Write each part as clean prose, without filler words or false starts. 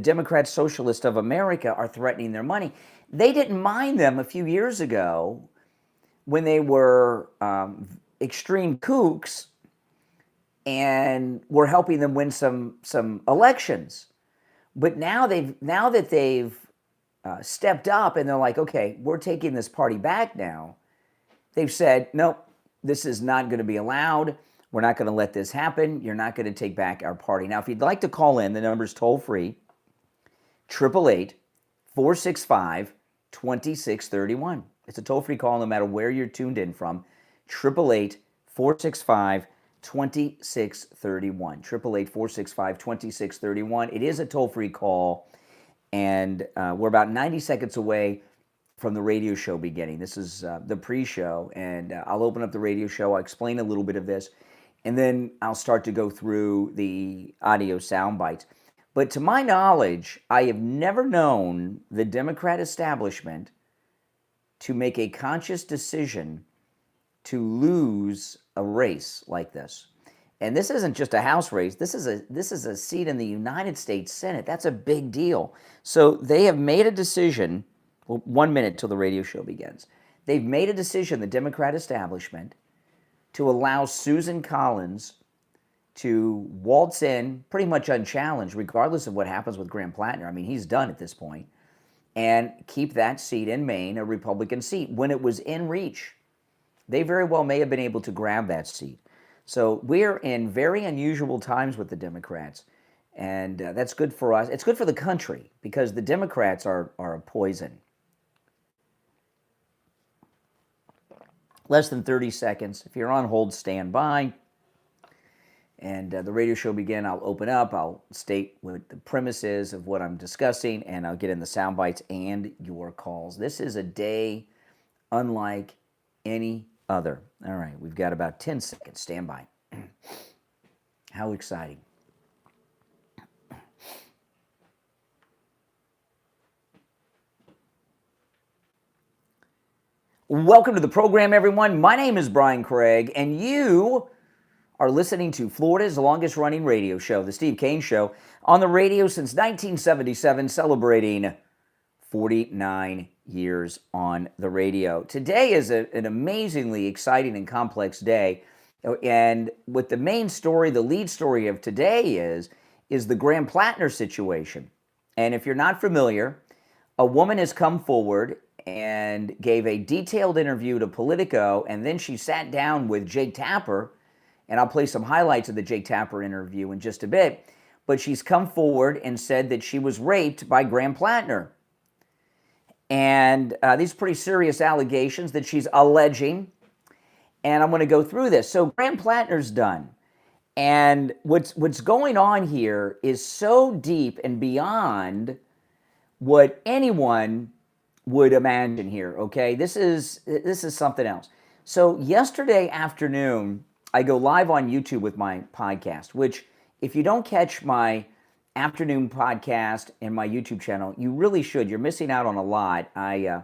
Democrat Socialists of America are threatening their money. They didn't mind them a few years ago when they were extreme kooks and were helping them win some elections. But now that they've stepped up and they're like, okay, we're taking this party back now. They've said, nope, this is not going to be allowed. We're not going to let this happen. You're not going to take back our party. Now, if you'd like to call in, the number's toll free, 888-465-2631. It's a toll-free call no matter where you're tuned in from. 888-465-2631. 888-465-2631. It is a toll-free call, and we're about 90 seconds away from the radio show beginning. This is the pre-show, and I'll open up the radio show. I'll explain a little bit of this, and then I'll start to go through the audio sound bites. But to my knowledge, I have never known the Democrat establishment to make a conscious decision to lose a race like this. And this isn't just a House race. This is a seat in the United States Senate. That's a big deal. So they have made a decision. Well, 1 minute till the radio show begins. They've made a decision, the Democrat establishment, to allow Susan Collins to waltz in pretty much unchallenged, regardless of what happens with Graham Platner. I mean, he's done at this point, and keep that seat in Maine, a Republican seat. When it was in reach, they very well may have been able to grab that seat. So we're in very unusual times with the Democrats, and that's good for us. It's good for the country because the Democrats are a poison. Less than 30 seconds. If you're on hold, stand by. And the radio show begin. I'll open up. I'll state what the premise is of what I'm discussing, and I'll get in the sound bites and your calls. This is a day unlike any other. All right, we've got about 10 seconds. Stand by. How exciting. Welcome to the program, everyone. My name is Brian Craig, and you are listening to Florida's longest-running radio show, The Steve Kane Show, on the radio since 1977, celebrating 49 years on the radio. Today is an amazingly exciting and complex day, and what the main story, the lead story of today is the Graham Platner situation. And if you're not familiar, a woman has come forward and gave a detailed interview to Politico, and then she sat down with Jake Tapper, and I'll play some highlights of the Jake Tapper interview in just a bit, but she's come forward and said that she was raped by Graham Platner. And these are pretty serious allegations that she's alleging, and I'm going to go through this. So Graham Platner's done, and what's going on here is so deep and beyond what anyone would imagine here, okay? This is something else. So yesterday afternoon, I go live on YouTube with my podcast, which if you don't catch my afternoon podcast and my YouTube channel, you really should. You're missing out on a lot. I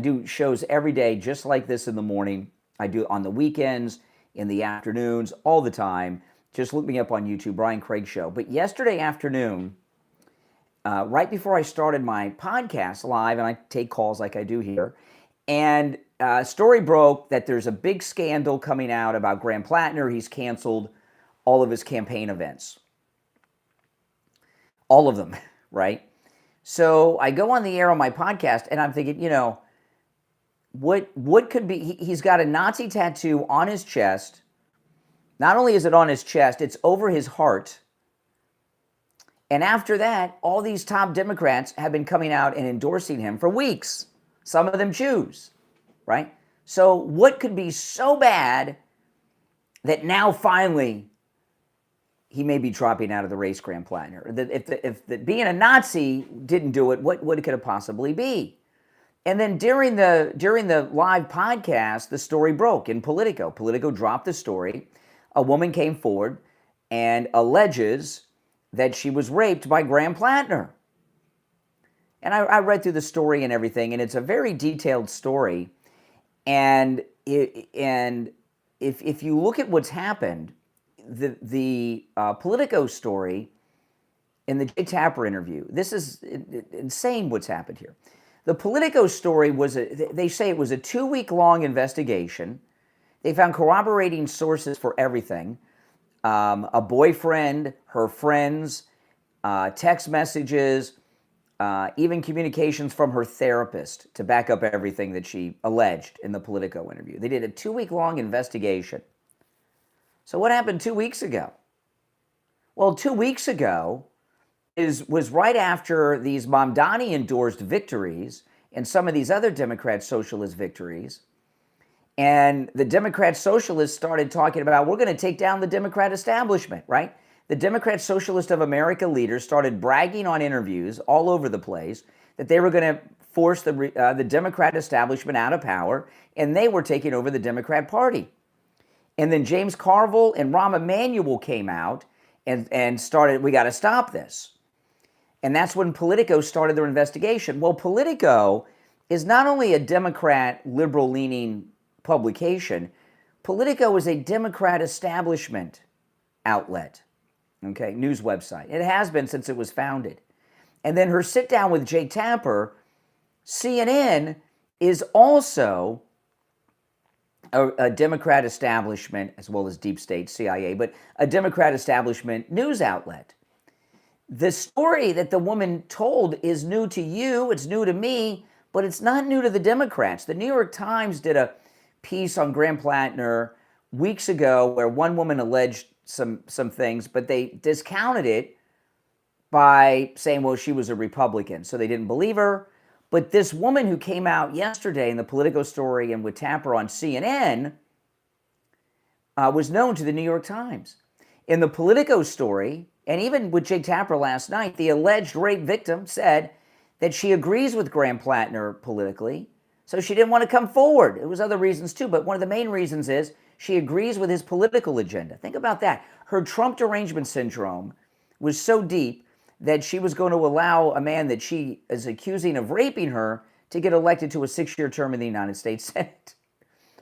do shows every day just like this in the morning. I do on the weekends, in the afternoons, all the time. Just look me up on YouTube, Brian Craig Show. But yesterday afternoon, right before I started my podcast live, and I take calls like I do here, and story broke that there's a big scandal coming out about Graham Platner. He's canceled all of his campaign events. All of them, right? So I go on the air on my podcast, and I'm thinking, what could be, he's got a Nazi tattoo on his chest. Not only is it on his chest, it's over his heart. And after that, all these top Democrats have been coming out and endorsing him for weeks. Some of them Jews, right? So what could be so bad that now finally he may be dropping out of the race, Graham Platner? If being a Nazi didn't do it, what could it possibly be? And then during the live podcast, the story broke in Politico. Politico dropped the story. A woman came forward and alleges that she was raped by Graham Platner. And I read through the story and everything, and it's a very detailed story. And if you look at what's happened, the Politico story in the Jay Tapper interview, this is insane what's happened here. The Politico story they say it was a 2-week-long investigation. They found corroborating sources for everything. A boyfriend, her friends, text messages, even communications from her therapist to back up everything that she alleged in the Politico interview. They did a 2-week-long investigation. So what happened 2 weeks ago? Well, 2 weeks ago was right after these Mamdani-endorsed victories and some of these other Democrat socialist victories. And the Democrat socialists started talking about, we're going to take down the Democrat establishment, right? The Democrat Socialist of America leaders started bragging on interviews all over the place that they were going to force the Democrat establishment out of power, and they were taking over the Democrat Party. And then James Carville and Rahm Emanuel came out and started, we got to stop this. And that's when Politico started their investigation. Well, Politico is not only a Democrat, liberal-leaning publication, Politico is a Democrat establishment outlet, okay, news website. It has been since it was founded. And then her sit-down with Jay Tapper, CNN is also a Democrat establishment, as well as deep state, CIA, but a Democrat establishment news outlet. The story that the woman told is new to you, it's new to me, but it's not new to the Democrats. The New York Times did a piece on Graham Platner weeks ago where one woman alleged some things, but they discounted it by saying, well, she was a Republican, so they didn't believe her. But this woman who came out yesterday in the Politico story and with Tapper on CNN was known to the New York Times. In the Politico story, and even with Jay Tapper last night, the alleged rape victim said that she agrees with Graham Platner politically, so she didn't want to come forward. It was other reasons too, but one of the main reasons is she agrees with his political agenda. Think about that. Her Trump derangement syndrome was so deep that she was going to allow a man that she is accusing of raping her to get elected to a 6-year term in the United States Senate.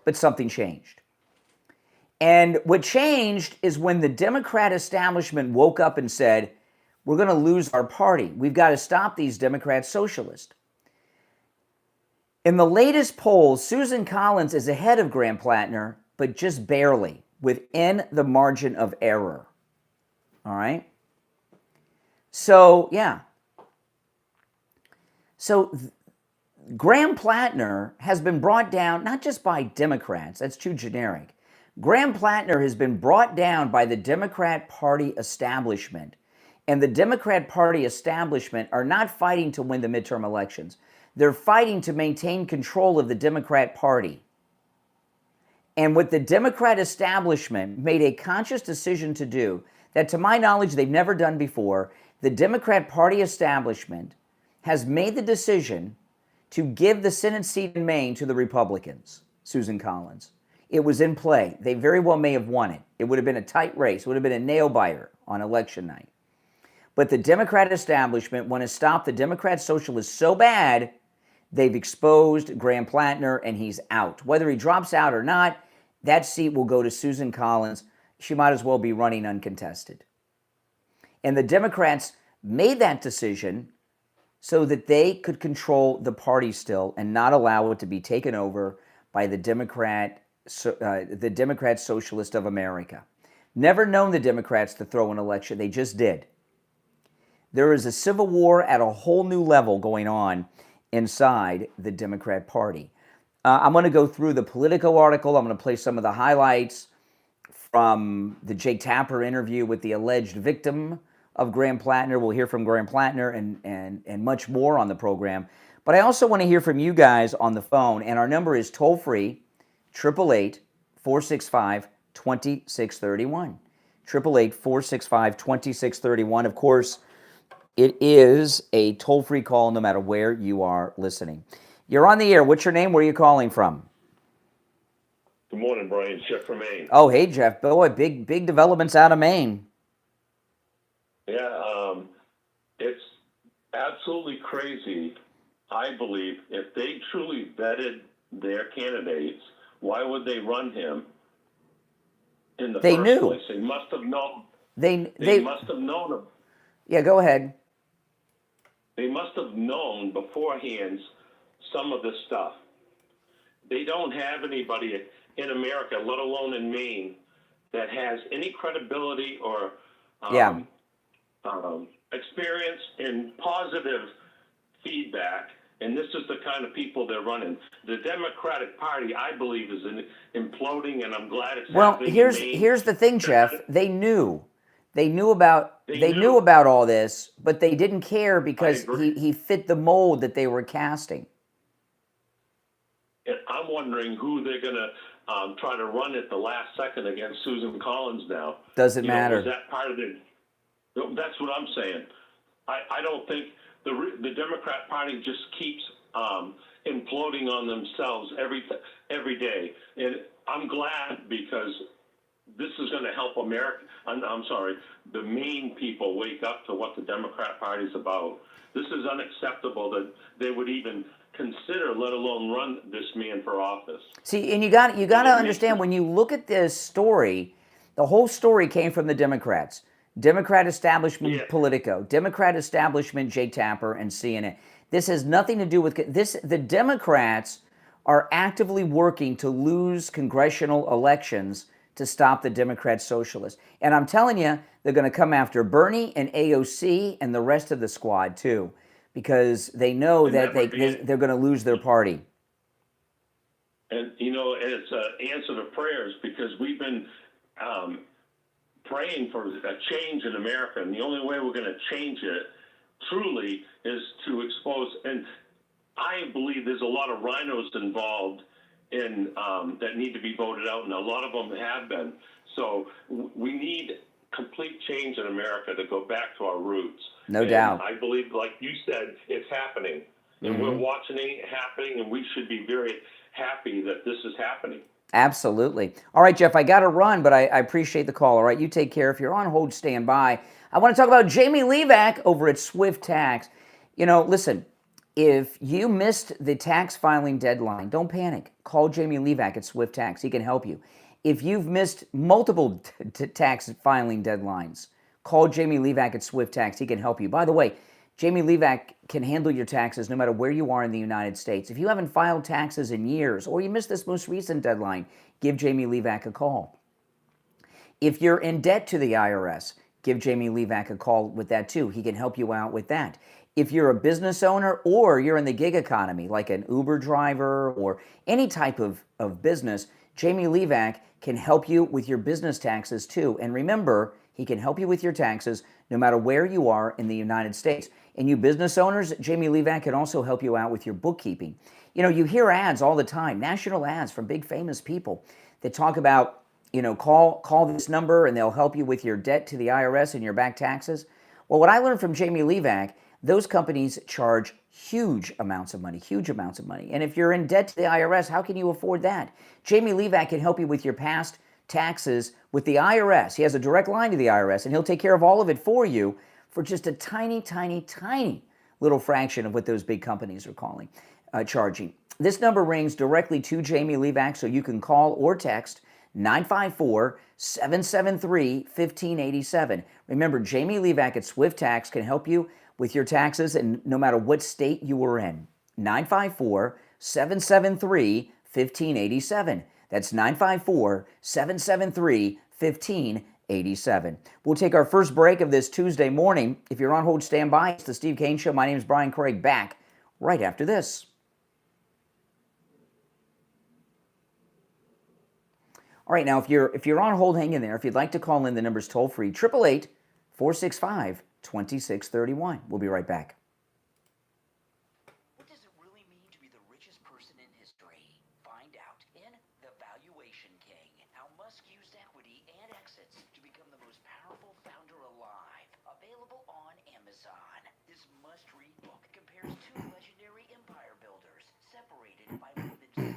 But something changed. And what changed is when the Democrat establishment woke up and said, we're going to lose our party. We've got to stop these Democrat socialists. In the latest polls, Susan Collins is ahead of Graham Platner, but just barely, within the margin of error. All right? So, yeah. So, Graham Platner has been brought down, not just by Democrats, that's too generic. Graham Platner has been brought down by the Democrat Party establishment. And the Democrat Party establishment are not fighting to win the midterm elections. They're fighting to maintain control of the Democrat Party. And what the Democrat establishment made a conscious decision to do, that to my knowledge they've never done before, the Democrat Party establishment has made the decision to give the Senate seat in Maine to the Republicans, Susan Collins. It was in play. They very well may have won it. It would have been a tight race. It would have been a nail-biter on election night. But the Democrat establishment want to stop the Democrat socialists so bad, they've exposed Graham Platner and he's out. Whether he drops out or not, that seat will go to Susan Collins. She might as well be running uncontested. And the Democrats made that decision so that they could control the party still and not allow it to be taken over by the Democrat Socialist of America. Never known the Democrats to throw an election. They just did. There is a civil war at a whole new level going on inside the Democrat Party. I'm going to go through the Politico article. I'm going to play some of the highlights from the Jay Tapper interview with the alleged victim of Graham Platner. We'll hear from Graham Platner and much more on the program. But I also want to hear from you guys on the phone, and our number is toll-free, 888-465-2631. 888-465-2631. Of course, it is a toll-free call no matter where you are listening. You're on the air. What's your name? Where are you calling from? Good morning, Brian. Jeff from Maine. Oh, hey, Jeff. Boy, big developments out of Maine. Yeah, it's absolutely crazy. I believe if they truly vetted their candidates, why would they run him in the first place? They must have known. They must have known him. Yeah, go ahead. They must have known beforehand some of this stuff. They don't have anybody in America, let alone in Maine, that has any credibility or Yeah. experience in positive feedback. And this is the kind of people they're running. The Democratic Party, I believe, is imploding, and I'm glad it's Well, happening in Maine. here's the thing, Jeff. They knew about all this, but they didn't care because he fit the mold that they were casting. And I'm wondering who they're going to try to run at the last second against Susan Collins now. Does it matter? Is that part of the? That's what I'm saying. I don't think the Democrat Party just keeps imploding on themselves every day, and I'm glad because this is going to help America. I'm sorry, the Maine people wake up to what the Democrat Party is about. This is unacceptable that they would even consider, let alone run this man for office. See, and you got to understand, when you look at this story, the whole story came from the Democrats. Democrat establishment Politico, Democrat establishment Jake Tapper and CNN. This has nothing to do with this. The Democrats are actively working to lose congressional elections to stop the Democrat socialists. And I'm telling you, they're going to come after Bernie and AOC and the rest of the squad too, because they know that they're going to lose their party. And, it's an answer to prayers, because we've been praying for a change in America, and the only way we're going to change it truly is to expose. And I believe there's a lot of rhinos involved in that need to be voted out, and a lot of them have been. So we need complete change in America to go back to our roots. No doubt. I believe, like you said, it's happening, and we're watching it happening, and we should be very happy that this is happening. Absolutely. All right, Jeff, I got to run, but I appreciate the call. All right, you take care. If you're on hold, stand by. I want to talk about Jamie Levac over at Swift Tax. Listen, if you missed the tax filing deadline, don't panic. Call Jamie Levac at Swift Tax. He can help you. If you've missed multiple tax filing deadlines, call Jamie Levac at Swift Tax. He can help you. By the way, Jamie Levac can handle your taxes no matter where you are in the United States. If you haven't filed taxes in years, or you missed this most recent deadline, give Jamie Levac a call. If you're in debt to the IRS, give Jamie Levac a call with that too. He can help you out with that. If you're a business owner or you're in the gig economy, like an Uber driver or any type of business, Jamie Levac can help you with your business taxes too. And remember, he can help you with your taxes no matter where you are in the United States. And you business owners, Jamie Levac can also help you out with your bookkeeping. You hear ads all the time, national ads from big famous people that talk about, call this number and they'll help you with your debt to the IRS and your back taxes. Well, what I learned from Jamie Levac, those companies charge huge amounts of money. And if you're in debt to the IRS, how can you afford that? Jamie Levac can help you with your past taxes with the IRS. He has a direct line to the IRS, and he'll take care of all of it for you for just a tiny, tiny, tiny little fraction of what those big companies are charging. This number rings directly to Jamie Levac, so you can call or text 954-773-1587. Remember, Jamie Levac at Swift Tax can help you with your taxes, and no matter what state you are in. 954-773-1587. That's 954-773-1587. We'll take our first break of this Tuesday morning. If you're on hold, stand by. It's the Steve Kane Show. My name is Brian Craig, back right after this. All right, now if you're on hold, hang in there. If you'd like to call in, the number's toll free, 888-465-2631. We'll be right back. What does it really mean to be the richest person in history? Find out in The Valuation King, how Musk used equity and exits to become the most powerful founder alive. Available on Amazon. This must-read book compares two legendary empire builders separated by more than 600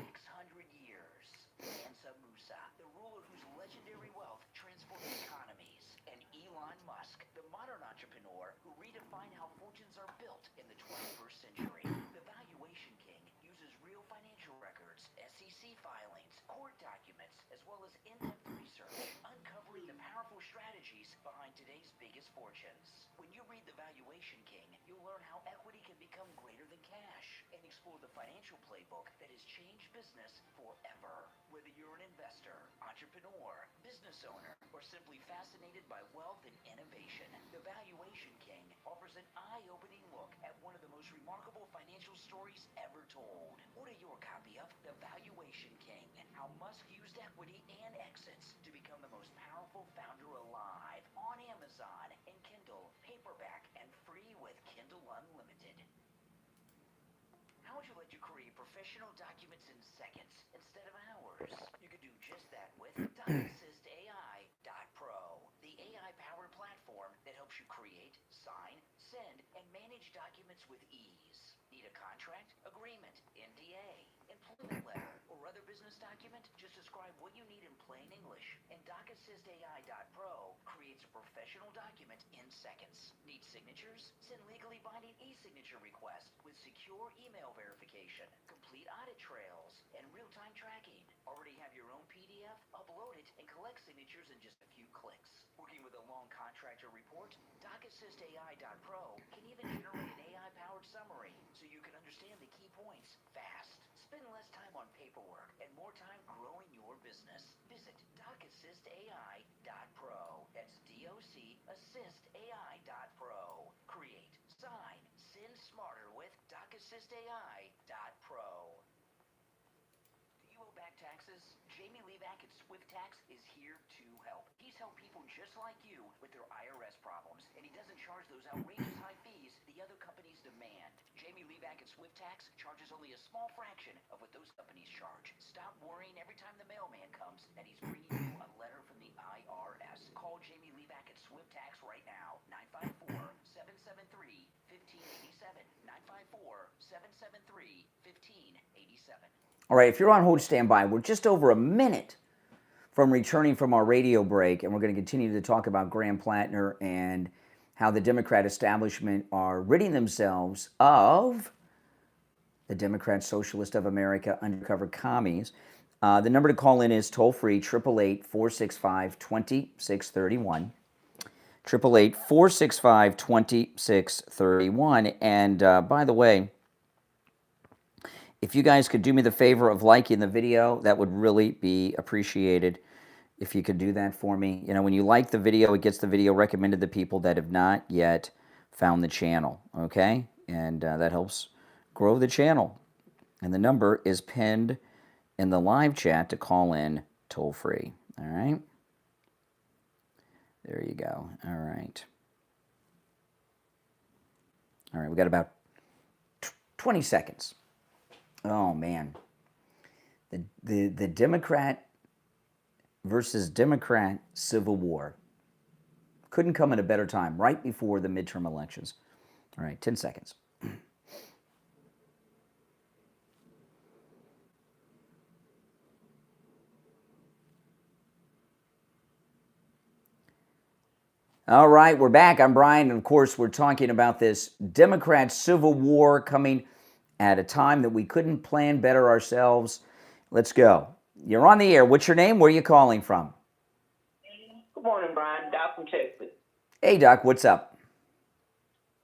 years. Mansa Musa, the ruler whose legendary wealth transformed economies, and Elon Musk, the modern entrepreneur who redefined how fortunes are built in the 21st century. The Valuation King uses real financial records, SEC filings, court documents, as well as in-depth research, uncovering the powerful strategies behind today's biggest fortunes. When you read Valuation King, you'll learn how equity can become greater than cash and explore the financial playbook that has changed business forever. Whether you're an investor, entrepreneur, business owner, or simply fascinated by wealth and innovation, the Valuation King offers an eye-opening look at one of the most remarkable financial stories ever told. Order your copy of The Valuation King, How Musk Used Equity and Exits to Become the Most Powerful Founder Alive, on Amazon and Kindle, paperback, and free with Kindle Unlimited. How would you like to create professional documents in seconds instead of hours? You could do just that with DocAssistAI.pro, the AI-powered platform that helps you create, sign, send, and manage documents with ease. Need a contract, agreement, NDA, employment letter, or other business document? Just describe what you need in plain English, and DocAssistAI.pro creates a professional document in seconds. Need signatures? Send legally binding e-signature requests with secure email verification, complete audit trails, and real-time tracking. Already have your own PDF? Upload it and collect signatures in just a few clicks. Working with a long contractor report? DocAssistAI.pro can even generate an AI-powered summary so you can understand the key points fast. Spend less time on paperwork and more time growing your business. Visit DocAssistAI.pro. That's DocAssistAI.pro. Create, sign, send smarter with DocAssistAI.pro. Do you owe back taxes? Jamie Levac at Swift Tax is here to help. He's helped people just like you with their IRS problems, and he doesn't charge those outrageous high fees the other companies demand. Jamie Levac at Swift Tax charges only a small fraction of what those companies charge. Stop worrying every time the mailman comes and he's bringing you a letter from the IRS. Call Jamie Levac at Swift Tax right now. 954-773-1587. 954-773-1587. All right, if you're on hold, stand by. We're just over a minute from returning from our radio break, and we're going to continue to talk about Graham Platner and how the Democrat establishment are ridding themselves of the Democrat Socialist of America undercover commies. The number to call in is toll-free, 888-465-2631. 888-465-2631. And by the way, if you guys could do me the favor of liking the video, that would really be appreciated. If you could do that for me. You know, when you like the video, it gets the video recommended to people that have not yet found the channel, okay? And that helps grow the channel. And the number is pinned in the live chat to call in toll-free, all right? There you go, all right. All right, we got about 20 seconds. Oh, man. The Democrat versus Democrat civil war. Couldn't come at a better time, right before the midterm elections. All right, 10 seconds. All right, we're back. I'm Brian, and of course, we're talking about this Democrat civil war coming at a time that we couldn't plan better ourselves. Let's go. You're on the air. What's your name? Where are you calling from? Good morning, Brian. Doc from Texas. Hey, Doc. What's up?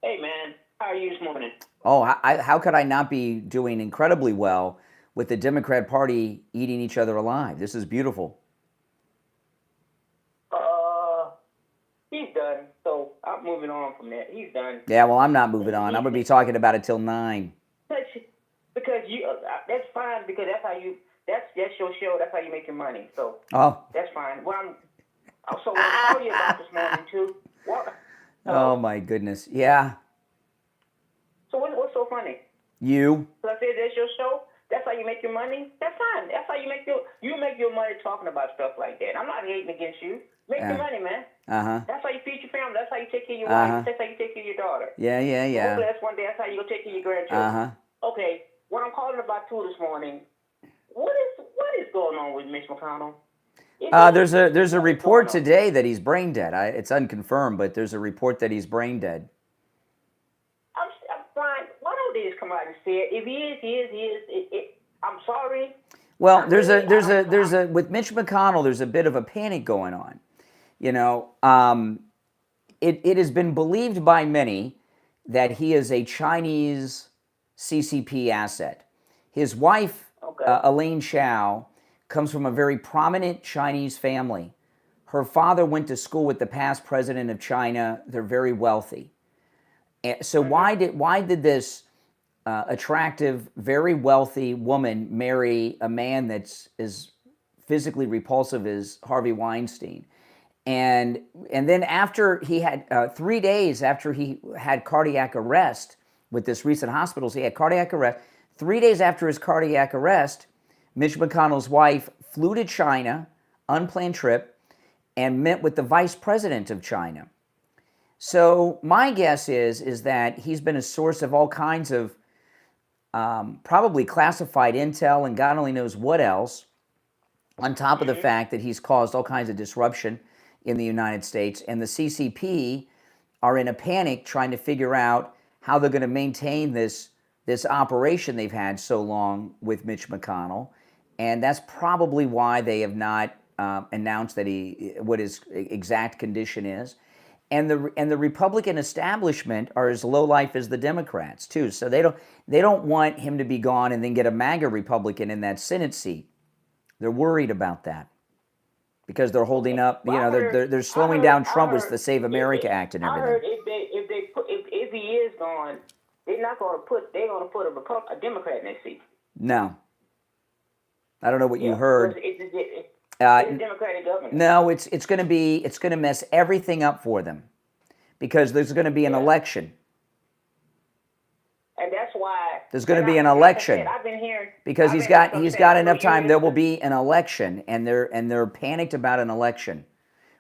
Hey, man. How are you this morning? Oh, how could I not be doing incredibly well with the Democrat Party eating each other alive? This is beautiful. He's done. So I'm moving on from that. He's done. Yeah, well, I'm not moving on. I'm going to be talking about it till 9. Because you, that's fine. Because that's how you. That's your show. That's how you make your money. So that's fine. Well, I'm so I called you about this morning too. What? Oh my goodness. Yeah. So what's so funny? You. So I said that's your show. That's how you make your money. That's fine. That's how you make your money talking about stuff like that. I'm not hating against you. Make your money, man. That's how you feed your family. That's how you take care of your wife. That's how you take care of your daughter. Yeah. Hopefully that's one day. That's how you go take care of your grandchildren. Okay. What I'm calling about too this morning. What is going on with Mitch McConnell? There's a report today that he's brain dead. It's unconfirmed, but there's a report that he's brain dead. I'm fine. Why don't they just come out and say it? If he is. I'm sorry. Well, there's a with Mitch McConnell, there's a bit of a panic going on. You know, it has been believed by many that he is a Chinese CCP asset. His wife, Elaine Chao, comes from a very prominent Chinese family. Her father went to school with the past president of China. They're very wealthy. So why did this attractive, very wealthy woman marry a man that's as physically repulsive as Harvey Weinstein? And then after he had 3 days after he had cardiac arrest with this recent hospitals, he had cardiac arrest. 3 days after his cardiac arrest, Mitch McConnell's wife flew to China, unplanned trip, and met with the vice president of China. So my guess is that he's been a source of all kinds of probably classified intel and God only knows what else, on top of the fact that he's caused all kinds of disruption in the United States. And the CCP are in a panic trying to figure out how they're going to maintain this operation they've had so long with Mitch McConnell. And that's probably why they have not announced that what his exact condition is. And the Republican establishment are as low life as the Democrats too. So they don't want him to be gone and then get a MAGA Republican in that Senate seat. They're worried about that because they're holding up. They're slowing down Trump with the Save America Act and everything. I heard if he is gone, they're going to put a Democrat in that seat. No, I don't know what you heard. It's a Democratic government. No, it's going to mess everything up for them because there's going to be an election. And that's why there's going to be an election. Like I've been hearing because he's got enough time. There will be an election, and they're panicked about an election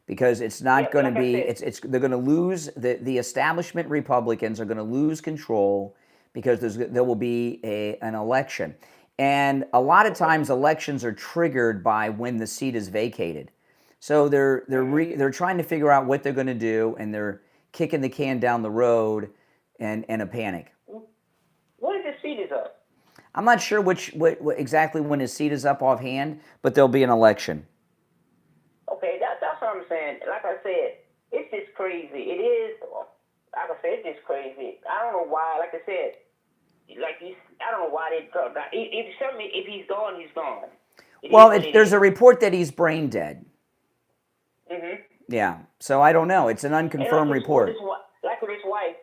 because it's not going to be. They're going to lose the establishment. Republicans are going to lose control because there will be an election. And a lot of times elections are triggered by when the seat is vacated. So they're trying to figure out what they're going to do, and they're kicking the can down the road in a panic. What if his seat is up? I'm not sure what exactly when his seat is up offhand, but there'll be an election. Okay, that's what I'm saying. Like I said, it's just crazy. It is. Like I said, it's just crazy. I don't know why. Like I said. I don't know why they dropped that. If he's gone, he's gone. Well, there's a report that he's brain dead. Mm-hmm. Yeah, so I don't know. It's an unconfirmed report. When his wife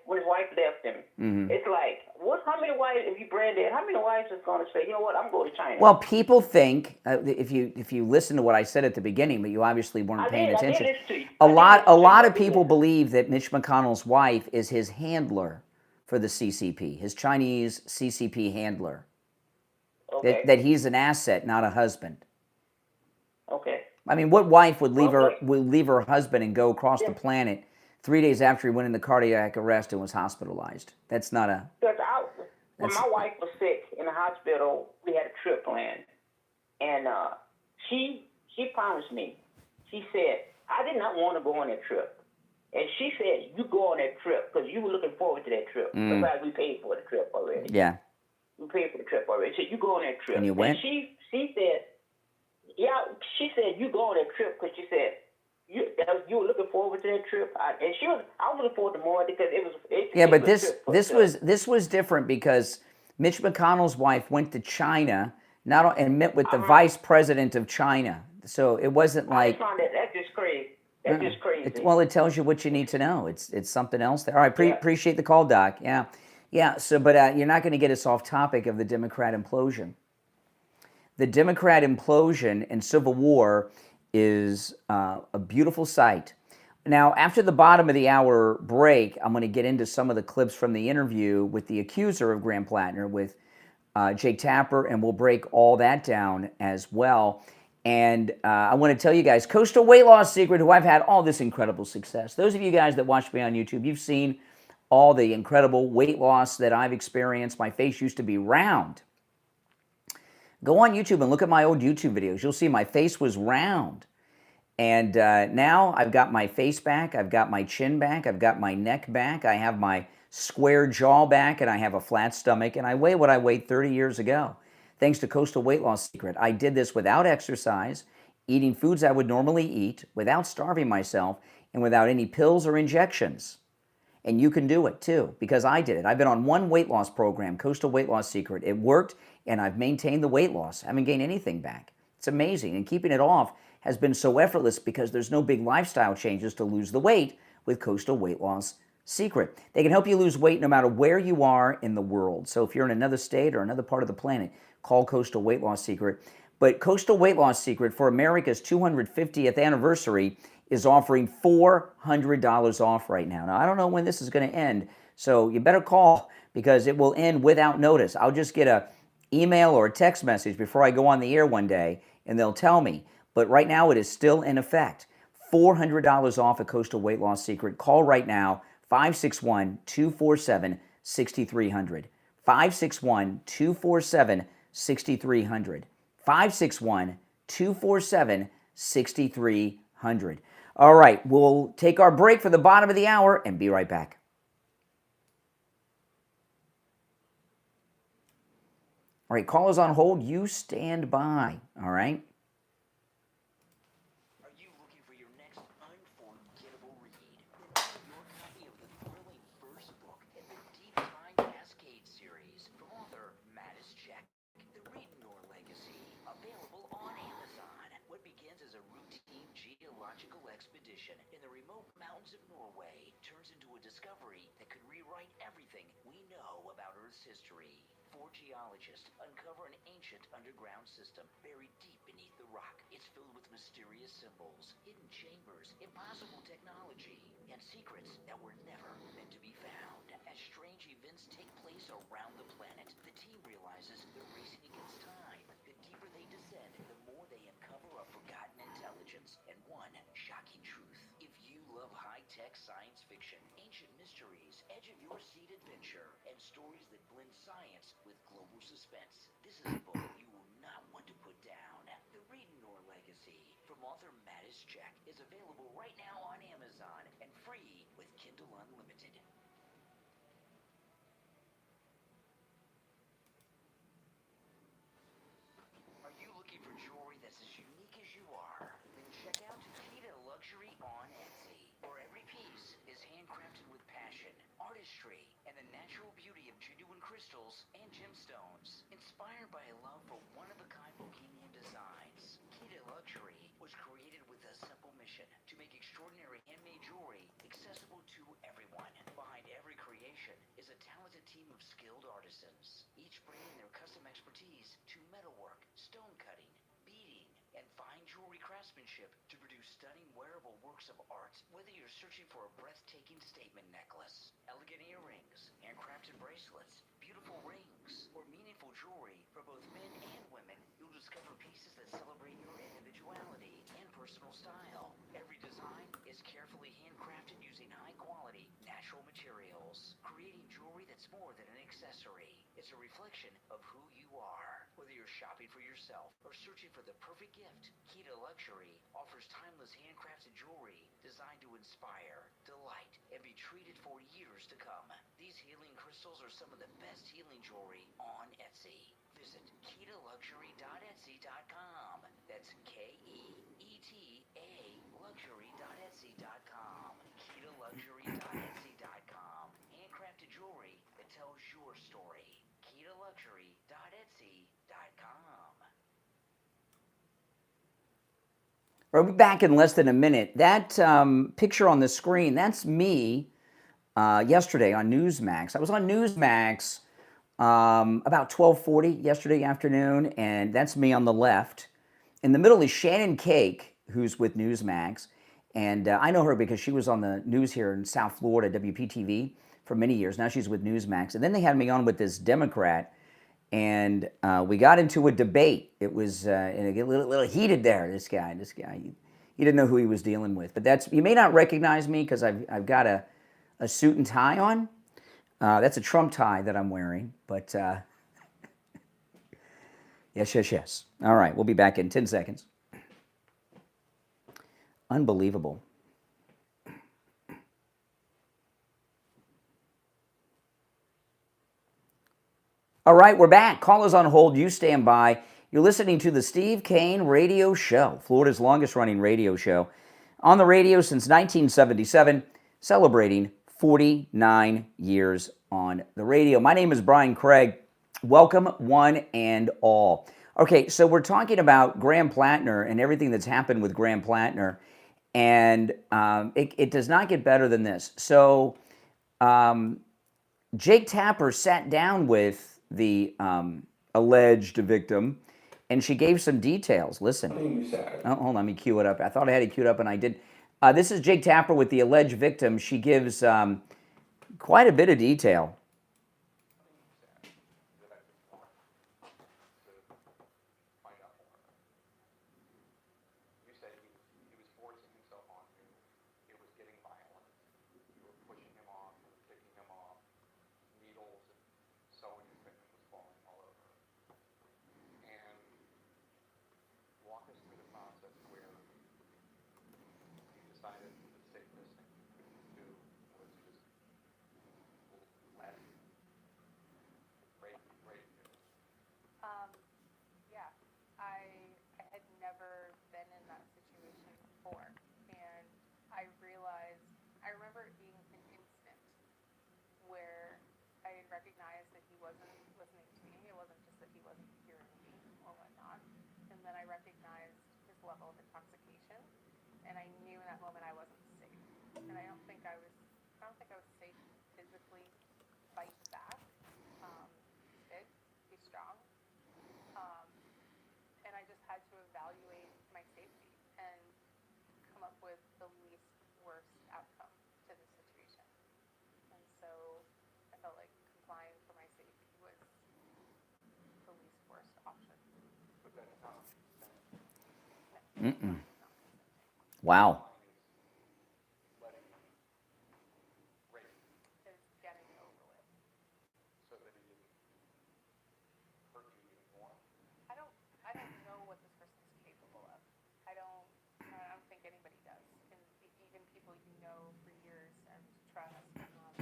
left him, it's like, how many wives, if you brain dead, how many wives is going to say, you know what, I'm going to China? Well, people think, if you listen to what I said at the beginning, but you obviously weren't paying attention, a lot of people believe that Mitch McConnell's wife is his handler for the CCP, his Chinese CCP handler. Okay. That he's an asset, not a husband. Okay. I mean, what wife would leave her husband and go across the planet 3 days after he went into cardiac arrest and was hospitalized? That's not a. When my wife was sick in the hospital, we had a trip planned, and she promised me. She said, I did not want to go on that trip. And she said, you go on that trip because you were looking forward to that trip. Because we paid for the trip already. Yeah. We paid for the trip already. She said, you go on that trip. And you went? And she said, she said, you go on that trip because she said, you were looking forward to that trip. I was looking forward to more because it was. Yeah, but this was different because Mitch McConnell's wife went to China and met with the vice president of China. So it wasn't like. That's just crazy. That's just crazy. It tells you what you need to know. It's something else there. All right, appreciate the call, Doc. Yeah. So, but you're not going to get us off topic of the Democrat implosion. The Democrat implosion and civil war is a beautiful sight. Now, after the bottom of the hour break, I'm going to get into some of the clips from the interview with the accuser of Graham Platner with Jake Tapper, and we'll break all that down as well. And I want to tell you guys, Coastal Weight Loss Secret, who I've had all this incredible success. Those of you guys that watch me on YouTube, you've seen all the incredible weight loss that I've experienced. My face used to be round. Go on YouTube and look at my old YouTube videos. You'll see my face was round. And now I've got my face back. I've got my chin back. I've got my neck back. I have my square jaw back, and I have a flat stomach. And I weigh what I weighed 30 years ago. Thanks to Coastal Weight Loss Secret. I did this without exercise, eating foods I would normally eat, without starving myself, and without any pills or injections. And you can do it too, because I did it. I've been on one weight loss program, Coastal Weight Loss Secret. It worked, and I've maintained the weight loss. I haven't gained anything back. It's amazing. And keeping it off has been so effortless because there's no big lifestyle changes to lose the weight with Coastal Weight Loss Secret. They can help you lose weight no matter where you are in the world. So if you're in another state or another part of the planet, call Coastal Weight Loss Secret. But Coastal Weight Loss Secret, for America's 250th anniversary, is offering $400 off right now. Now, I don't know when this is going to end, so you better call because it will end without notice. I'll just get an email or a text message before I go on the air one day, and they'll tell me. But right now, it is still in effect. $400 off a Coastal Weight Loss Secret. Call right now, 561-247-6300. 561-247-6300. 561-247-6300. All right, we'll take our break for the bottom of the hour and be right back. All right, callers on hold, you stand by, all right? Are you looking for your next unforgettable read? Then grab your copy of the thrilling first book in the Deep Time Cascade series from author SFjr, The Reading Legacy, available on Amazon. What begins as a routine geological expedition in the remote mountains of Norway turns into a discovery that could rewrite everything we know about Earth's history. Four geologists uncover an ancient underground system buried deep beneath the rock. It's filled with mysterious symbols, hidden chambers, impossible technology, and secrets that were never meant to be found. As strange events take place around the planet, the team realizes they're racing against time. The deeper they descend, the more they uncover a forgotten intelligence and one shocking truth. If you love high-tech science fiction, ancient mysteries, edge-of-your-seat adventure, and stories that blend science with global suspense, this is a book you will not want to put down. The Reading Legacy from author SFjr is available right now on Amazon and free with Kindle Unlimited. Are you looking for jewelry that's as unique as you are? Then check out Kita Luxury on Etsy, where every piece is handcrafted with passion, artistry, and the natural beauty of genuine crystals and gemstones, inspired by a love for one-of-a-kind bohemian designs. Kita Luxury was created with a simple mission to make extraordinary handmade jewelry accessible to everyone. Behind every creation is a talented team of skilled artisans, each bringing their custom expertise to metalwork, stone cutting, beading, and fine jewelry craftsmanship to produce stunning wearable works of art. Whether you're searching for a breathtaking statement necklace, elegant earrings, handcrafted bracelets, beautiful rings, or meaningful jewelry for both men and women, you'll discover pieces that celebrate your individuality and personal style. Every design is carefully handcrafted using high-quality, natural materials, creating jewelry that's more than an accessory. It's a reflection of who you are. Whether you're shopping for yourself or searching for the perfect gift, Kita Luxury offers timeless handcrafted jewelry designed to inspire, delight, and be treated for years to come. These healing crystals are some of the best healing jewelry on Etsy. Visit KetaLuxury.etsy.com. That's KEETA luxury.etsy.com. KetaLuxury.etsy.com. Handcrafted jewelry that tells your story. KetaLuxury.etsy.com. We'll be back in less than a minute. That picture on the screen, that's me yesterday on Newsmax. I was on Newsmax about 12:40 yesterday afternoon, and that's me on the left. In the middle is Shannon Cake, who's with Newsmax, and I know her because she was on the news here in South Florida, WPTV, for many years. Now she's with Newsmax. And then they had me on with this Democrat, and we got into a debate. It was a little heated there, this guy, he didn't know who he was dealing with. But you may not recognize me because I've got a suit and tie on. That's a Trump tie that I'm wearing, but yes. All right, we'll be back in 10 seconds. Unbelievable. All right, we're back. Callers on hold. You stand by. You're listening to the Steve Kane Radio Show, Florida's longest-running radio show. On the radio since 1977, celebrating 49 years on the radio. My name is Brian Craig. Welcome, one and all. Okay, so we're talking about Graham Platner and everything that's happened with Graham Platner, and it does not get better than this. So Jake Tapper sat down with the alleged victim, and she gave some details. Listen. Oh, hold on, let me cue it up. I thought I had it queued up, and I did. This is Jake Tapper with the alleged victim. She gives quite a bit of detail. Recognized that he wasn't listening to me. It wasn't just that he wasn't hearing me or whatnot. And then I recognized his level of intoxication, and I knew in that moment I wasn't safe. And I don't think I was safe to physically fight back. He's big, he's strong, and I just had to evaluate my safety and come up with the least worst outcome to the situation. And so I felt like complying for my safety was the least worst option. But that's not Mm-mm. Wow. is getting over with. So that he didn't hurt you even more? I don't know what this person's capable of. I don't think anybody does. And even people you know for years and trust,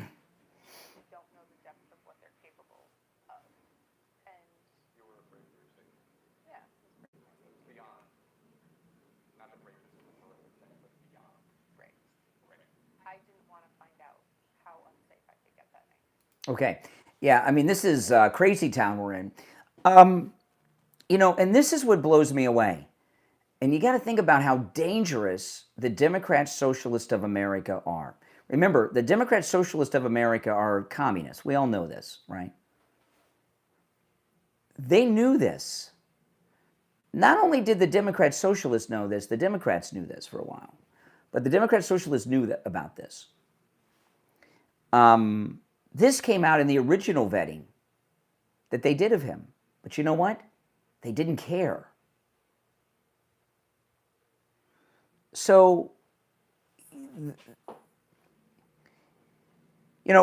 you don't know the depth of what they're capable of. And you were afraid of your safety. Yeah, beyond. Not that rape is a horrific thing, but beyond. Right. I didn't want to find out how unsafe I could get that night. Okay. Yeah, I mean, this is crazy town we're in. And this is what blows me away. And you got to think about how dangerous the Democrat Socialists of America are. Remember, the Democrat Socialists of America are communists. We all know this, right? They knew this. Not only did the Democrat Socialists know this, the Democrats knew this for a while. But the Democrat Socialists knew about this. This came out in the original vetting that they did of him. But you know what? They didn't care. So,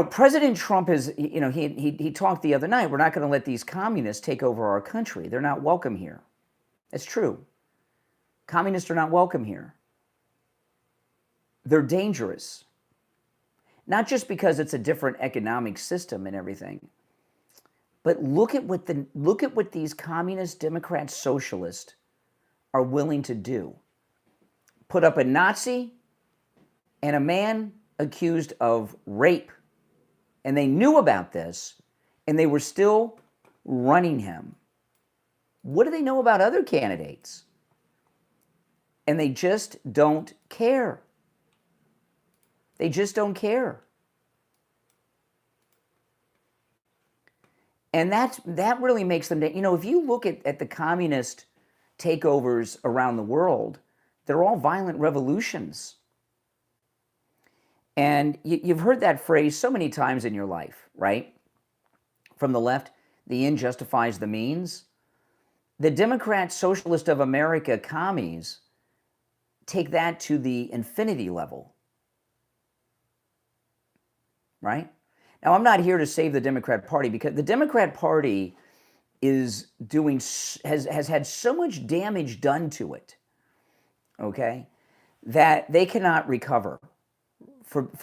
President Trump is, he talked the other night, we're not going to let these communists take over our country. They're not welcome here. It's true. Communists are not welcome here. They're dangerous. Not just because it's a different economic system and everything, but look at what these communist, Democrat, socialists are willing to do. Put up a Nazi and a man accused of rape, and they knew about this, and they were still running him. What do they know about other candidates? And they just don't care. They just don't care. And that really makes them, if you look at the communist takeovers around the world, they're all violent revolutions. And you've heard that phrase so many times in your life, right? From the left, the end justifies the means. The Democrat Socialist of America commies take that to the infinity level, right? Now, I'm not here to save the Democrat Party because the Democrat Party has had so much damage done to it, okay, that they cannot recover.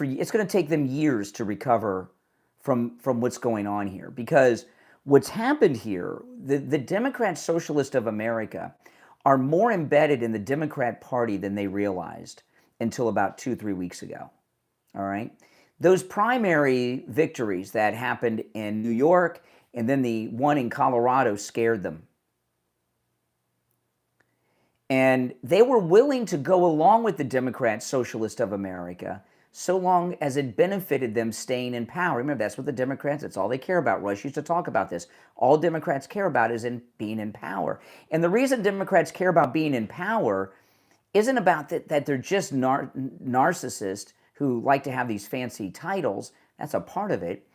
It's going to take them years to recover from what's going on here, because what's happened here, the Democrat Socialist of America are more embedded in the Democrat Party than they realized until about 2-3 weeks ago. All right? those primary victories that happened in New York and then the one in Colorado scared them. And they were willing to go along with the Democrat Socialist of America so long as it benefited them staying in power. Remember, that's what the Democrats, that's all they care about. Rush used to talk about this. All Democrats care about is being in power. And the reason Democrats care about being in power isn't about that they're just narcissists who like to have these fancy titles. That's a part of it.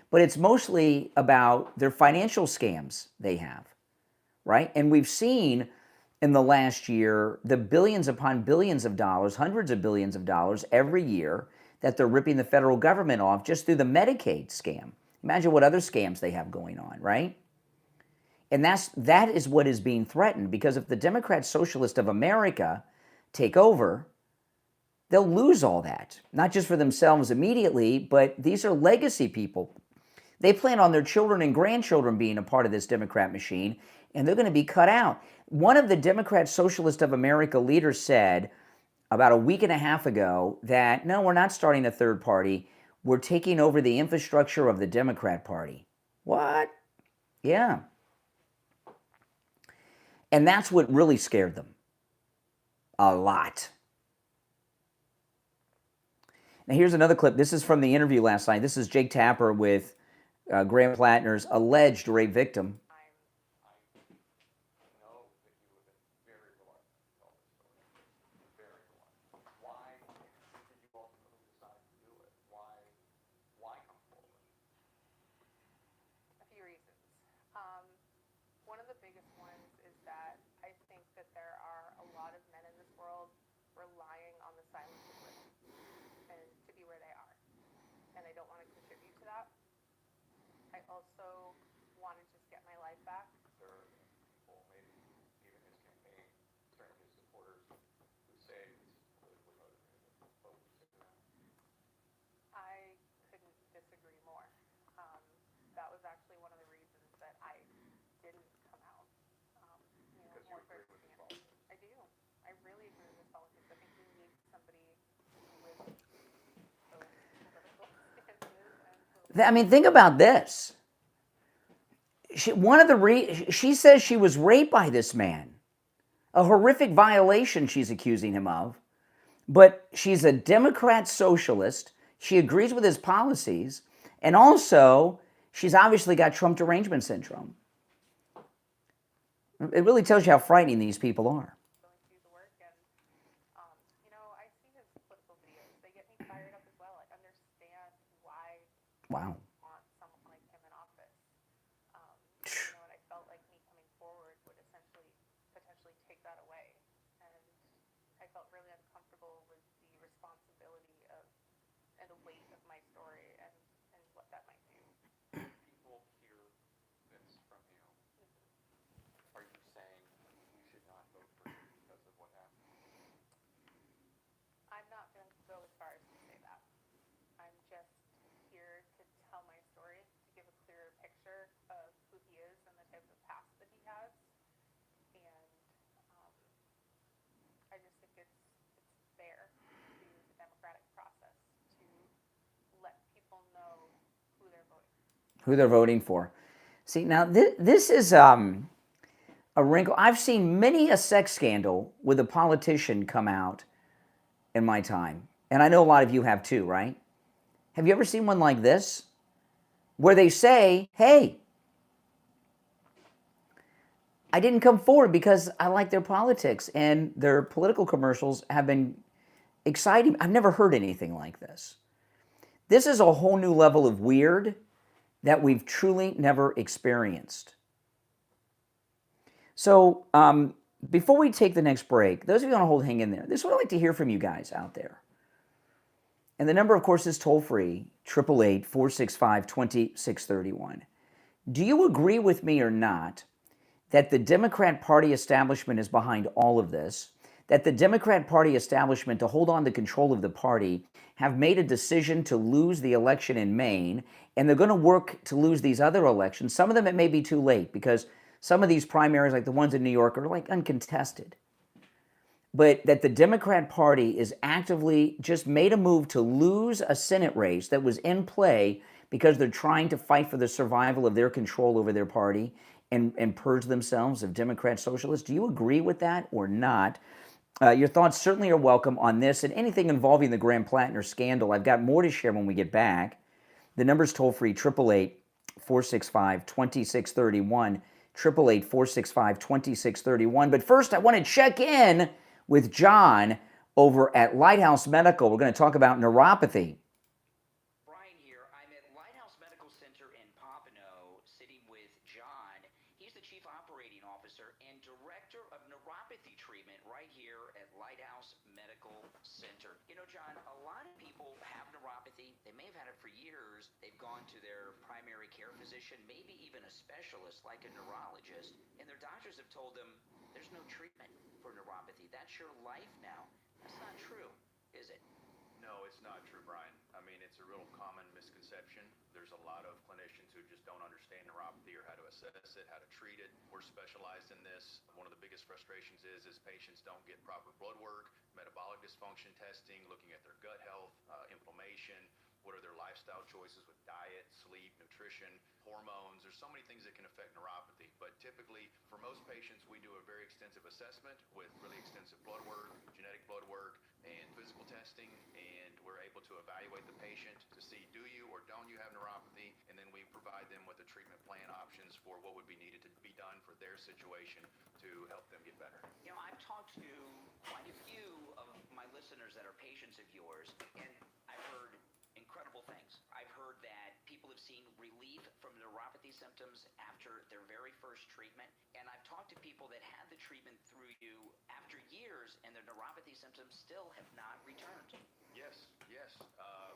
But it's mostly about their financial scams they have, right? And we've seen in the last year the billions upon billions of dollars, hundreds of billions of dollars every year that they're ripping the federal government off just through the Medicaid scam. Imagine what other scams they have going on, right? And that is what is being threatened, because if the Democrat Socialist of America take over, they'll lose all that, not just for themselves immediately, but these are legacy people. They plan on their children and grandchildren being a part of this Democrat machine, and they're going to be cut out. One of the Democrat Socialist of America leaders said about a week and a half ago that, no, we're not starting a third party. We're taking over the infrastructure of the Democrat Party. What? Yeah. And that's what really scared them. A lot. Now here's another clip. This is from the interview last night. This is Jake Tapper with Graham Platner's alleged rape victim. One of the biggest ones is that I think that there are a lot of men in this world relying on the silence of women and to be where they are. And I don't want to contribute to that. I also want to just get my life back. There are people, maybe even his campaign, certainly his supporters, who say he's politically motivated. I couldn't disagree more. That was actually one of the reasons that I didn't come out. Because you agree with his politics. I do. I really agree with his politics. I think we need somebody with those political stances. I mean, think about this. She says she was raped by this man. A horrific violation she's accusing him of. But she's a Democrat socialist. She agrees with his policies. And also, she's obviously got Trump derangement syndrome. It really tells you how frightening these people are. Going to do the work, and I see his political videos. They get me fired up as well. I understand why. Wow. Want someone like him in office. And I felt like me coming forward would potentially take that away, and I felt really uncomfortable with the responsibility and the weight of my story and what that might do. People hear this from you. Are you saying you should not vote for him because of what happened? I'm not going to go as far as to say that. I'm just here to tell my story, to give a clearer picture of who he is and the type of past that he has. And I just think it's fair to the democratic process to let people know who they're voting for. Who they're voting for. See, now this is a wrinkle. I've seen many a sex scandal with a politician come out in my time. And I know a lot of you have too, right? Have you ever seen one like this? Where they say, hey, I didn't come forward because I like their politics, and their political commercials have been exciting. I've never heard anything like this. This is a whole new level of weird that we've truly never experienced. So before we take the next break, those of you on hold, hang in there. This is what I'd like to hear from you guys out there. And the number, of course, is toll-free, 888-465-2631. Do you agree with me or not that the Democrat Party establishment is behind all of this, that the Democrat Party establishment, to hold on to control of the party, have made a decision to lose the election in Maine, and they're going to work to lose these other elections? Some of them it may be too late, because some of these primaries, like the ones in New York, are like uncontested. but that the Democrat Party is actively just made a move to lose a Senate race that was in play because they're trying to fight for the survival of their control over their party and purge themselves of Democrat socialists. Do you agree with that or not? Your thoughts certainly are welcome on this and anything involving the Graham Platner scandal. I've got more to share when we get back. The number's toll free, 888-465-2631, 888-465-2631. But first, I want to check in with John over at Lighthouse Medical. We're going to talk about neuropathy. Brian here. I'm at Lighthouse Medical Center in Pompano, sitting with John. He's the Chief Operating Officer and Director of Neuropathy Treatment right here at Lighthouse Medical Center. You know, John, a lot of people have neuropathy. They may have had it for years. They've gone to their primary care physician, maybe even a specialist like a neurologist, and their doctors have told them there's no treatment for neuropathy. That's your life now. That's not true, is it? No, it's not true, Brian. I mean, it's a real common misconception. There's a lot of clinicians who just don't understand neuropathy or how to assess it, how to treat it. We're specialized in this. One of the biggest frustrations is patients don't get proper blood work, metabolic dysfunction testing, looking at their gut health, inflammation. What are their lifestyle choices with diet, sleep, nutrition, hormones? There's so many things that can affect neuropathy. But typically, for most patients, we do a very extensive assessment with really extensive blood work, genetic blood work, and physical testing. And we're able to evaluate the patient to see do you or don't you have neuropathy. And then we provide them with the treatment plan options for what would be needed to be done for their situation to help them get better. You know, I've talked to quite a few of my listeners that are patients of yours, and I've heard incredible things. I've heard that people have seen relief from neuropathy symptoms after their very first treatment, and I've talked to people that had the treatment through you after years, and their neuropathy symptoms still have not returned. Yes.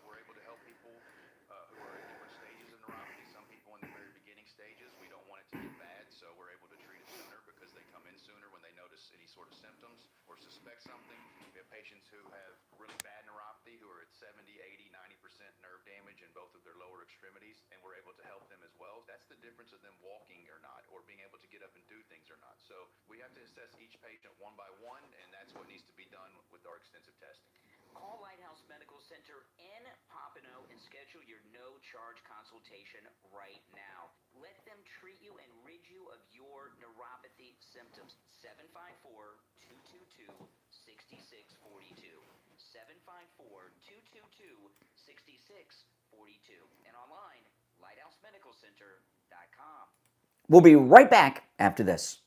We're able to help people who are in different stages of neuropathy. Some people in the very beginning stages, we don't want it to get bad, so we're able to treat it sooner because they come in sooner when they notice any sort of symptoms or suspect something. We have patients who have really bad neuropathy who are at 70, 80, 90% nerve damage in both of their lower extremities, and we're able to help them as well. That's the difference of them walking or not, or being able to get up and do things or not. So we have to assess each patient one by one, and that's what needs to be done with our extensive testing. Call Lighthouse Medical Center in Pompano and schedule your no-charge consultation right now. Let them treat you and rid you of your neuropathy symptoms. 754-222-6642. 754-222-6642. And online, lighthousemedicalcenter.com. We'll be right back after this.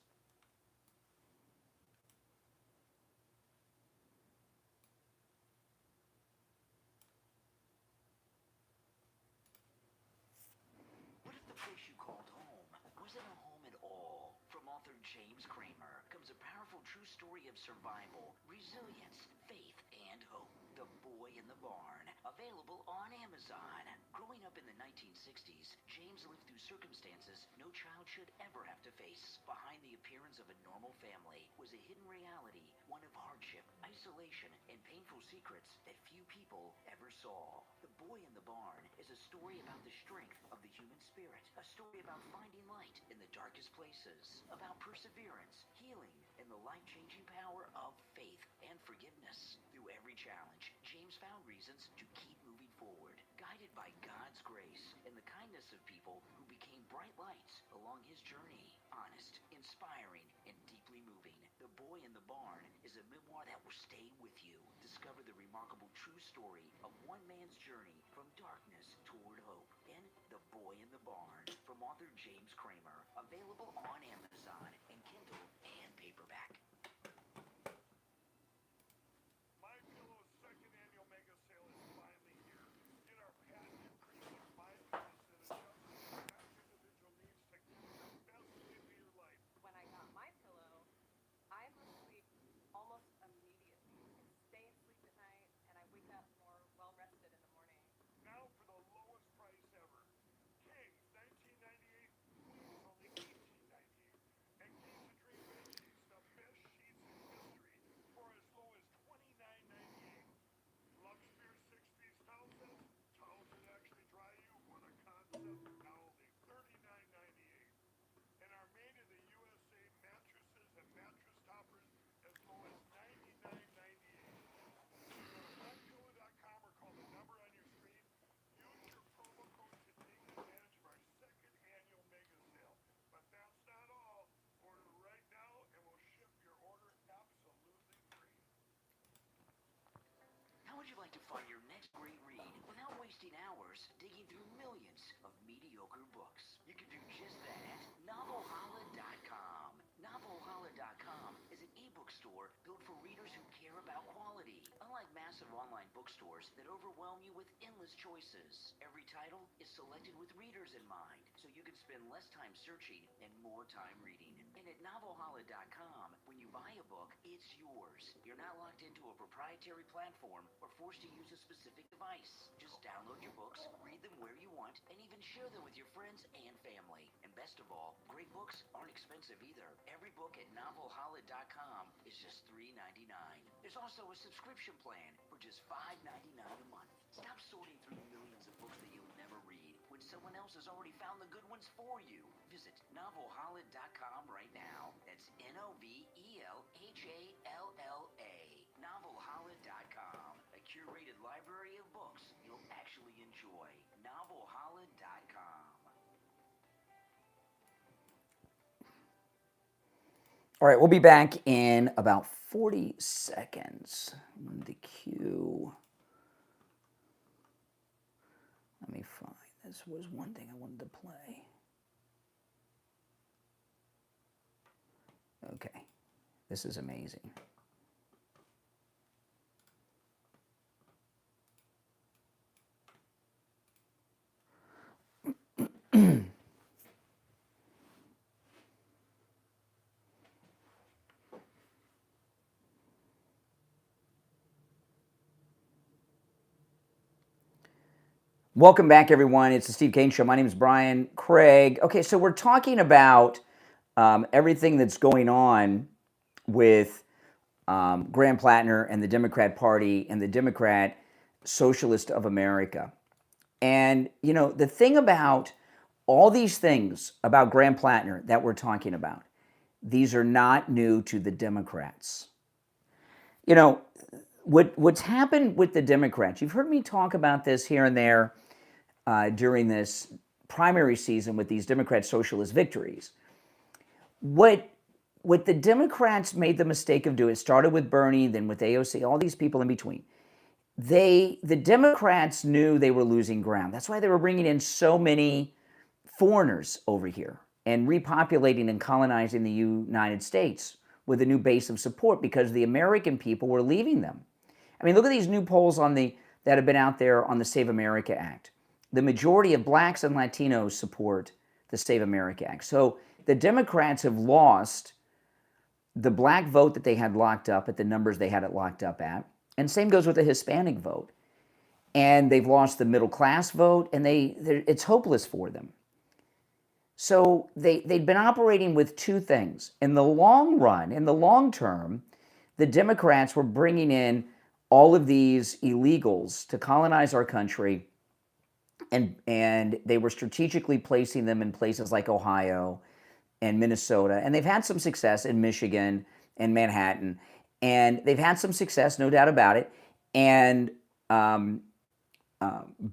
What if the place you called home wasn't a home at all? From author James Kramer comes a powerful true story of survival, resilience, faith, and hope. The Boy in the Barn, available on Amazon. Growing up in the 1960s, James lived through circumstances no child should ever have to face. Behind the appearance of a normal family was a hidden reality, one of hardship, isolation, and painful secrets that few people ever saw. The Boy in the Barn is a story about the strength of the human spirit, a story about finding light in the darkest places, about perseverance, healing, and the life-changing power of faith and forgiveness. Through every challenge, James found reasons to keep moving forward, guided by God's grace and the kindness of people who became bright lights along his journey. Honest, inspiring, and deeply moving, The Boy in the Barn is a memoir that will stay with you. Discover the remarkable true story of one man's journey from darkness toward hope in The Boy in the Barn from author James Kramer. Available on Amazon and Kindle and paperback. My Pillow's second annual mega sale is finally here. Get our patented premium My Pillow that adjusts to match individual needs to get the best sleep of your life. When I got my pillow, I'm asleep almost immediately. I stay asleep at night and I wake up more well rested in the morning. Now for the lowest price ever. King's 1998, Queen's only How'd you like to find your next great read without wasting hours digging through millions of mediocre books? You can do just that at NovelHolla.com. NovelHolla.com is an ebook store built for readers who care about quality. Unlike massive online bookstores that overwhelm you with endless choices, every title is selected with readers in mind, so you can spend less time searching and more time reading. And at NovelHolla.com, when you buy a book, it's yours. You're not locked into a proprietary platform or forced to use a specific device. Just download your books, read them where you want, and even share them with your friends and family. And best of all, great books aren't expensive either. Every book at NovelHolla.com is just $3.99. There's also a subscription plan for just $5.99 a month. Stop sorting through millions of books that you'll never read when someone else has already found the good ones for you. Visit NovelHolla.com right now. That's NovelHalla. NovelHolla.com. A curated library of books you'll actually enjoy. NovelHolla.com. All right, we'll be back in about 40 seconds. The cue. Let me find. This was one thing I wanted to play. Okay, this is amazing. Welcome back, everyone. It's the Steve Kane Show. My name is Brian Craig. Okay, so we're talking about everything that's going on with Graham Platner and the Democrat Party and the Democrat Socialist of America. And, you know, the thing about all these things about Graham Platner that we're talking about, these are not new to the Democrats. You know, what's happened with the Democrats, you've heard me talk about this here and there during this primary season with these Democrat socialist victories. What the Democrats made the mistake of doing, it started with Bernie, then with AOC, all these people in between. The Democrats knew they were losing ground. That's why they were bringing in so many foreigners over here and repopulating and colonizing the United States with a new base of support, because the American people were leaving them. I mean, look at these new polls that have been out there on the Save America Act. The majority of blacks and Latinos support the Save America Act. So the Democrats have lost the black vote that they had locked up at the numbers they had it locked up at. And same goes with the Hispanic vote. And they've lost the middle class vote, and it's hopeless for them. So they'd been operating with two things. In the long run, in the long term, the Democrats were bringing in all of these illegals to colonize our country, and they were strategically placing them in places like Ohio and Minnesota. And they've had some success in Michigan and Manhattan. And they've had some success, no doubt about it, and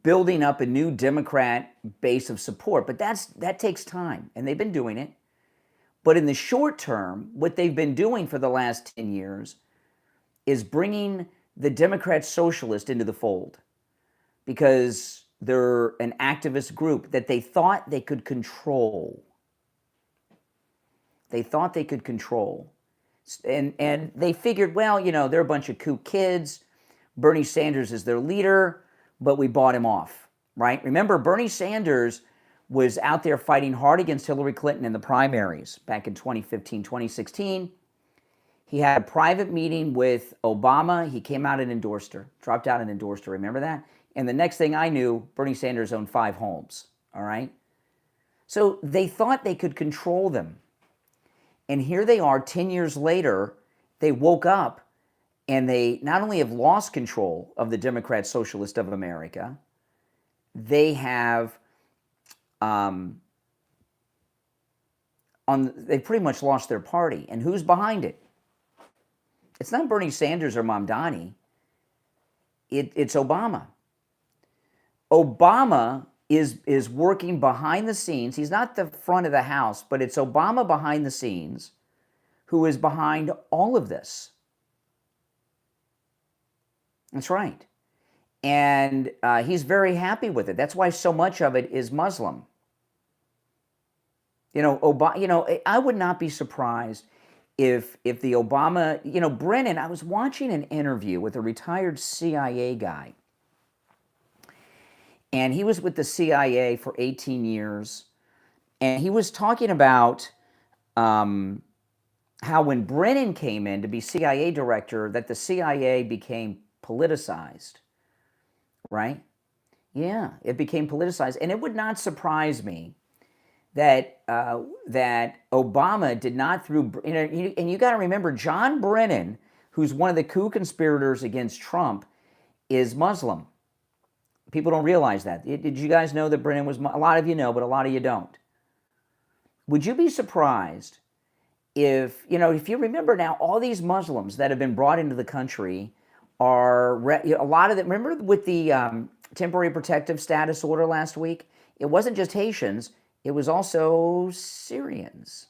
building up a new Democrat base of support. But that takes time, and they've been doing it. But in the short term, what they've been doing for the last 10 years is bringing the Democrat Socialist into the fold, because they're an activist group that they thought they could control. They thought they could control. And they figured, well, you know, they're a bunch of kook kids. Bernie Sanders is their leader, but we bought him off, right? Remember, Bernie Sanders was out there fighting hard against Hillary Clinton in the primaries back in 2015, 2016. He had a private meeting with Obama. He came out and endorsed her, dropped out and endorsed her. Remember that? And the next thing I knew, Bernie Sanders owned 5 homes, all right? So they thought they could control them. And here they are 10 years later, they woke up and they not only have lost control of the Democrat Socialist of America, they have, they pretty much lost their party. And who's behind it? It's not Bernie Sanders or Mamdani. It's Obama. Obama is working behind the scenes. He's not the front of the house, but it's Obama behind the scenes who is behind all of this. That's right. and he's very happy with it. That's why so much of it is Muslim. I would not be surprised if the Obama, Brennan, I was watching an interview with a retired CIA guy, and he was with the CIA for 18 years, and he was talking about how when Brennan came in to be CIA director, that the CIA became politicized, right? Yeah, it became politicized, and it would not surprise me that Obama did not and you got to remember, John Brennan, who's one of the coup conspirators against Trump, is Muslim. People don't realize that. Did you guys know that Brennan was? A lot of you know, but a lot of you don't. Would you be surprised if you remember now, all these Muslims that have been brought into the country are a lot of them. Remember with the temporary protective status order last week? It wasn't just Haitians. It was also Syrians.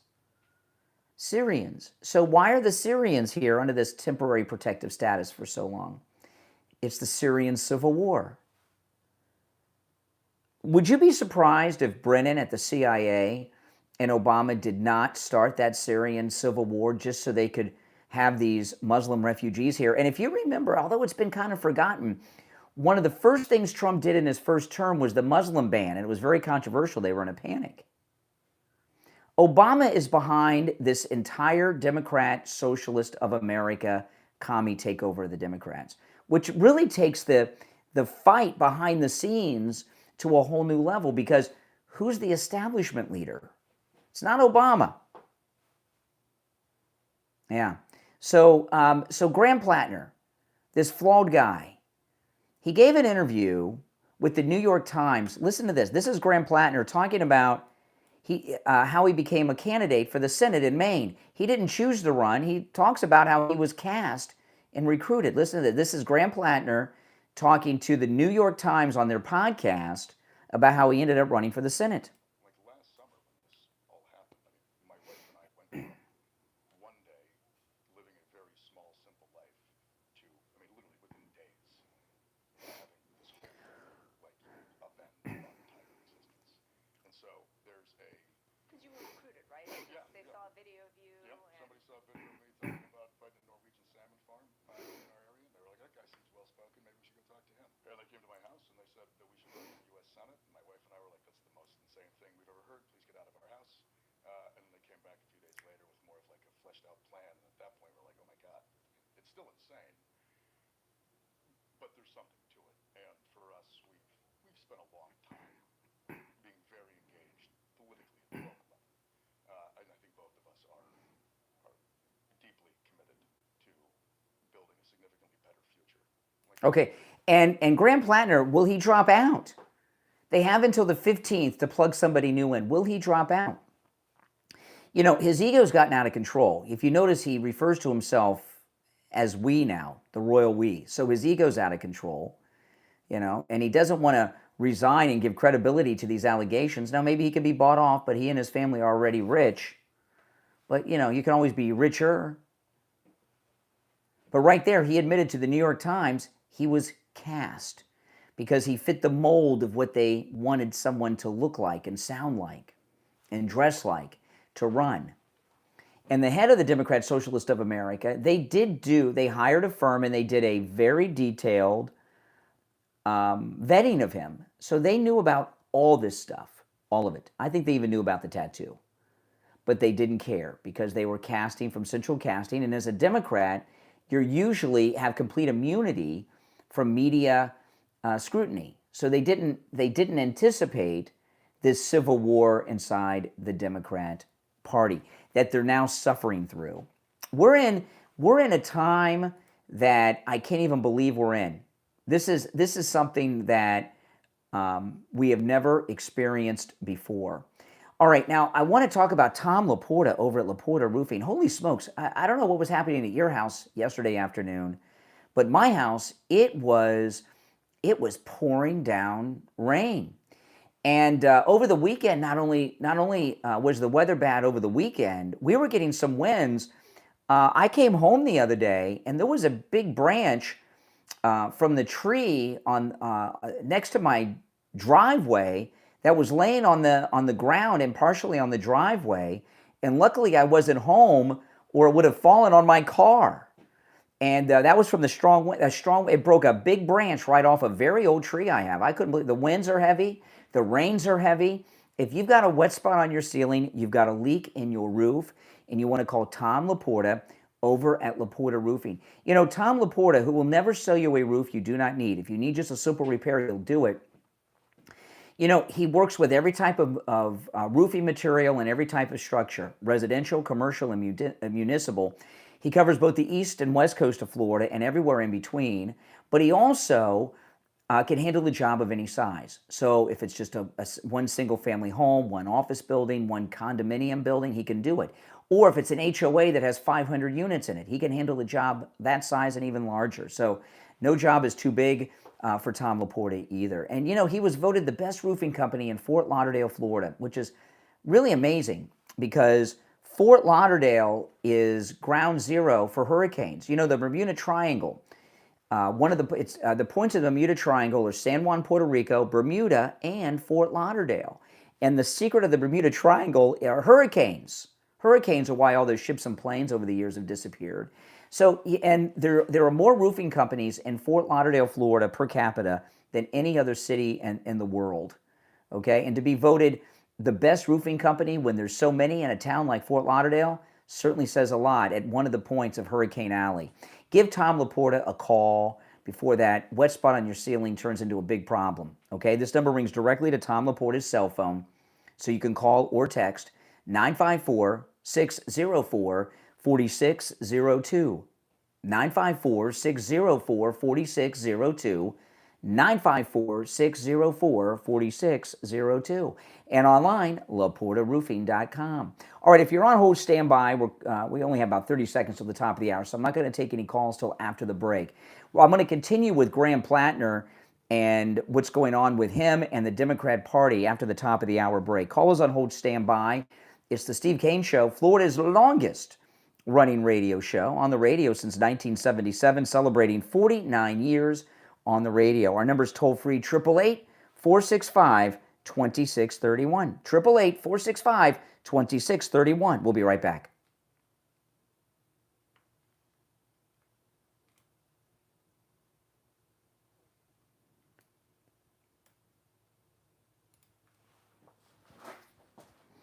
So why are the Syrians here under this temporary protective status for so long? It's the Syrian civil war. Would you be surprised if Brennan at the CIA and Obama did not start that Syrian civil war just so they could have these Muslim refugees here? And if you remember, although it's been kind of forgotten, one of the first things Trump did in his first term was the Muslim ban, and it was very controversial. They were in a panic. Obama is behind this entire Democrat Socialist of America commie takeover of the Democrats, which really takes the fight behind the scenes to a whole new level, because who's the establishment leader? It's not Obama. Yeah. So Graham Platner, this flawed guy, he gave an interview with the New York Times. Listen to this. This is Graham Platner talking about how he became a candidate for the Senate in Maine. He didn't choose to run. He talks about how he was cast and recruited. Listen to this. This is Graham Platner talking to the New York Times on their podcast about how he ended up running for the Senate. Like last summer when this all happened, my wife and I went from one day living a very small, simple life to, literally within days, having this whole, upend our entire existence. And so there's Because you were recruited, right? They saw a video of you. Yep, somebody saw a video of me talking about fighting a Norwegian salmon farm in our area, and they were like, that guy seems well-spoken, maybe we should go talk to him. And they came to my house and they said that we should run for the U.S. Senate, and my wife and I were like, that's the most insane thing we've ever heard, please get out of our house. And then they came back a few days later with more of like a fleshed-out plan, and at that point we're like, oh my God, it's still insane, but there's something to it. And for us, we've spent a long time being very engaged politically at the local level. And I think both of us are deeply committed to building a significantly better future. Okay, and Graham Platner, will he drop out? They have until the 15th to plug somebody new in. Will he drop out? His ego's gotten out of control. If you notice, he refers to himself as we now, the royal we. So his ego's out of control, and he doesn't want to resign and give credibility to these allegations. Now, maybe he can be bought off, but he and his family are already rich. But, you can always be richer. But right there, he admitted to the New York Times he was cast because he fit the mold of what they wanted someone to look like and sound like and dress like to run. And the head of the Democrat Socialist of America, they hired a firm and they did a very detailed vetting of him. So they knew about all this stuff, all of it. I think they even knew about the tattoo. But they didn't care because they were casting from central casting. And as a Democrat, you usually have complete immunity from media scrutiny. So they didn't anticipate this civil war inside the Democrat Party that they're now suffering through. We're in a time that I can't even believe we're in. This is something that we have never experienced before. All right, now I want to talk about Tom Laporta over at Laporta Roofing. Holy smokes, I don't know what was happening at your house yesterday afternoon, but my house, it was pouring down rain. And over the weekend, not only was the weather bad over the weekend, we were getting some winds. I came home the other day, and there was a big branch from the tree on next to my driveway that was laying on the ground and partially on the driveway. And luckily, I wasn't home, or it would have fallen on my car. And that was from the strong wind. It broke a big branch right off a very old tree I have. I couldn't believe the winds are heavy, the rains are heavy. If you've got a wet spot on your ceiling, you've got a leak in your roof, and you want to call Tom Laporta over at Laporta Roofing. You know, Tom Laporta, who will never sell you a roof you do not need. If you need just a simple repair, he'll do it. You know, he works with every type of roofing material and every type of structure, residential, commercial, and municipal. He covers both the east and west coast of Florida and everywhere in between, but he also can handle the job of any size. So if it's just one single family home, one office building, one condominium building, he can do it. Or if it's an HOA that has 500 units in it, he can handle the job that size and even larger. So no job is too big for Tom Laporta either. And you know, he was voted the best roofing company in Fort Lauderdale, Florida, which is really amazing because Fort Lauderdale is ground zero for hurricanes. You know, the Bermuda Triangle, the points of the Bermuda Triangle are San Juan, Puerto Rico, Bermuda, and Fort Lauderdale. And the secret of the Bermuda Triangle are hurricanes. Hurricanes are why all those ships and planes over the years have disappeared. So, and there are more roofing companies in Fort Lauderdale, Florida, per capita than any other city in the world. Okay, and to be voted the best roofing company when there's so many in a town like Fort Lauderdale certainly says a lot at one of the points of Hurricane Alley. Give Tom Laporta a call before that wet spot on your ceiling turns into a big problem. Okay, this number rings directly to Tom Laporta's cell phone, so you can call or text 954-604-4602. 954-604-4602. 954-604-4602. And online, LaportaRoofing.com. All right, if you're on hold, stand by. We only have about 30 seconds till the top of the hour, so I'm not going to take any calls till after the break. Well, I'm going to continue with Graham Platner and what's going on with him and the Democrat Party after the top of the hour break. Callers on hold, stand by. It's the Steve Kane Show, Florida's longest running radio show on the radio since 1977, celebrating 49 years on the radio. Our number is toll-free, 888-465-2631. 888-465-2631. We'll be right back.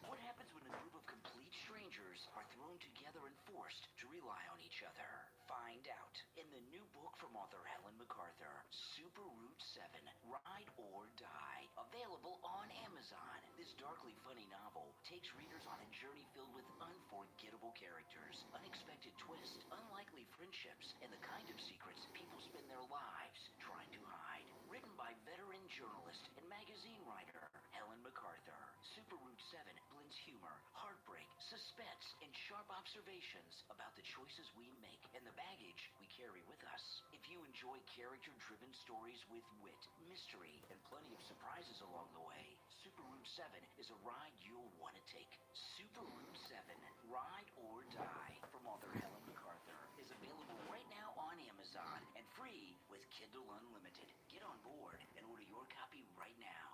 What happens when a group of complete strangers are thrown together and forced to rely on each other? Find out in the new book from author Helen MacArthur, Super Route 7, Ride or Die, available on Amazon. This darkly funny novel takes readers on a journey filled with unforgettable characters, unexpected twists, unlikely friendships, and the kind of secrets people spend their lives trying to hide. Written by veteran journalist and magazine writer Helen MacArthur, Super Route 7 blends humor, heartbreak, suspense, and sharp observations about the choices we make and the baggage we carry with us. If you enjoy character-driven stories with wit, mystery, and plenty of surprises along the way, Super Route 7 is a ride you'll want to take. Super Route 7, Ride or Die, from author Helen MacArthur, is available right now on Amazon and free with Kindle Unlimited. Get on board and order your copy right now.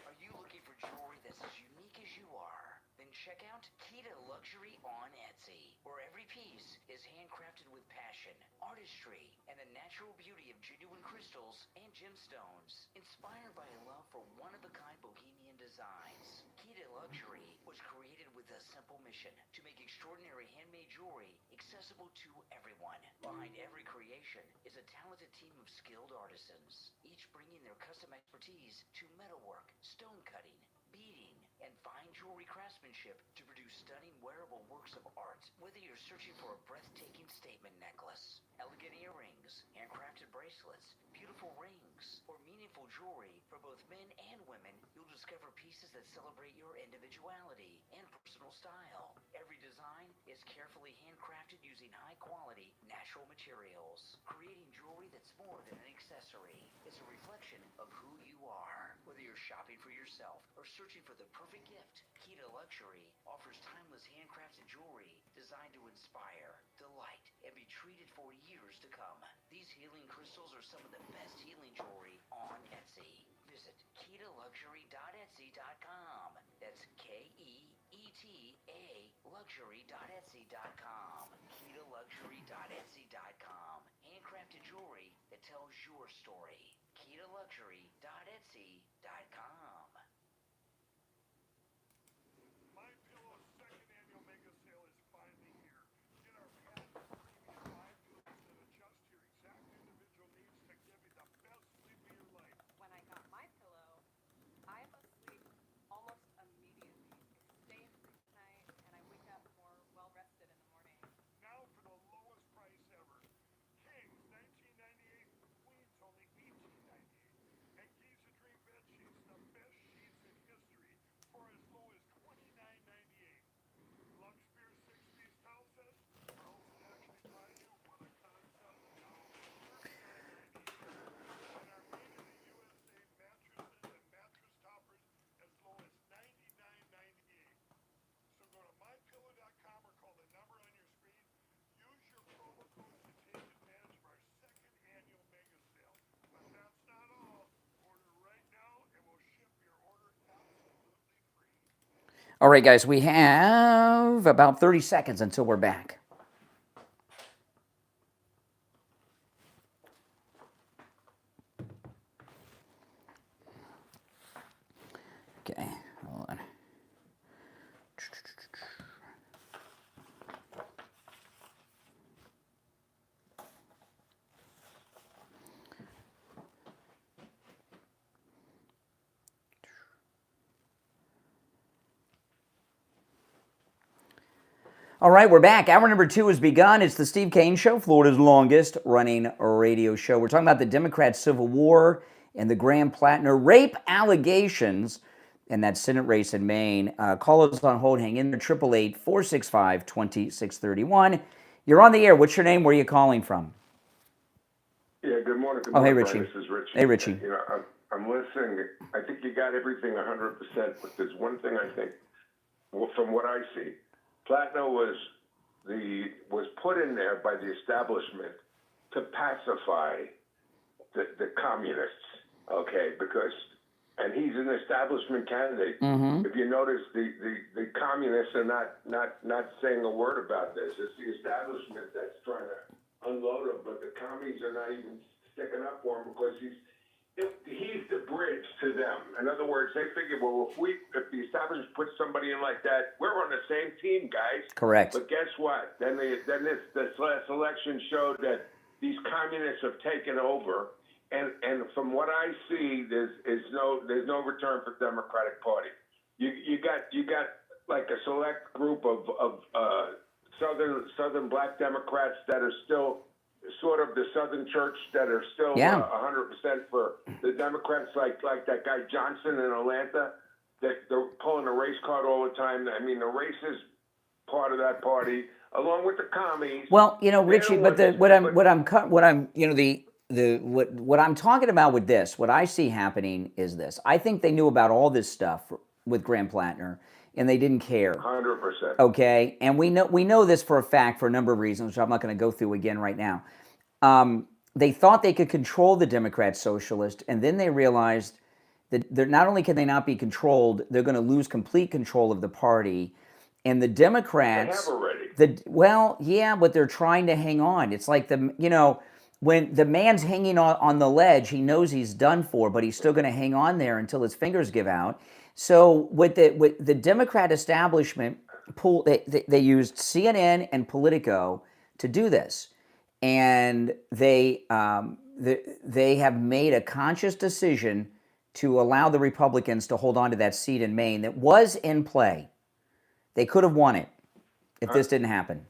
Are you looking for jewelry that's as unique as you are? Then check out Kita Luxury on Etsy, where every piece is handcrafted with passion, artistry, and the natural beauty of genuine crystals and gemstones, inspired by a love for one-of-a-kind bohemian designs. Kita Luxury was created with a simple mission to make extraordinary handmade jewelry accessible to everyone. Behind every creation is a talented team of skilled artisans, each bringing their custom expertise to metalwork, stone cutting, beading, and fine jewelry craftsmanship to produce stunning wearable works of art. Whether you're searching for a breathtaking statement necklace, elegant earrings, handcrafted bracelets, beautiful rings, or meaningful jewelry for both men and women, you'll discover pieces that celebrate your individuality and personal style. Every design is carefully handcrafted using high-quality, natural materials. Creating jewelry that's more than an accessory. It's a reflection of who you are. Whether you're shopping for yourself or searching for the perfect gift, Kita Luxury offers timeless handcrafted jewelry designed to inspire, delight, and be treated for years to come. These healing crystals are some of the best healing jewelry on Etsy. Visit KeetaLuxury.etsy.com. That's KEETA luxury.etsy.com. KeetaLuxury.etsy.com. Handcrafted jewelry that tells your story. KeetaLuxury.etsy.com. My Pillow's second annual mega sale is finally here. Get our patented premium My Pillows that adjust to your exact individual needs to give you the best sleep of your life. When I got my pillow, I was asleep almost immediately. It stay asleep at night, and I wake up more well-rested in the morning. Now for the lowest price ever. Kings, $19.98. Queens, only $18.98. And Giza Dream Bed Sheets, the best sheets in history, for as low as $29.98. Lux Spear 6-piece towel set. Towels that actually dry you. What a concept. Now $39.98. And our made in the USA mattresses and mattress toppers as low as $99.98. So go to mypillow.com or call the number on your screen. Use your promo code to take advantage of our second annual mega sale. But that's not all. Order right now and we'll ship your order absolutely free. All right, guys, we have about 30 seconds until we're back. Okay, hold on. All right, we're back. Hour number 2 has begun. It's the Steve Kane Show, Florida's longest running radio show. We're talking about the Democrat Civil War and the Graham Platner rape allegations in that Senate race in Maine. Call us on hold. Hang in there, 888-465-2631. You're on the air. What's your name? Where are you calling from? Yeah, good morning. Good Oh, hey, morning, Richie. Brian. This is Richie. Hey, Richie. You know, I'm listening. I think you got everything 100%, but there's one thing I think, well, from what I see, Platner was put in there by the establishment to pacify the communists, okay? And he's an establishment candidate. Mm-hmm. If you notice, the communists are not saying a word about this. It's the establishment that's trying to unload him, but the commies are not even sticking up for him because he's the bridge to them. In other words, they figure, well, if the establishment puts somebody in like that, we're on the same team, guys. Correct. But guess what? Then this last election showed that these communists have taken over, and from what I see, there's no return for the Democratic Party. You got like a select group of Southern Black Democrats that are still sort of the Southern Church that are still 100% for the Democrats, like that guy Johnson in Atlanta, that they're pulling a race card all the time. I mean, the racist part of that party, along with the commies. Well, you know, Richie, but what I'm talking about with this, what I see happening is this. I think they knew about all this stuff with Graham Platner, and they didn't care. 100%. Okay, and we know this for a fact for a number of reasons, which I'm not going to go through again right now. They thought they could control the Democrat Socialist, and then they realized that not only can they not be controlled, they're going to lose complete control of the party. And the Democrats, they have already. But they're trying to hang on. It's like when the man's hanging on the ledge, he knows he's done for, but he's still going to hang on there until his fingers give out. So with the Democrat establishment, they used CNN and Politico to do this, and they have made a conscious decision to allow the Republicans to hold on to that seat in Maine that was in play. They could have won it if this didn't happen.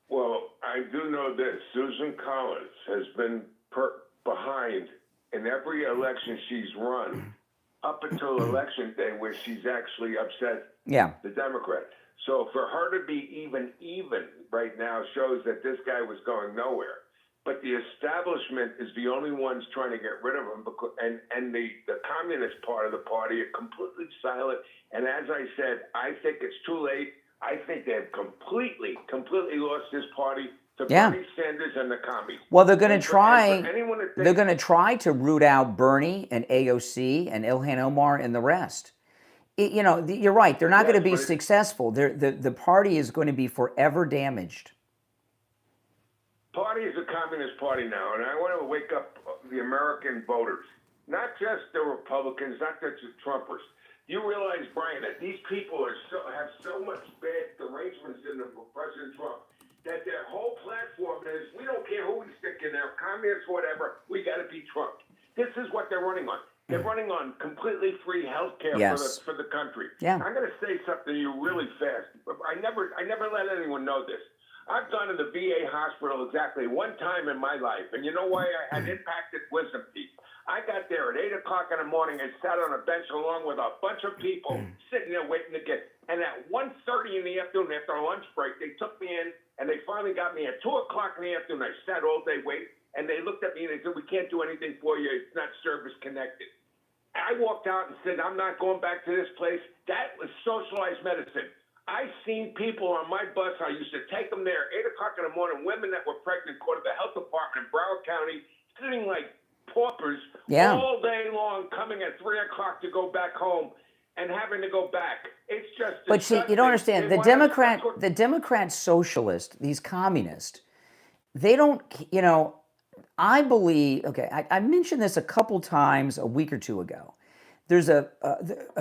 Well, I do know this. Susan Collins has been behind in every election she's run up until Election Day, where she's actually upset the Democrat. So for her to be even right now shows that this guy was going nowhere. but the establishment is the only ones trying to get rid of them. Because, and the communist part of the party are completely silent. And as I said, I think it's too late. I think they've completely lost this party to Bernie Sanders and the commies. Well, they're going to try. They're going to try to root out Bernie and AOC and Ilhan Omar and the rest. You know, you're right. They're not going to be successful. The party is going to be forever damaged. Party is a communist party now, and I want to wake up the American voters, not just the Republicans, not just the Trumpers. You realize, Brian, that these people have so much bad arrangements in them with President Trump that their whole platform is, we don't care who we stick in there, communists, whatever, we got to beat Trump. This is what they're running on. They're running on completely free health care for the country. Yeah. I'm going to say something to you really fast. I never let anyone know this. I've gone to the VA hospital exactly one time in my life, and you know why I had impacted wisdom teeth? I got there at 8 o'clock in the morning and sat on a bench along with a bunch of people sitting there waiting to get. And at 1:30 in the afternoon, after a lunch break, they took me in, and they finally got me at 2 o'clock in the afternoon. I sat all day waiting, and they looked at me and they said, "We can't do anything for you. It's not service connected." I walked out and said, "I'm not going back to this place." That was socialized medicine. I've seen people on my bus. I used to take them there 8 o'clock in the morning, women that were pregnant, go to the health department in Broward County, sitting like paupers all day long, coming at 3 o'clock to go back home and having to go back. It's just But see, you don't understand. The Democrat socialist, these communists, they don't, you know, I believe, okay, I mentioned this a couple times a week or two ago. There's a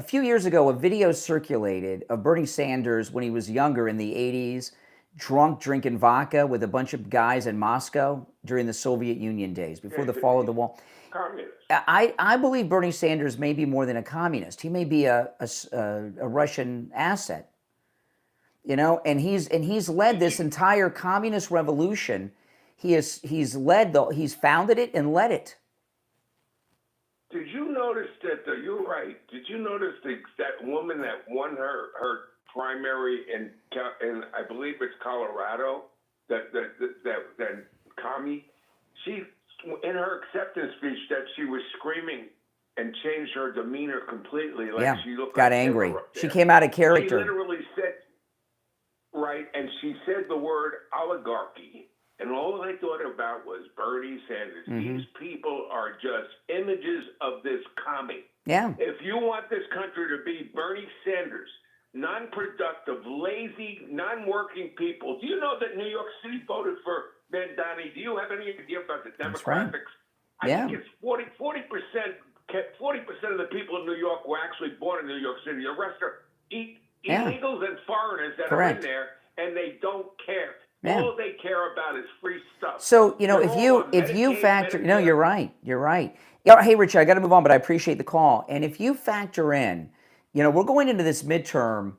few years ago, a video circulated of Bernie Sanders when he was younger in the 80s, drunk, drinking vodka with a bunch of guys in Moscow during the Soviet Union days, before the fall of the wall. Communist. I believe Bernie Sanders may be more than a communist. He may be a Russian asset, you know, and he's led this entire communist revolution. He's founded it and led it. Did you notice that? You're right. Did you notice that woman that won her primary in I believe it's Colorado? That commie. She, in her acceptance speech, that she was screaming and changed her demeanor completely. Like she looked got like angry. She came out of character. She literally said, right, and she said the word oligarchy. And all I thought about was Bernie Sanders. These people are just images of this commie. Yeah. If you want this country to be Bernie Sanders, non-productive, lazy, non-working people. Do you know that New York City voted for Mandani? Do you have any idea about the demographics? Right. I think it's 40%. 40% of the people in New York were actually born in New York City. The rest are illegals and foreigners that are in there, and they don't care. Yeah. All they care about is free stuff. So, you know, if you factor, no, you're right. Yeah, hey, Richard, I got to move on, but I appreciate the call. And if you factor in, you know, we're going into this midterm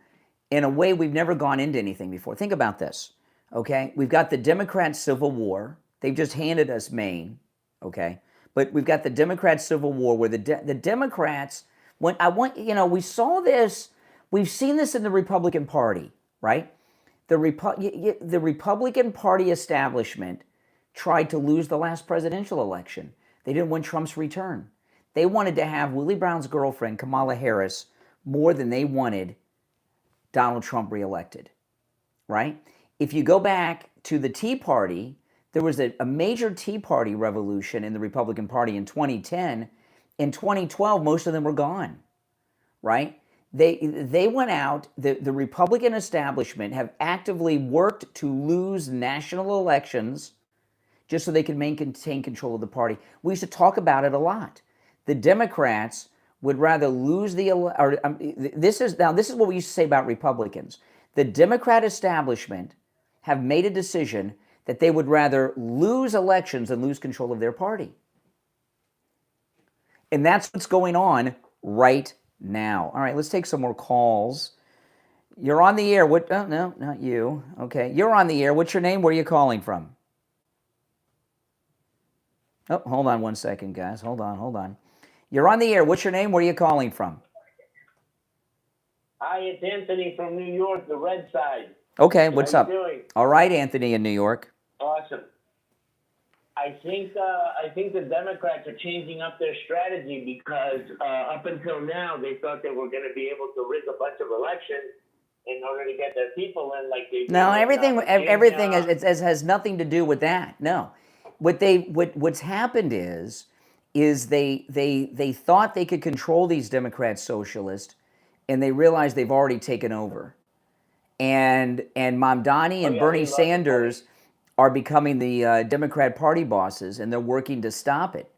in a way we've never gone into anything before. Think about this, okay? We've got the Democrat Civil War. They've just handed us Maine, okay? But we've got the Democrat Civil War where the Democrats, we saw this, we've seen this in the Republican Party, right? The Republican Party establishment tried to lose the last presidential election. They didn't want Trump's return. They wanted to have Willie Brown's girlfriend, Kamala Harris, more than they wanted Donald Trump reelected, right? If you go back to the Tea Party, there was a major Tea Party revolution in the Republican Party in 2010. In 2012, most of them were gone, right? They went out, the Republican establishment have actively worked to lose national elections just so they can maintain control of the party. We used to talk about it a lot. The Democrats would rather lose this is what we used to say about Republicans. The Democrat establishment have made a decision that they would rather lose elections than lose control of their party. And that's what's going on right now. All right, let's take some more calls. You're on the air. Oh, no, not you. Okay, you're on the air. What's your name? Where are you calling from? Oh, hold on one second, guys. Hold on. You're on the air. What's your name? Where are you calling from? Hi, it's Anthony from New York, the red side. Okay, what's up? How you doing? All right, Anthony in New York. Awesome. I think the Democrats are changing up their strategy because up until now they thought they were going to be able to rig a bunch of elections in order to get their people in, like they did. No, everything has nothing to do with that. No, what's happened is they thought they could control these Democrat socialists, and they realized they've already taken over. And Mamdani and Bernie Sanders are becoming the Democrat Party bosses, and they're working to stop it.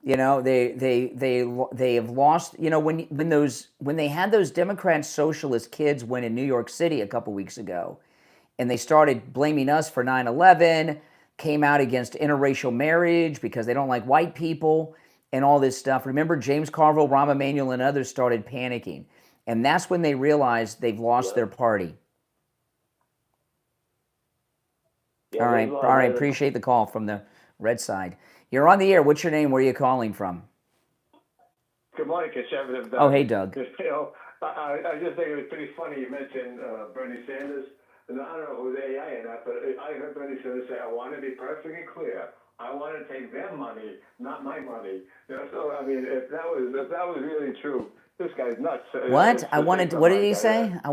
You know, they have lost. You know, when they had those Democrat socialist kids win in New York City a couple weeks ago, and they started blaming us for 9/11, came out against interracial marriage because they don't like white people and all this stuff. Remember, James Carville, Rahm Emanuel, and others started panicking, and that's when they realized they've lost their party. Yeah, All right. Appreciate the call from the red side. You're on the air. What's your name? Where are you calling from? Good morning, Conservative Doug. Oh, hey, Doug. You know, I just think it was pretty funny you mentioned Bernie Sanders. And I don't know who's AI or not, but I heard Bernie Sanders say, I want to be perfectly clear. I want to take their money, not my money. You know, so, I mean, if that was really true, this guy's nuts. What? What did he say? I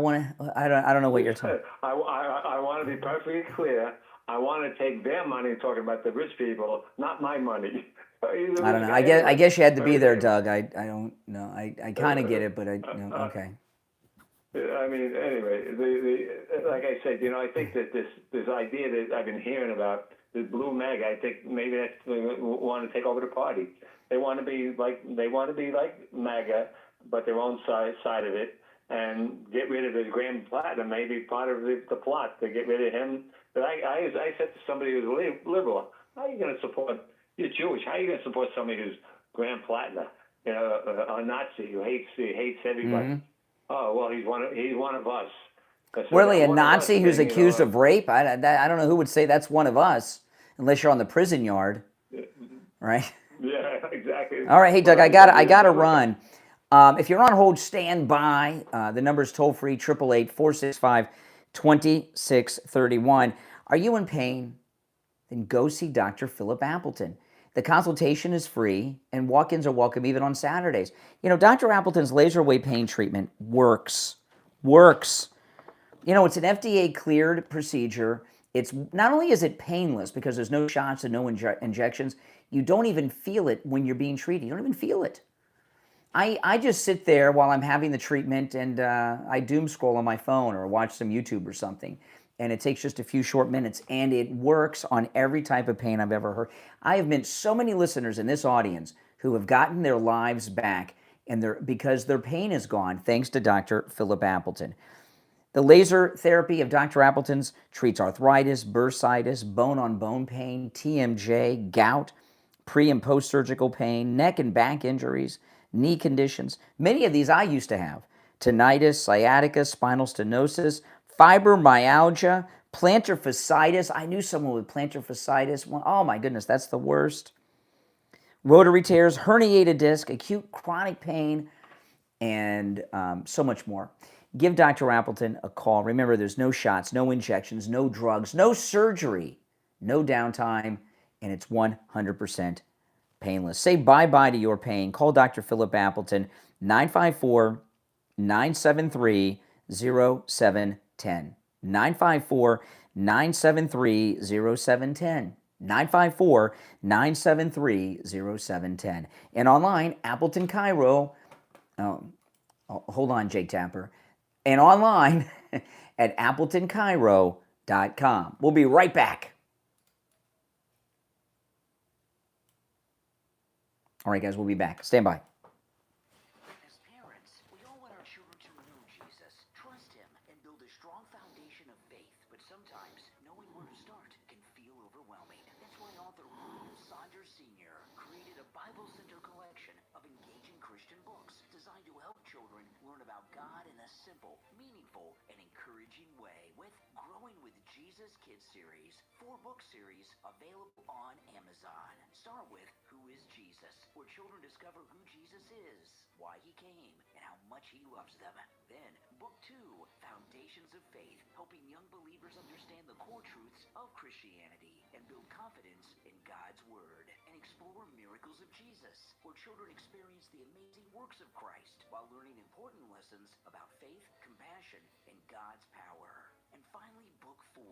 don't know what you're talking. I want to be perfectly clear. I want to take their money, talking about the rich people, not my money. I don't know. I guess you had to be there, Doug. I don't know. I kind of get it, but okay. I mean, anyway, like I said, you know, I think that this idea that I've been hearing about, the blue MAGA, I think maybe that's they want to take over the party. They want to be like MAGA, but their own side of it, and get rid of the Graham Platner, maybe part of the plot to get rid of him. But I said to somebody who's liberal, how are you going to support? You're Jewish. How are you going to support somebody who's Graham Platner, you know, a Nazi who hates everybody? Mm-hmm. Oh well, he's one of us. Really, a Nazi who's accused of rape? I don't know who would say that's one of us, unless you're on the prison yard, right? Yeah, exactly. All right, hey Doug, I got to run. If you're on hold, stand by. The number's toll free, 888-465-2631. Are you in pain? Then go see Dr. Philip Appleton. The consultation is free, and walk-ins are welcome even on Saturdays. You know, Dr. Appleton's laser wave pain treatment works. You know, it's an FDA-cleared procedure. It's not only is it painless because there's no shots and no injections, you don't even feel it when you're being treated. You don't even feel it. I just sit there while I'm having the treatment and I doom scroll on my phone or watch some YouTube or something. And it takes just a few short minutes, and it works on every type of pain I've ever heard. I have met so many listeners in this audience who have gotten their lives back because their pain is gone thanks to Dr. Philip Appleton. The laser therapy of Dr. Appleton's treats arthritis, bursitis, bone-on-bone pain, TMJ, gout, pre- and post-surgical pain, neck and back injuries, knee conditions. Many of these I used to have. Tinnitus, sciatica, spinal stenosis, fibromyalgia, plantar fasciitis. I knew someone with plantar fasciitis. Oh my goodness, that's the worst. Rotary tears, herniated disc, acute chronic pain, and so much more. Give Dr. Appleton a call. Remember, there's no shots, no injections, no drugs, no surgery, no downtime, and it's 100% painless. Say bye-bye to your pain. Call Dr. Philip Appleton, 954-973-0710. 954-973-0710. 954-973-0710. And online, Appleton Chiro. Hold on, Jake Tapper. And online at AppletonChiro.com. We'll be right back. All right, guys, we'll be back. Stand by. As parents, we all want our children to know Jesus, trust him, and build a strong foundation of faith. But sometimes knowing where to start can feel overwhelming. That's why author SFjr created a Bible Center collection of engaging Christian books designed to help children learn about God in a simple, meaningful, and encouraging way. With Growing with Jesus Kids series, 4-book series available on Amazon. Start with Who is Jesus, where children discover who Jesus is, why he came, and how much he loves them. Then Book 2, Foundations of Faith, helping young believers understand the core truths of Christianity and build confidence in God's Word, and explore miracles of Jesus, where children experience the amazing works of Christ while learning important lessons about faith, compassion, and God's power. And finally, Book 4,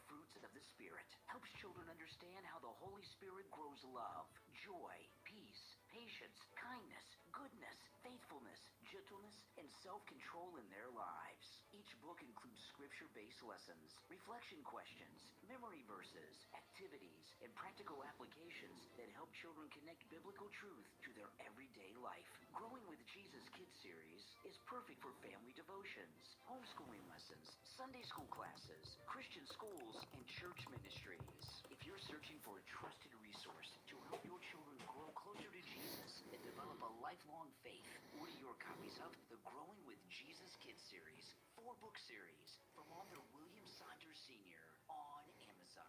Fruits of the Spirit, helps children understand how the Holy Spirit grows love, joy, peace, patience, kindness, goodness, faithfulness, gentleness, and self-control in their lives. Each book includes scripture-based lessons, reflection questions, memory verses, activities, and practical applications that help children connect biblical truth to their everyday life. Growing with Jesus Kids series is perfect for family devotions, homeschooling lessons, Sunday school classes, Christian schools, and church ministries. If you're searching for a trusted resource to help your children grow closer to Jesus and develop a lifelong faith, order your copies of the Growing with Jesus Kids series, 4-book series from author William Saunders Sr. on Amazon.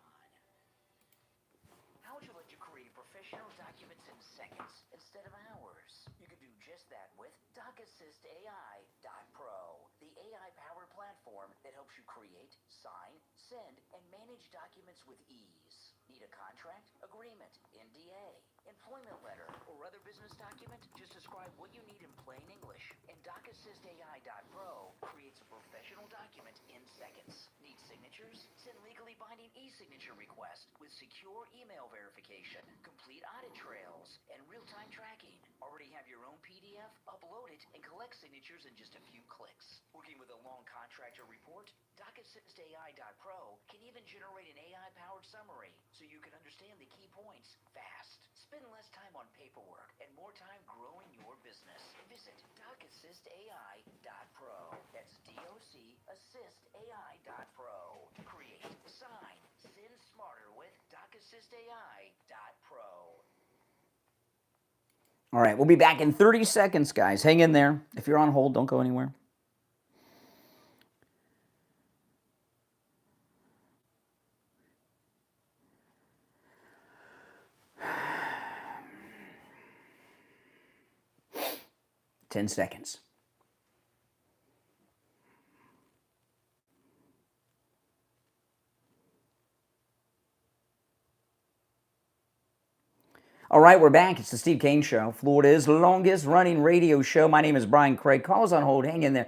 How would you like to create professional documents in seconds instead of hours? You can do just that with DocAssistAI.pro, the AI-powered platform that helps you create, sign, send, and manage documents with ease. Need a contract, agreement, NDA, employment letter, or other business document? Just describe what you need in plain English, and DocAssistAI.pro creates a professional document in seconds. Need signatures? Send legally binding e-signature requests with secure email verification, complete audit trails, and real-time tracking. Already have your own PDF? Upload it and collect signatures in just a few clicks. Working with a long contractor report? DocAssistAI.pro can even generate an AI-powered summary so you can understand the key points fast. Spend less time on paperwork and more time growing your business. Visit DocAssistAI.pro. That's DocAssistAI.pro. Create, sign, send smarter with DocAssistAI.pro. All right, we'll be back in 30 seconds, guys. Hang in there. If you're on hold, don't go anywhere. Ten seconds. All right, we're back. It's the Steve Kane Show, Florida's longest running radio show. My name is Brian Craig. Call us on hold. Hang in there.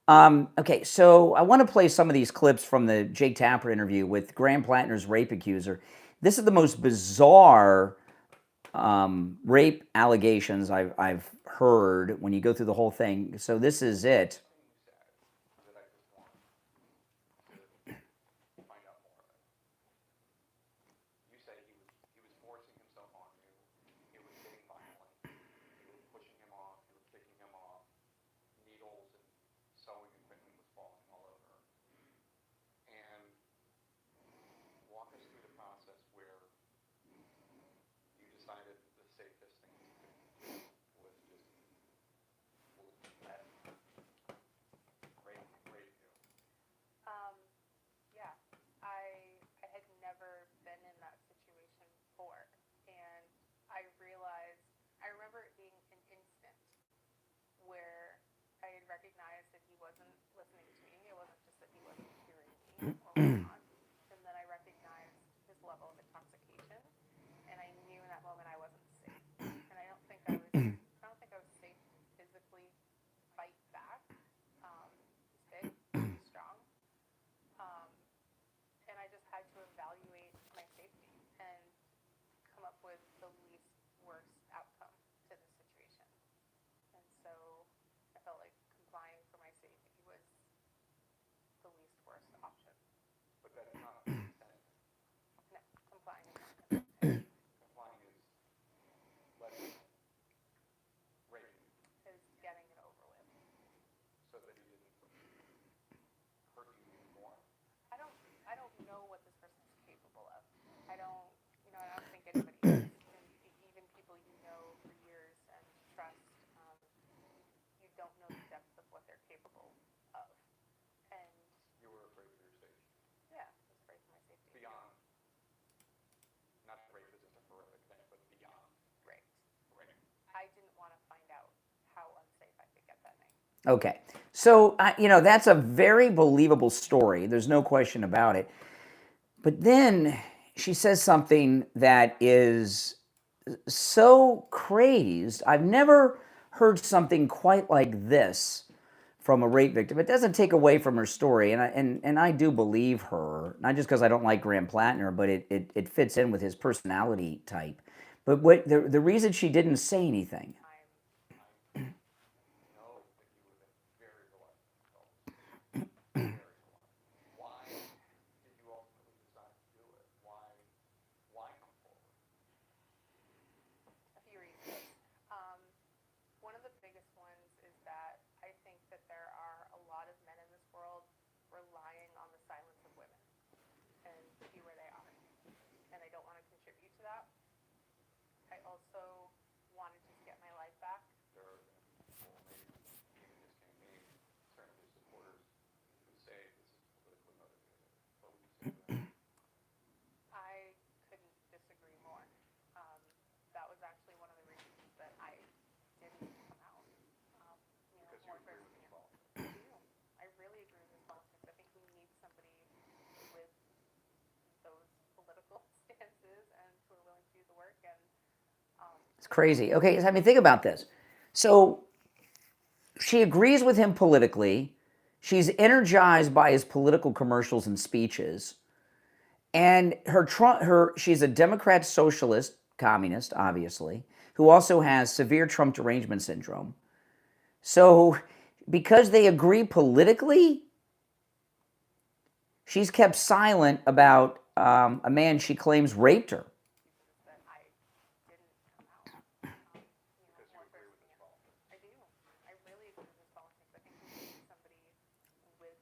Okay, so I want to play some of these clips from the Jake Tapper interview with Graham Platner's rape accuser. This is the most bizarre rape allegations I've heard when you go through the whole thing. So this is it. I remember it being an instant where I had recognized that he wasn't listening to me. It wasn't just that he wasn't hearing me or whatnot. And then I recognized his level of intoxication, and I knew in that moment I wasn't safe. And I don't think I was safe to physically fight back. He's big, he's strong, and I just had to evaluate my safety and come up with the least worst outcome to the situation. And so I felt like complying for my safety was the least worst option. But that's not consent. No, complying is not consent. Complying is letting rape Is getting it over with. so that he didn't hurt you even more. I don't know what this person is capable of. I don't think anybody does. And even people you know for years and trust, you don't know the depth of what they're capable of. And You were afraid for your safety. yeah, I was afraid for my safety. Beyond. Not that rape isn't a horrific thing, but beyond. Right. Right. I didn't want to find out how unsafe I could get that night. Okay, So, that's a very believable story. There's no question about it. But then she says something that is so crazed. I've never heard something quite like this from a rape victim. It doesn't take away from her story, and I do believe her, not just because I don't like Graham Platner, but it fits in with his personality type. But what the reason she didn't say anything. One of the biggest ones is that I think that there are a lot of men in this world relying on the silence of women and to be where they are. And I don't want to contribute to that. I also wanted to get my life back. There are people, maybe even this campaign, certainly supporters who say this is politically motivated. What would you say to that? I couldn't disagree more. That was actually one of the reasons that I didn't come out. Because you agree with his politics. I do. I really agree with his politics. I think we need somebody with those political stances and who are willing to do the work. And It's crazy. Okay, I mean, think about this. So she agrees with him politically. She's energized by his political commercials and speeches. And she's a Democrat, socialist, communist, obviously, who also has severe Trump derangement syndrome. So because they agree politically, she's kept silent about a man she claims raped her. that I didn't come out. More personally. I do. I really agree with his politics. I think we need somebody with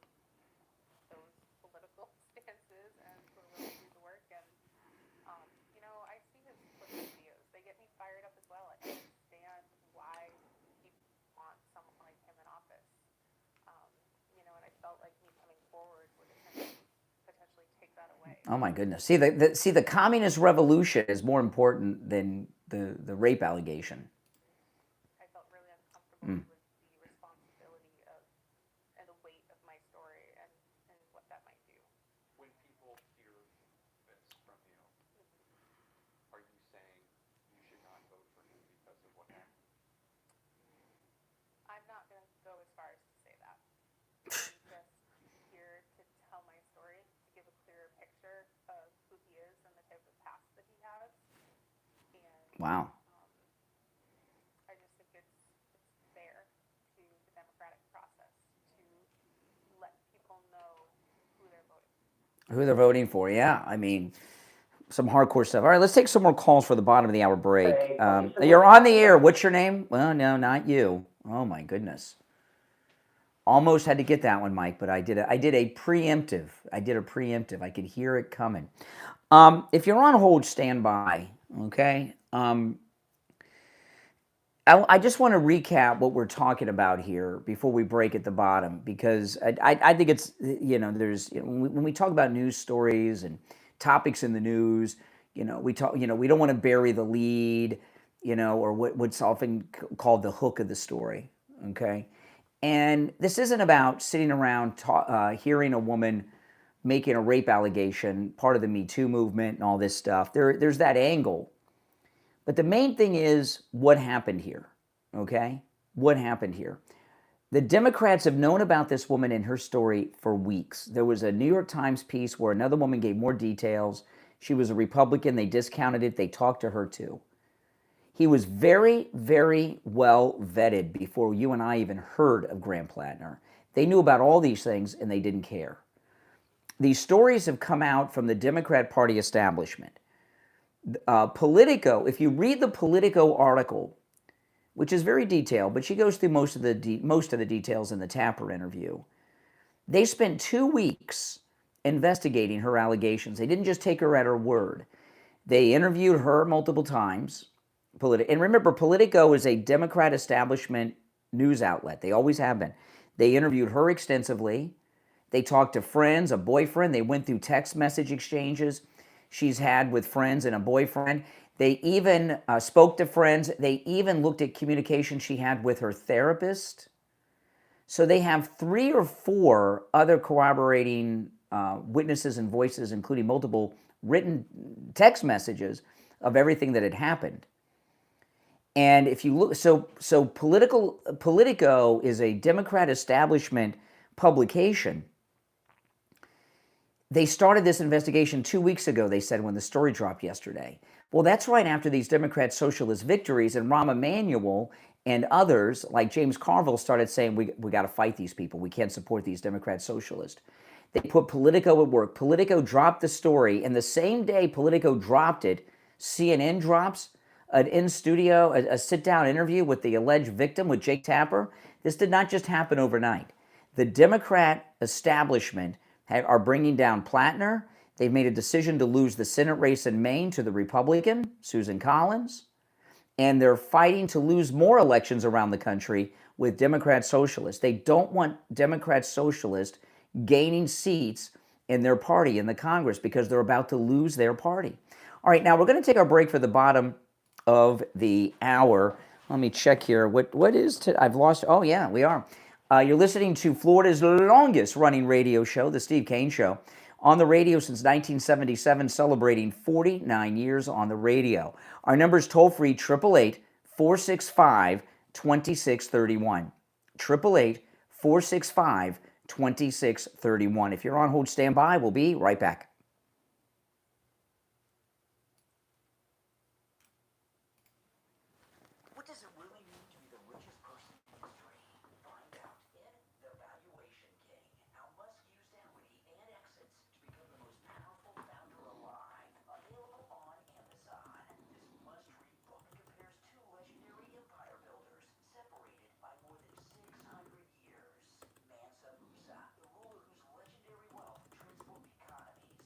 those political stances and who are willing to do the work. And I see his political videos. They get me fired up as well. I understand why people want someone like him in office. And I felt like me coming forward would potentially take that away. Oh my goodness! See, the communist revolution is more important than the rape allegation. I felt really uncomfortable with the responsibility and the weight of my story and what that might do. When people hear this from you, are you saying you should not vote for him because of what happened? I'm not going to go as far as to say that. I'm just here to tell my story, to give a clearer picture of who he is and the type of past that he has. And Wow. I just think it's fair to the democratic process to let people know who they're voting for. Who they're voting for? Yeah, I mean, some hardcore stuff. All right, let's take some more calls for the bottom of the hour break. You're on the air. What's your name? Well, no, not you. Oh my goodness. Almost had to get that one, Mike, but I did a preemptive. I could hear it coming. If you're on hold, stand by. Okay. I just want to recap what we're talking about here before we break at the bottom, because I think it's, there's, when we talk about news stories and topics in the news, we don't want to bury the lead, or what's often called the hook of the story. Okay. And this isn't about sitting around hearing a woman making a rape allegation, part of the Me Too movement and all this stuff. There's that angle. But the main thing is what happened here, okay? What happened here? The Democrats have known about this woman and her story for weeks. There was a New York Times piece where another woman gave more details. She was a Republican. They discounted it. They talked to her too. He was very, very well vetted before you and I even heard of Graham Platner. They knew about all these things and they didn't care. These stories have come out from the Democrat Party establishment. Politico, if you read the Politico article, which is very detailed, but she goes through most of the details in the Tapper interview, they spent 2 weeks investigating her allegations. They didn't just take her at her word. They interviewed her multiple times. And remember, Politico is a Democrat establishment news outlet. They always have been. They interviewed her extensively. They talked to friends, a boyfriend. They went through text message exchanges she's had with friends and a boyfriend. They even spoke to friends. They even looked at communication she had with her therapist. So they have 3 or 4 other corroborating witnesses and voices, including multiple written text messages of everything that had happened. And if you look, so Politico is a Democrat establishment publication. They started this investigation 2 weeks ago, they said, when the story dropped yesterday. Well, that's right after these Democrat socialist victories, and Rahm Emanuel and others, like James Carville, started saying, we got to fight these people. We can't support these Democrat socialists. They put Politico at work. Politico dropped the story, and the same day Politico dropped it, CNN drops an in-studio, a sit-down interview with the alleged victim, with Jake Tapper. This did not just happen overnight. The Democrat establishment are bringing down Platner. They've made a decision to lose the Senate race in Maine to the Republican, Susan Collins. And they're fighting to lose more elections around the country with Democrat socialists. They don't want Democrat socialists gaining seats in their party in the Congress because they're about to lose their party. All right, now we're going to take our break for the bottom of the hour. Let me check here. What is I've lost. Oh yeah, we are. You're listening to Florida's longest running radio show, The Steve Kane Show, on the radio since 1977, celebrating 49 years on the radio. Our number is toll-free, 888-465-2631. 888-465-2631. If you're on hold, stand by. We'll be right back. What does it really mean to be the richest person in history? Find out in The Valuation King. How Musk used equity and exits to become the most powerful founder alive. Available on Amazon. This must-read book compares 2 legendary empire builders separated by more than 600 years. Mansa Musa, the ruler whose legendary wealth transformed economies,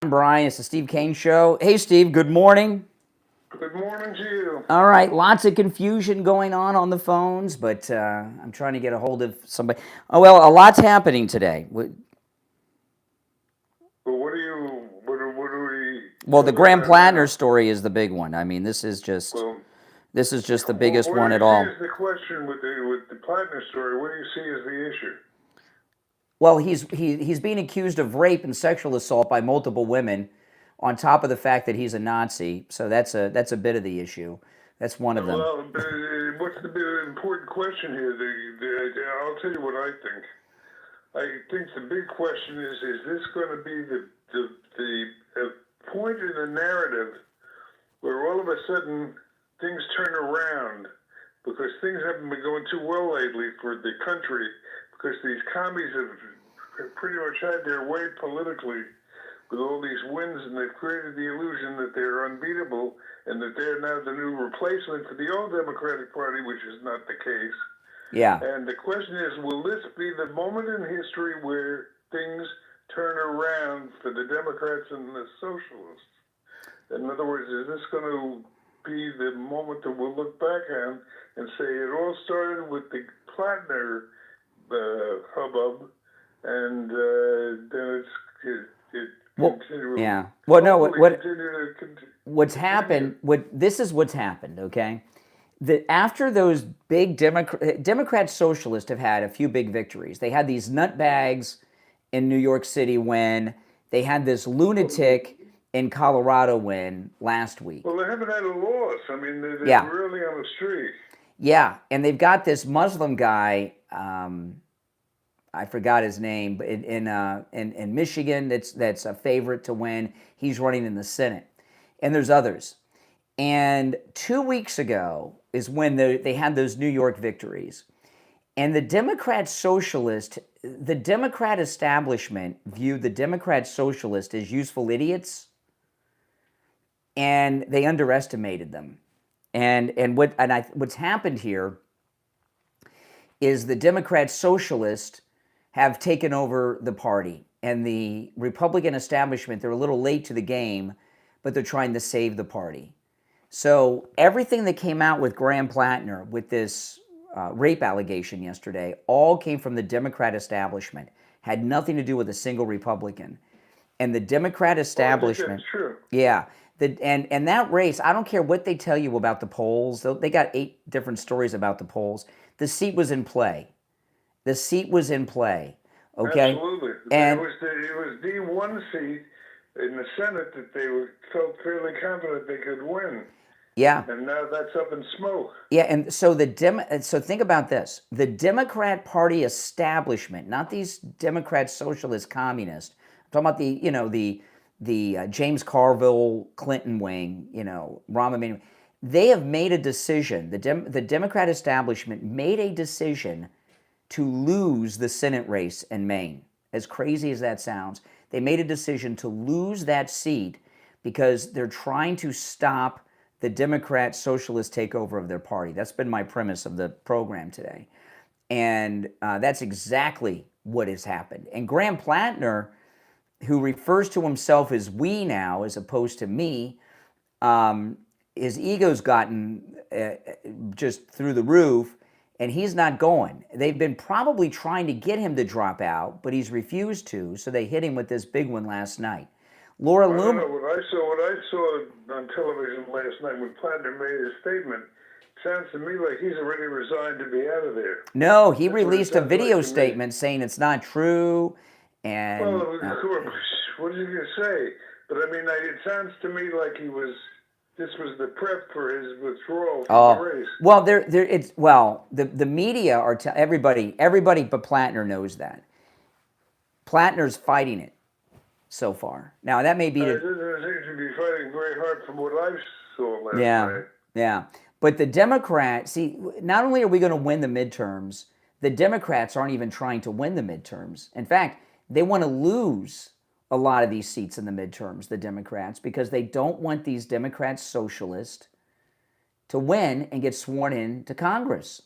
Brian, it's the Steve Kane Show. Hey, Steve, good morning. Good morning to you. All right, lots of confusion going on the phones, but I'm trying to get a hold of somebody. Oh, well, a lot's happening today. Well, what do we? Well, the Graham Platner story is the big one. I mean, this is just the biggest one at all. What do you see as the question with the Platner story? What do you see as the issue? Well, he's being accused of rape and sexual assault by multiple women, on top of the fact that he's a Nazi. So that's a bit of the issue. That's one of them. Well, what's the important question here? I'll tell you what I think. I think the big question is this going to be the point in the narrative where all of a sudden things turn around because things haven't been going too well lately for the country, because these commies have pretty much had their way politically with all these wins, and they've created the illusion that they're unbeatable and that they're now the new replacement for the old Democratic Party, which is not the case. Yeah. And the question is, will this be the moment in history where things turn around for the Democrats and the socialists? In other words, is this going to be the moment that we'll look back on and say it all started with the Platner hubbub, and then it continued. Yeah. Well, no. What's happened? This is what's happened. Okay. After those big Democrat socialists have had a few big victories. They had these nutbags in New York City win. They had this lunatic in Colorado win last week. Well, they haven't had a loss. I mean, they're really on the street. Yeah, and they've got this Muslim guy. I forgot his name, but in Michigan, that's a favorite to win. He's running in the Senate, and there's others. And 2 weeks ago is when they had those New York victories, and the Democrat establishment viewed the Democrat socialists as useful idiots, and they underestimated them. And what's happened here is the Democrat socialists have taken over the party, and the Republican establishment, they're a little late to the game, but they're trying to save the party. So everything that came out with Graham Platner with this rape allegation yesterday all came from the Democrat establishment, had nothing to do with a single Republican. And the Democrat establishment, that's true. Yeah. And that race, I don't care what they tell you about the polls. They got 8 different stories about the polls. The seat was in play. The seat was in play. Okay. Absolutely. And it was the one seat in the Senate that they felt fairly confident they could win. Yeah. And now that's up in smoke. Yeah, and so so think about this. The Democrat Party establishment, not these Democrat socialist communists. I'm talking about the James Carville Clinton wing, Rahm Emanuel. They have made a decision. The Democrat establishment made a decision to lose the Senate race in Maine. As crazy as that sounds, they made a decision to lose that seat because they're trying to stop the Democrat socialist takeover of their party. That's been my premise of the program today. And that's exactly what has happened. And Graham Platner, who refers to himself as we now as opposed to me, his ego's gotten just through the roof, and he's not going. They've been probably trying to get him to drop out, but he's refused to, so they hit him with this big one last night. Laura Loomer. What I saw on television last night when Platner made his statement, sounds to me like he's already resigned to be out of there. No, he released a video statement saying it's not true. And well, what is he going to say? But I mean, it sounds to me like this was the prep for his withdrawal from the race. Well, the media are everybody but Platner knows that. Platner's fighting it so far. Now that may be. He seems to be fighting very hard from what I saw last night. Yeah. But the Democrats, not only are we going to win the midterms, the Democrats aren't even trying to win the midterms. In fact, they want to lose a lot of these seats in the midterms, the Democrats, because they don't want these Democrat socialists to win and get sworn in to Congress.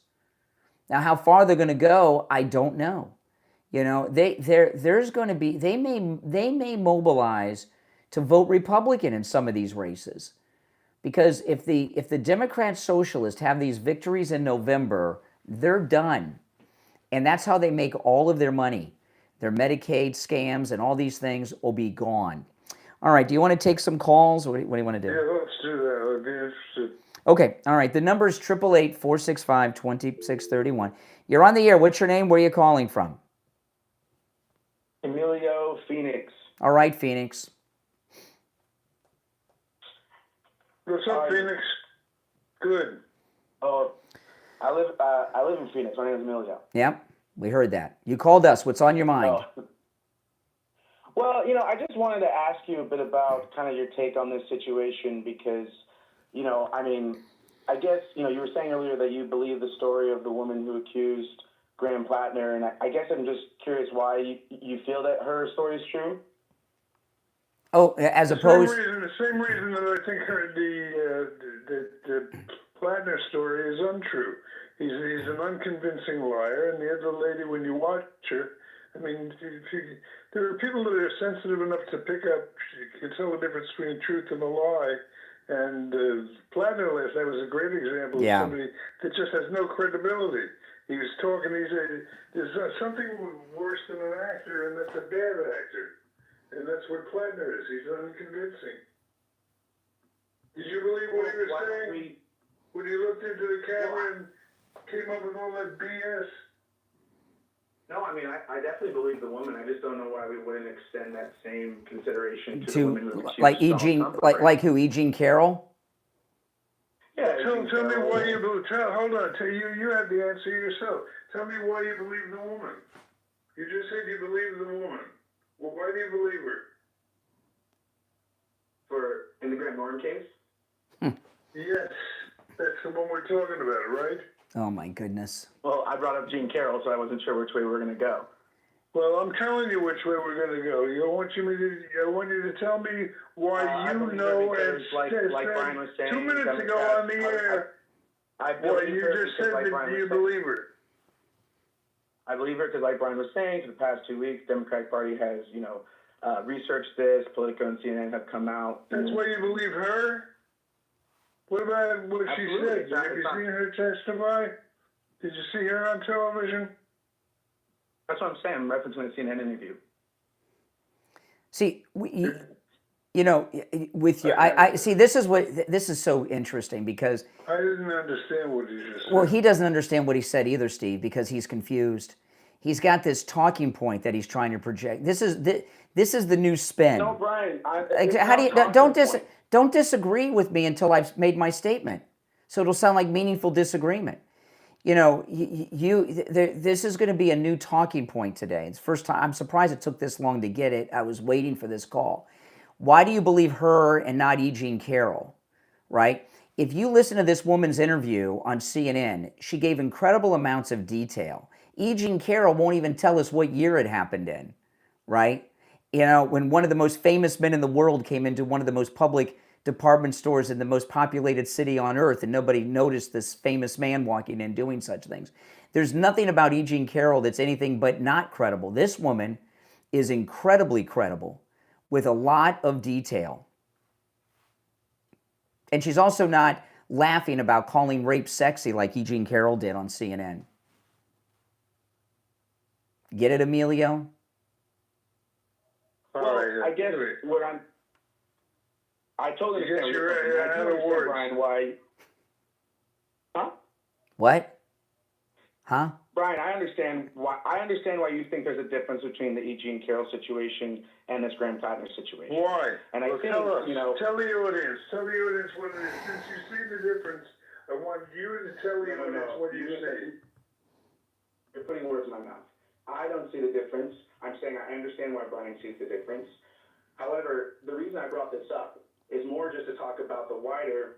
Now, how far they're going to go, I don't know. There's going to be, they may mobilize to vote Republican in some of these races. Because if the Democrat socialists have these victories in November, they're done. And that's how they make all of their money. Their Medicaid scams and all these things will be gone. All right, do you want to take some calls? What do you want to do? Yeah, let's do that. I'd be interested. Okay, all right. The number is 888-465-2631. You're on the air. What's your name? Where are you calling from? Emilio, Phoenix. All right, Phoenix. What's up, Phoenix? Good. Oh, I live in Phoenix. My name is Emilio. Yep, we heard that. You called us. What's on your mind? Oh. Well, I just wanted to ask you a bit about kind of your take on this situation because, I guess, you were saying earlier that you believe the story of the woman who accused Graham Platner, and I guess I'm just curious why you feel that her story is true? Oh, as opposed... The same reason that I think the Platner story is untrue. He's an unconvincing liar, and the other lady, when you watch her, there are people that are sensitive enough to pick up, can tell the difference between truth and a lie. And Platner last night was a great example of somebody that just has no credibility. He was talking, there's something worse than an actor, and that's a bad actor. And that's what Platner is. He's unconvincing. Did you believe what he was saying? When he looked into the camera and came up with all that BS? No, I definitely believe the woman. I just don't know why we wouldn't extend that same consideration to the women who like who? E. Jean Carroll? Yeah. Tell me why you believe. Hold on. You have the answer yourself. Tell me why you believe the woman. You just said you believe the woman. Well, why do you believe her? In the Graham Norton case? Yes, that's the one we're talking about, right? Oh my goodness. Well, I brought up Jean Carroll, so I wasn't sure which way we were going to go. Well, I'm telling you which way we're going to go. I want you to tell me why you know. And like Brian was saying, 2 minutes ago on the air, you just said that you believe her. I believe her because, like Brian was saying, for the past 2 weeks, the Democratic Party has, researched this. Politico and CNN have come out. That's why you believe her? What about what she said? Have you seen her testify? Did you see her on television? That's what I'm saying. I'm referencing a CNN interview. See, with you, I see. This is so interesting because I didn't understand what he just said. Well, he doesn't understand what he said either, Steve, because he's confused. He's got this talking point that he's trying to project. This is the new spin. No, Brian. Don't disagree with me until I've made my statement. So it'll sound like meaningful disagreement. This is going to be a new talking point today. It's the first time. I'm surprised it took this long to get it. I was waiting for this call. Why do you believe her and not E. Jean Carroll, right? If you listen to this woman's interview on CNN, she gave incredible amounts of detail. E. Jean Carroll won't even tell us what year it happened in, right? When one of the most famous men in the world came into one of the most public department stores in the most populated city on earth, and nobody noticed this famous man walking in doing such things. There's nothing about E. Jean Carroll that's anything but not credible. This woman is incredibly credible with a lot of detail. And she's also not laughing about calling rape sexy like E. Jean Carroll did on CNN. Get it, Emilio? Well, I guess I totally understand what Brian, why. Huh? What? Huh? Brian, I understand why you think there's a difference between the E. Jean Carroll situation and this Graham Platner situation. Why? And I think, tell us. Tell the audience what it is. Since you see the difference, I want you to tell the audience what you say. You're putting words in my mouth. I don't see the difference. I'm saying I understand why Brian sees the difference. However, the reason I brought this up is more just to talk about the wider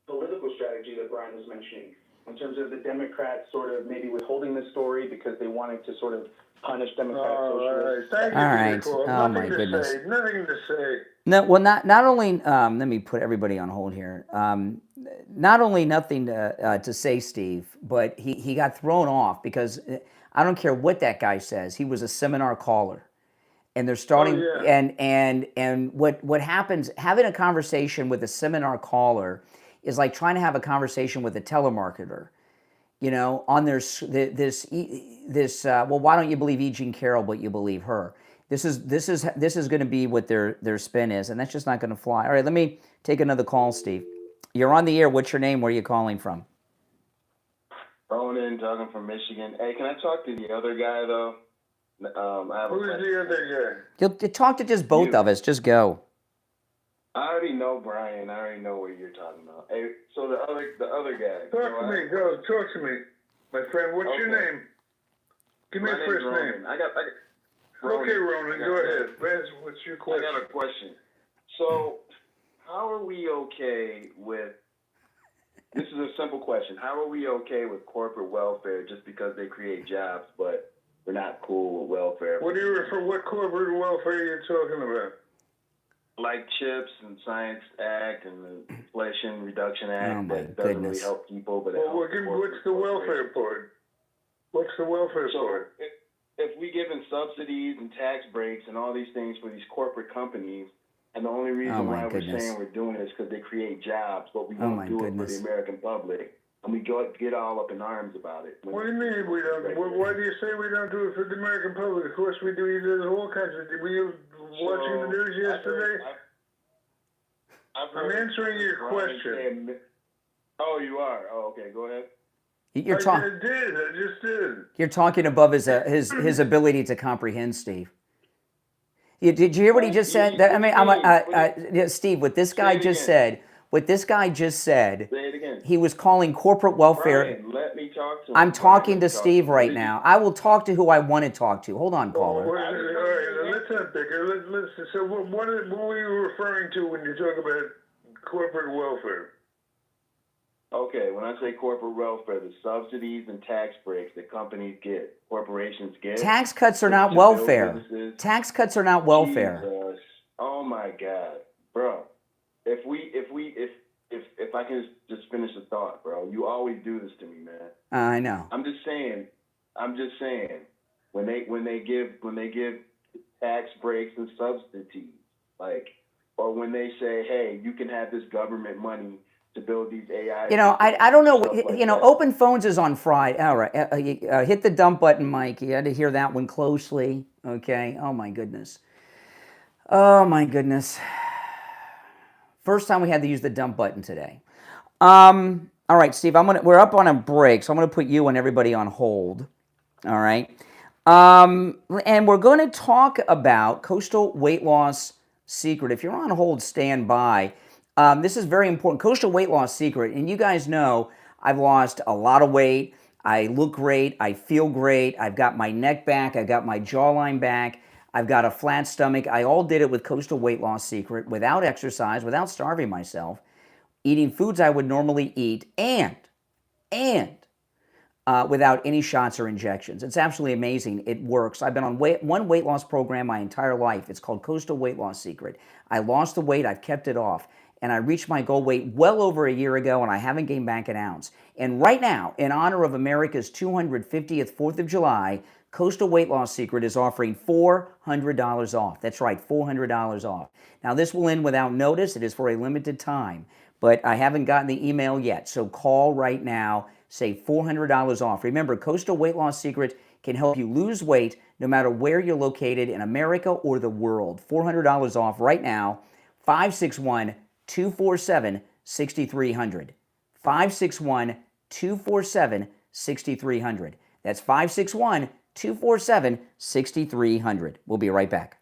political strategy that Brian was mentioning in terms of the Democrats sort of maybe withholding this story because they wanted to sort of punish Democratic socialists. Thank you. All right. Oh, my goodness. Nothing to say. No, well, not only, let me put everybody on hold here. Not only nothing to say, Steve, but he got thrown off because I don't care what that guy says. He was a seminar caller. and they're starting. And what happens? Having a conversation with a seminar caller is like trying to have a conversation with a telemarketer. You know, on this. Well, why don't you believe E. Jean Carroll, but you believe her? This is going to be what their spin is, and that's just not going to fly. All right, let me take another call, Steve. You're on the air. What's your name? Where are you calling from? Ronan, talking from Michigan. Hey, can I talk to the other guy though? Who's the other guy? You'll talk to just both of us. Just go. I already know Brian. I already know what you're talking about. Hey, so the other guy. Talk to me, my friend. What's your name? Give me a first name. I got Okay, Ronan, go ahead. What's your question? I got a question. So, how are we okay with? This is a simple question. How are we okay with corporate welfare just because they create jobs, but we're not cool with welfare? What corporate welfare are you talking about? Like CHIPS and Science Act and the Inflation Reduction Act that doesn't really help people, but what's the welfare part? What's the welfare part? If we given subsidies and tax breaks and all these things for these corporate companies, and the only reason why we're saying we're doing it is because they create jobs, but we don't do it for the American public, and we get all up in arms about it. What do you mean we don't? Why do you say we don't do it for the American public? Of course we do. There's all kinds of. Were you watching the news yesterday? I'm answering your question. Oh, you are? Oh, okay. Go ahead. I just did. You're talking above his ability to comprehend, Steve. Did you hear what he just said? Steve, what this guy just said. What this guy just said. Say it again. He was calling corporate welfare. Brian, let me talk to him. I'm talking to Steve right now. I will talk to who I want to talk to. Hold on, caller. All right, let's unpick it. So what were you referring to when you talk about corporate welfare? Okay, when I say corporate welfare, the subsidies and tax breaks that companies get, corporations get. Tax cuts are not welfare. Tax cuts are not welfare. Jesus. Oh my God, bro. If I can just finish the thought, bro. You always do this to me, man. I know. I'm just saying. When they give tax breaks and subsidies, or when they say, hey, you can have this government money to build these AI. I don't know. Open Phones is on Friday. All right, hit the dump button, Mike. You had to hear that one closely. Okay. Oh my goodness. First time we had to use the dump button today. All right, Steve. We're up on a break, so I'm going to put you and everybody on hold. All right. And we're going to talk about coastal weight loss secret. If you're on hold, stand by. This is very important. Coastal weight loss secret. And you guys know I've lost a lot of weight. I look great. I feel great. I've got my neck back. I've got my jawline back. I've got a flat stomach. I all did it with Coastal Weight Loss Secret, without exercise, without starving myself, eating foods I would normally eat, and without any shots or injections. It's absolutely amazing. It works. I've been on one weight loss program my entire life. It's called Coastal Weight Loss Secret. I lost the weight. I've kept it off. And I reached my goal weight well over a year ago, and I haven't gained back an ounce. And right now, in honor of America's 250th 4th of July, Coastal Weight Loss Secret is offering $400 off. That's right, $400 off. Now, this will end without notice. It is for a limited time, but I haven't gotten the email yet. So call right now, say $400 off. Remember, Coastal Weight Loss Secret can help you lose weight no matter where you're located in America or the world. $400 off right now, 561-247-6300. 561-247-6300. That's 561-247-6300. We'll be right back.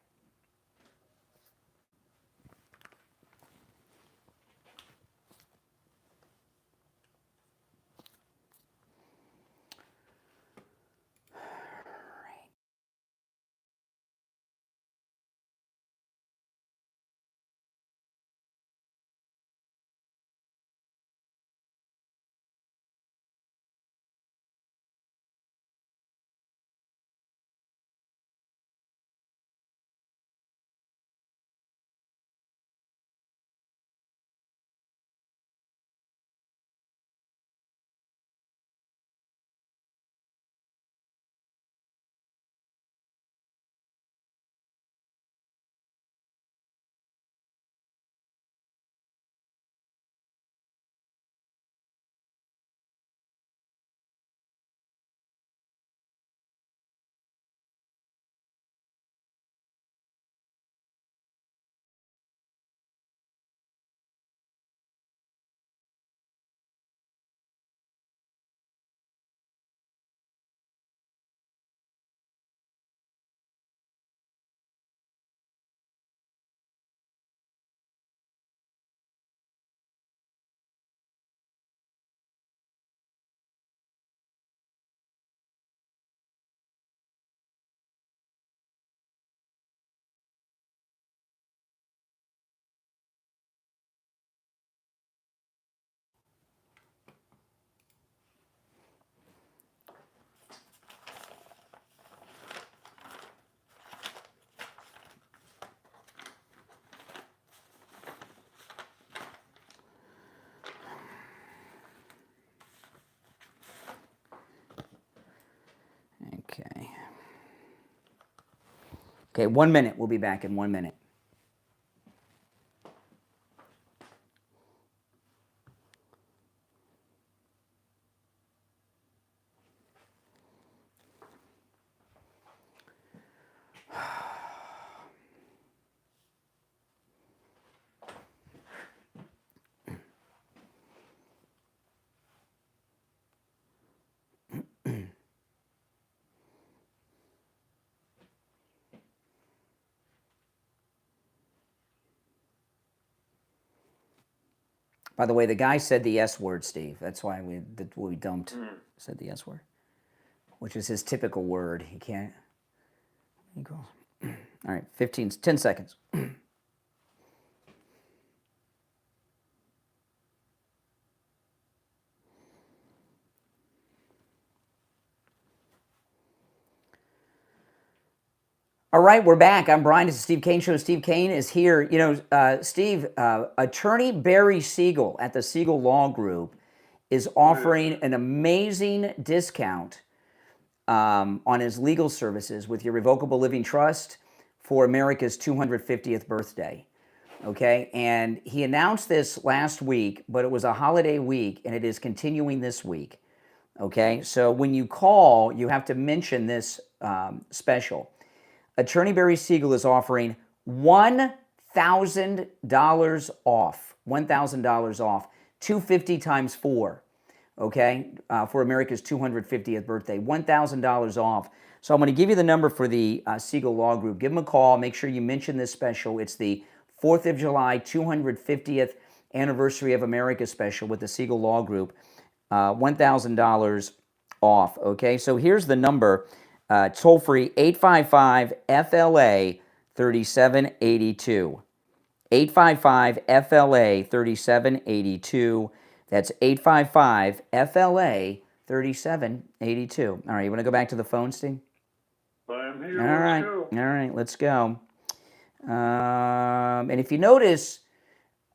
Okay, 1 minute. We'll be back in 1 minute. By the way, the guy said the S word, Steve. That's why we dumped. Said the S word, which is his typical word. He can't. He goes. All right, 10 seconds. All right, we're back. I'm Brian. It's the Steve Kane Show. Steve Kane is here. You know, Steve, attorney Barry Siegel at the Siegel Law Group is offering an amazing discount on his legal services with your revocable living trust for America's 250th birthday. Okay, and he announced this last week, but it was a holiday week, and it is continuing this week. Okay, so when you call, you have to mention this special. Attorney Barry Siegel is offering $1,000 off. $1,000 off. $250 times 4. Okay, for America's 250th birthday. $1,000 off. So I'm going to give you the number for the Siegel Law Group. Give them a call. Make sure you mention this special. It's the 4th of July 250th anniversary of America special with the Siegel Law Group. $1,000 off. Okay, so here's the number. Toll free 855-FLA-3782. 855-FLA-3782. That's 855-FLA-3782. All right, you want to go back to the phone, Steve? I'm here. All right. All right, let's go. And if you notice,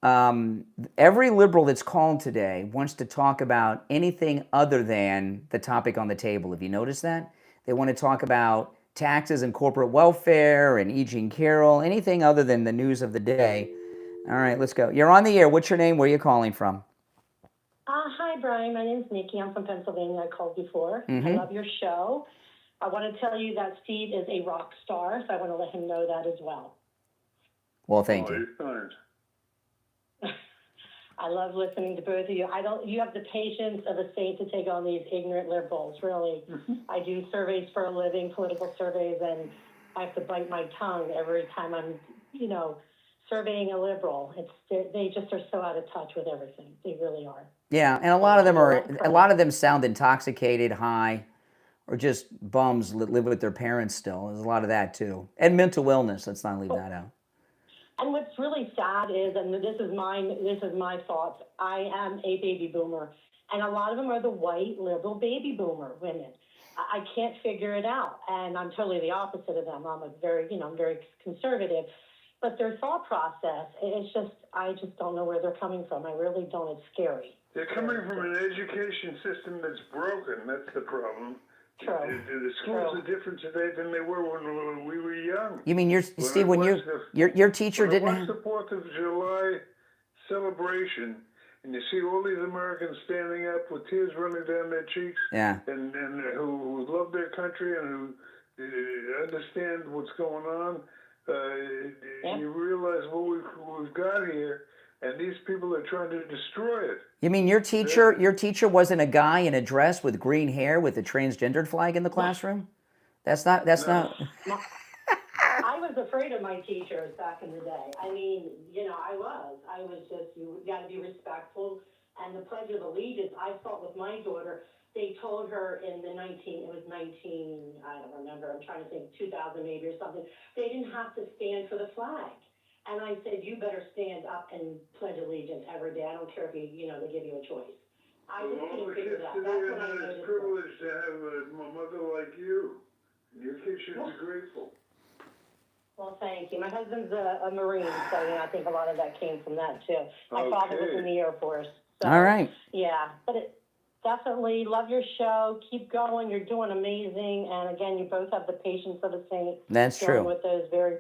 every liberal that's called today wants to talk about anything other than the topic on the table. Have you noticed that? They want to talk about taxes and corporate welfare and E. Jean Carroll, anything other than the news of the day. All right, let's go. You're on the air. What's your name? Where are you calling from? Hi, Brian. My name's Nikki. I'm from Pennsylvania. I called before. I love your show. I want to tell you that Steve is a rock star, so I want to let him know that as well. Well, thank you. I love listening to both of you. You have the patience of a saint to take on these ignorant liberals, really. I do surveys for a living, political surveys, and I have to bite my tongue every time I'm, surveying a liberal. They just are so out of touch with everything. They really are. Yeah, and a lot of them sound intoxicated, high, or just bums that live with their parents still. There's a lot of that too. And mental illness, let's not leave that out. And what's really sad is, and this is my thoughts, I am a baby boomer, and a lot of them are the white liberal baby boomer women. I can't figure it out, and I'm totally the opposite of them. I'm very conservative, but their thought process, I just don't know where they're coming from. I really don't. It's scary. They're coming from an education system that's broken. That's the problem. True. The schools are different today than they were when we were young. You mean your teacher didn't watch the 4th of July celebration, and you see all these Americans standing up with tears running down their cheeks, and who love their country and who understand what's going on, you realize what we've got here. And these people are trying to destroy it. You mean your teacher wasn't a guy in a dress with green hair with a transgendered flag in the classroom? That's not. I was afraid of my teachers back in the day. I mean, I was just, you got to be respectful. And the Pledge of Allegiance, I thought with my daughter, they told her in the I don't remember, I'm trying to think, 2000 maybe or something, they didn't have to stand for the flag. And I said, you better stand up and pledge allegiance every day. I don't care if they give you a choice. I just couldn't figure that. That's when I noticed. It's privileged to have a mother like you. Your kids should be grateful. Well, thank you. My husband's a Marine, so I think a lot of that came from that too. My father was in the Air Force. So, all right. Yeah, but definitely love your show. Keep going. You're doing amazing. And again, you both have the patience of a saint. That's true. With those very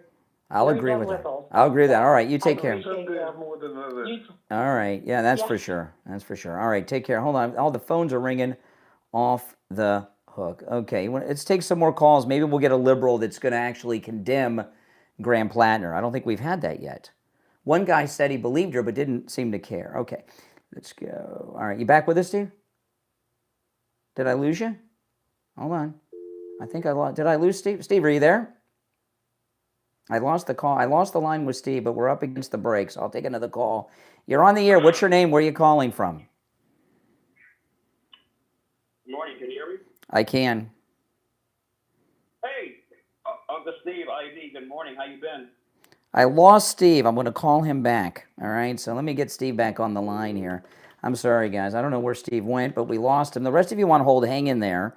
I'll very agree with that. liberals. I'll agree with that. All right, you take I care. appreciate you. More than others. All right. Yeah, that's Yeah. for sure. That's for sure. All right, take care. Hold on. All the phones are ringing off the hook. Okay, let's take some more calls. Maybe we'll get a liberal that's going to actually condemn Graham Platner. I don't think we've had that yet. One guy said he believed her but didn't seem to care. Okay, let's go. All right, you back with us, Steve? Did I lose you? Hold on. I think I lost. Did I lose Steve? Steve, are you there? I lost the call. I lost the line with Steve, but we're up against the break, so I'll take another call. You're on the air. What's your name? Where are you calling from? Good morning. Can you hear me? I can. Hey, Uncle Steve, IV. Good morning. How you been? I lost Steve. I'm going to call him back. All right, so let me get Steve back on the line here. I'm sorry, guys. I don't know where Steve went, but we lost him. The rest of you want to hold, hang in there,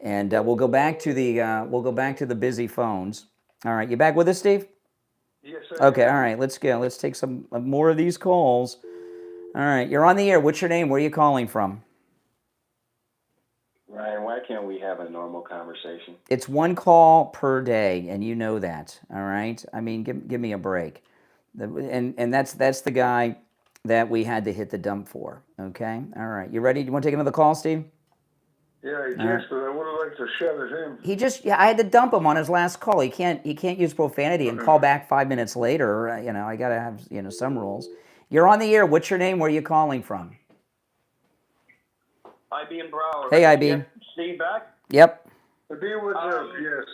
and we'll go back to the busy phones. All right, you back with us, Steve? Yes, sir. Okay, all right, let's go. Let's take some more of these calls. All right, you're on the air. What's your name? Where are you calling from? Ryan, why can't we have a normal conversation? It's one call per day, and you know that, all right? I mean, give me a break. And that's the guy that we had to hit the dump for, okay? All right, you ready? You want to take another call, Steve? Yeah, he did, but I would have liked to shout at him. I had to dump him on his last call. He can't use profanity and call back 5 minutes later. I got to have, some rules. You're on the air. What's your name? Where are you calling from? IB and Brower. Hey, IB. Steve back? Yep. The deal with yes.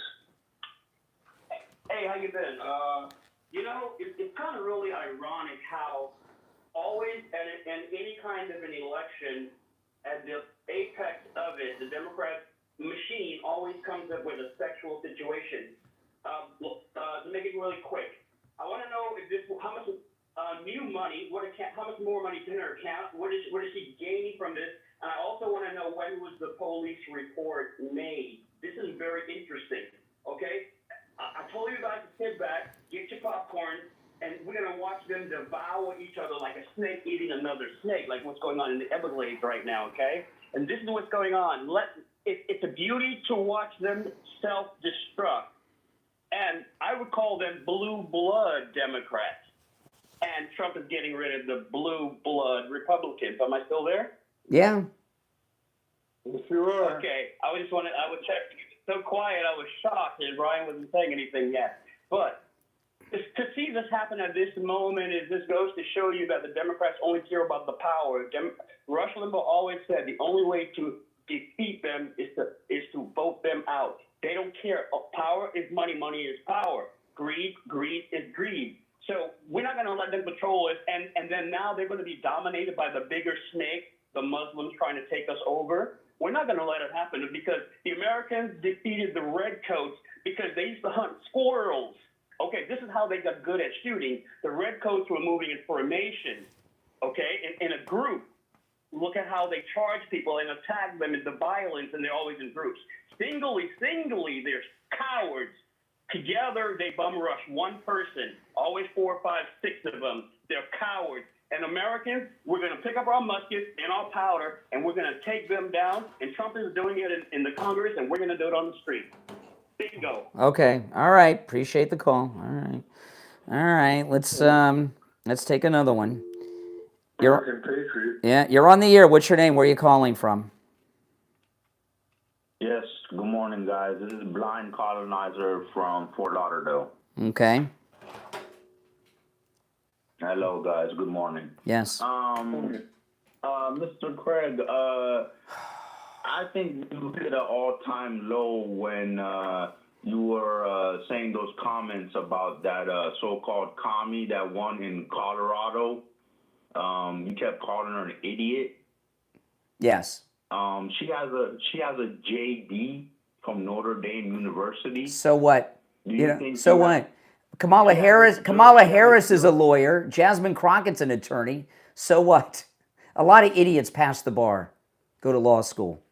Hey, how you been? It's kind of really ironic how always in any kind of an election, at the apex of it, the Democrat machine always comes up with a sexual situation. To make it really quick, I want to know how much new money, how much more money is in her account? What is she gaining from this? And I also want to know when was the police report made? This is very interesting. Okay, I told you guys to sit back, get your popcorn, and we're gonna watch them devour each other like a snake eating another snake, like what's going on in the Everglades right now. Okay, and this is what's going on. It's a beauty to watch them self-destruct, and I would call them blue blood Democrats. And Trump is getting rid of the blue blood Republicans. Am I still there? Yeah. Yes, you are. Okay. I would check. So quiet, I was shocked that Ryan wasn't saying anything yet. But to see this happen at this moment this goes to show you that the Democrats only care about the power. Rush Limbaugh always said the only way to defeat them is to vote them out. They don't care. Power is money. Money is power. Greed is greed. So we're not going to let them control us. And then now they're going to be dominated by the bigger snake, the Muslims trying to take us over. We're not going to let it happen because the Americans defeated the redcoats because they used to hunt squirrels. Okay, this is how they got good at shooting. The redcoats were moving in formation, okay, in a group. Look at how they charge people and attack them into violence, and they're always in groups. Singly, they're cowards. Together, they bum rush one person, always 4, 5, 6 of them. They're cowards. And Americans, we're going to pick up our muskets and our powder, and we're going to take them down. And Trump is doing it in the Congress, and we're going to do it on the street. Bingo. Okay. All right. Appreciate the call. All right. Let's take another one. American Patriot. Yeah, you're on the air. What's your name? Where are you calling from? Yes, good morning, guys. This is Blind Colonizer from Fort Lauderdale. Okay. Hello, guys. Good morning. Yes. Mr. Craig, I think you hit an all-time low when you were saying those comments about that so-called commie that won in Colorado. You kept calling her an idiot. Yes. She has a JD from Notre Dame University. So what? So what? Kamala Yeah, Harris is a lawyer. Jasmine Crockett's an attorney. So what? A lot of idiots pass the bar, go to law school.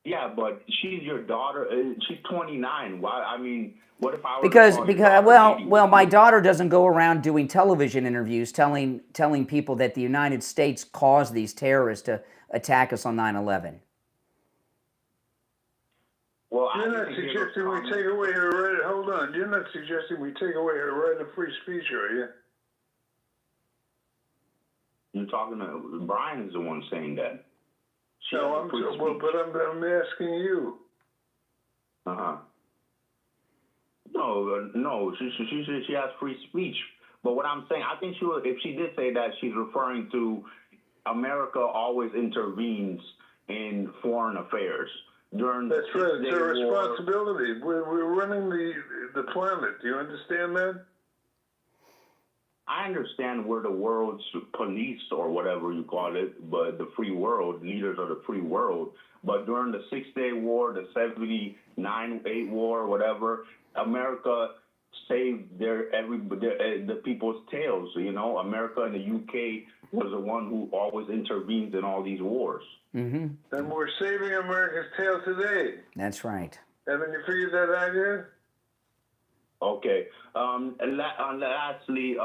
Yeah, but she's your daughter. She's 29. Why? I mean, what if I were Because to call your daughter my daughter doesn't go around doing television interviews telling people that the United States caused these terrorists to attack us on 9/11. Well, you're not suggesting we take away her right. Hold on. You're not suggesting we take away her right of free speech, are you? You're talking to Brian is the one saying that. No, I'm asking you. No. She has free speech. But what I'm saying, I think if she did say that, she's referring to America always intervenes in foreign affairs. That's right. It's our responsibility. We're running the planet. Do you understand that? I understand we're the world's police or whatever you call it, but the free world, leaders of the free world. But during the 6-Day War, the 79-8 war, whatever, America saved the people's tails. You know, America and the UK was the one who always intervenes in all these wars. Mm-hmm. And we're saving America's tail today. That's right. Haven't you figured that out yet? Okay. Lastly,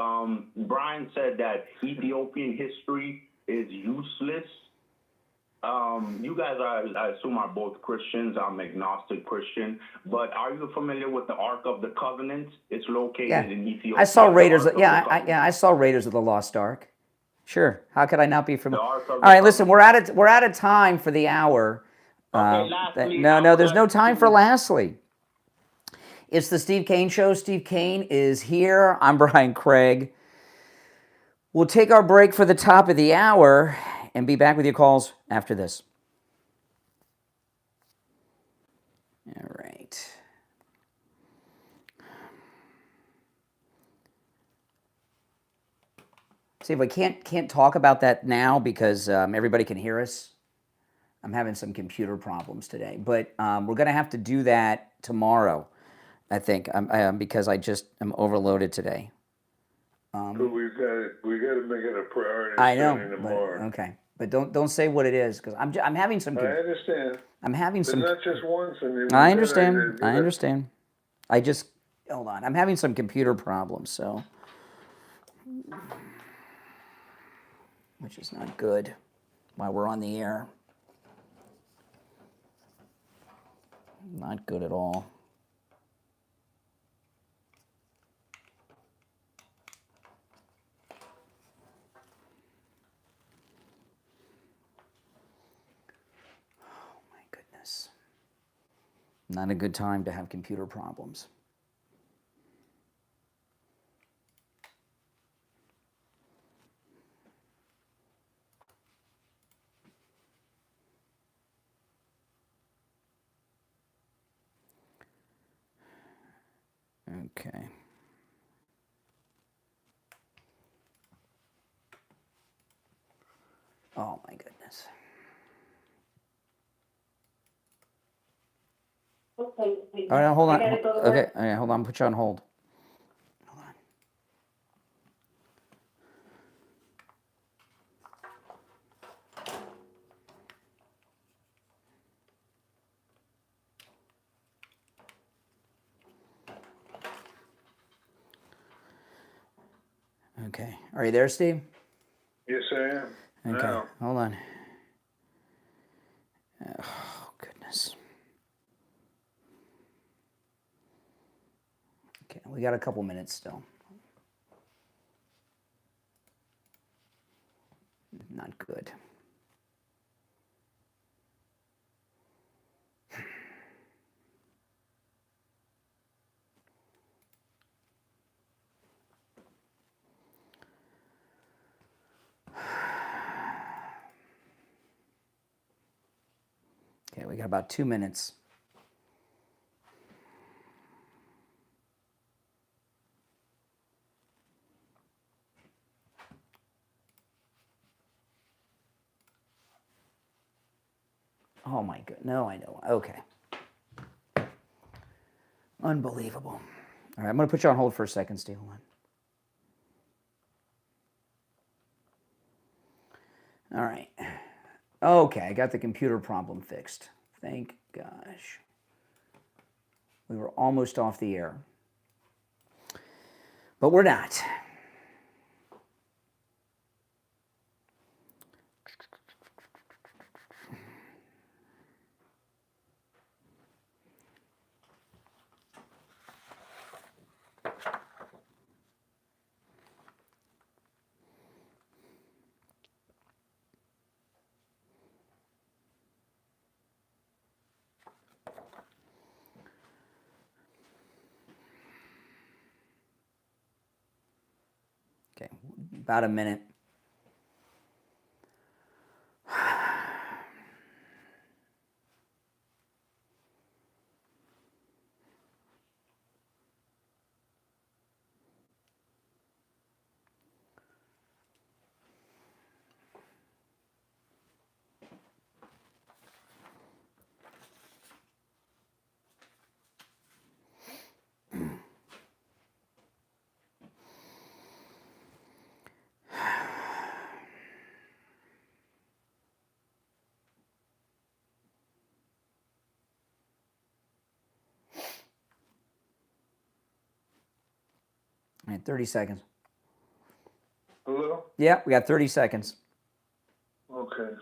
Brian said that Ethiopian history is useless. You guys, I assume, are both Christians. I'm agnostic Christian. But are you familiar with the Ark of the Covenant? It's located in Ethiopia. I saw Raiders. I saw Raiders of the Lost Ark. Sure. How could I not be familiar? All right, listen. We're out of time for the hour. Lastly, no. There's no time for lastly. It's the Steve Kane Show. Steve Kane is here. I'm Brian Craig. We'll take our break for the top of the hour and be back with your calls after this. All right. See, if I can't talk about that now because everybody can hear us. I'm having some computer problems today, but we're going to have to do that tomorrow, I think, because I just am overloaded today. But we got to make it a priority. I know. Okay, but don't say what it is because I'm having some. I understand. I'm having some. It's not just once. I understand. I understand. I just hold on. I'm having some computer problems, so which is not good while we're on the air. Not good at all. Not a good time to have computer problems. Okay. Oh my goodness. Okay. All right, hold on. Okay, all right, hold on. Put you on hold. Hold on. Okay. Are you there, Steve? Yes, I am. Okay. Now. Hold on. Oh, goodness. Okay, we got a couple minutes still. Not good. Okay, we got about 2 minutes. Oh my God, no, I know. Okay. Unbelievable. All right, I'm going to put you on hold for a second, Steve. Hold on. All right. Okay, I got the computer problem fixed. Thank gosh. We were almost off the air. But we're not. Okay, about a minute. All right, 30 seconds. Hello? Yeah, we got 30 seconds. Okay.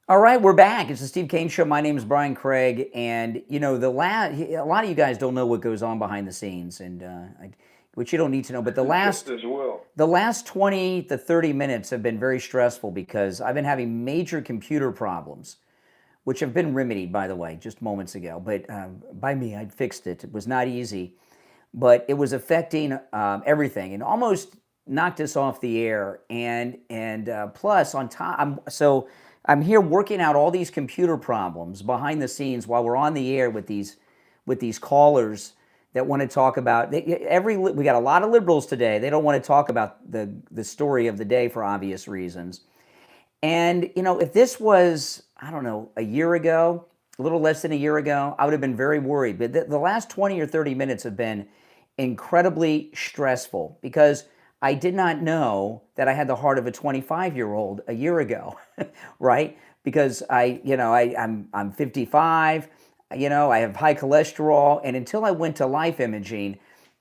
All right, we're back. It's the Steve Kane Show. My name is Brian Craig, and you know a lot of you guys don't know what goes on behind the scenes, and which you don't need to know. But the last 20 to 30 minutes have been very stressful because I've been having major computer problems, which have been remedied, by the way, just moments ago. But by me, I fixed it. It was not easy, but it was affecting everything and almost knocked us off the air. And plus on top, I'm here working out all these computer problems behind the scenes while we're on the air with these callers that want to talk about we got a lot of liberals today. They don't want to talk about the story of the day for obvious reasons. And you know, if this was, I don't know, a year ago, a little less than a year ago, I would have been very worried. But the last 20 or 30 minutes have been incredibly stressful because I did not know that I had the heart of a 25-year-old a year ago, right? Because I'm 55, you know, I have high cholesterol, and until I went to life imaging,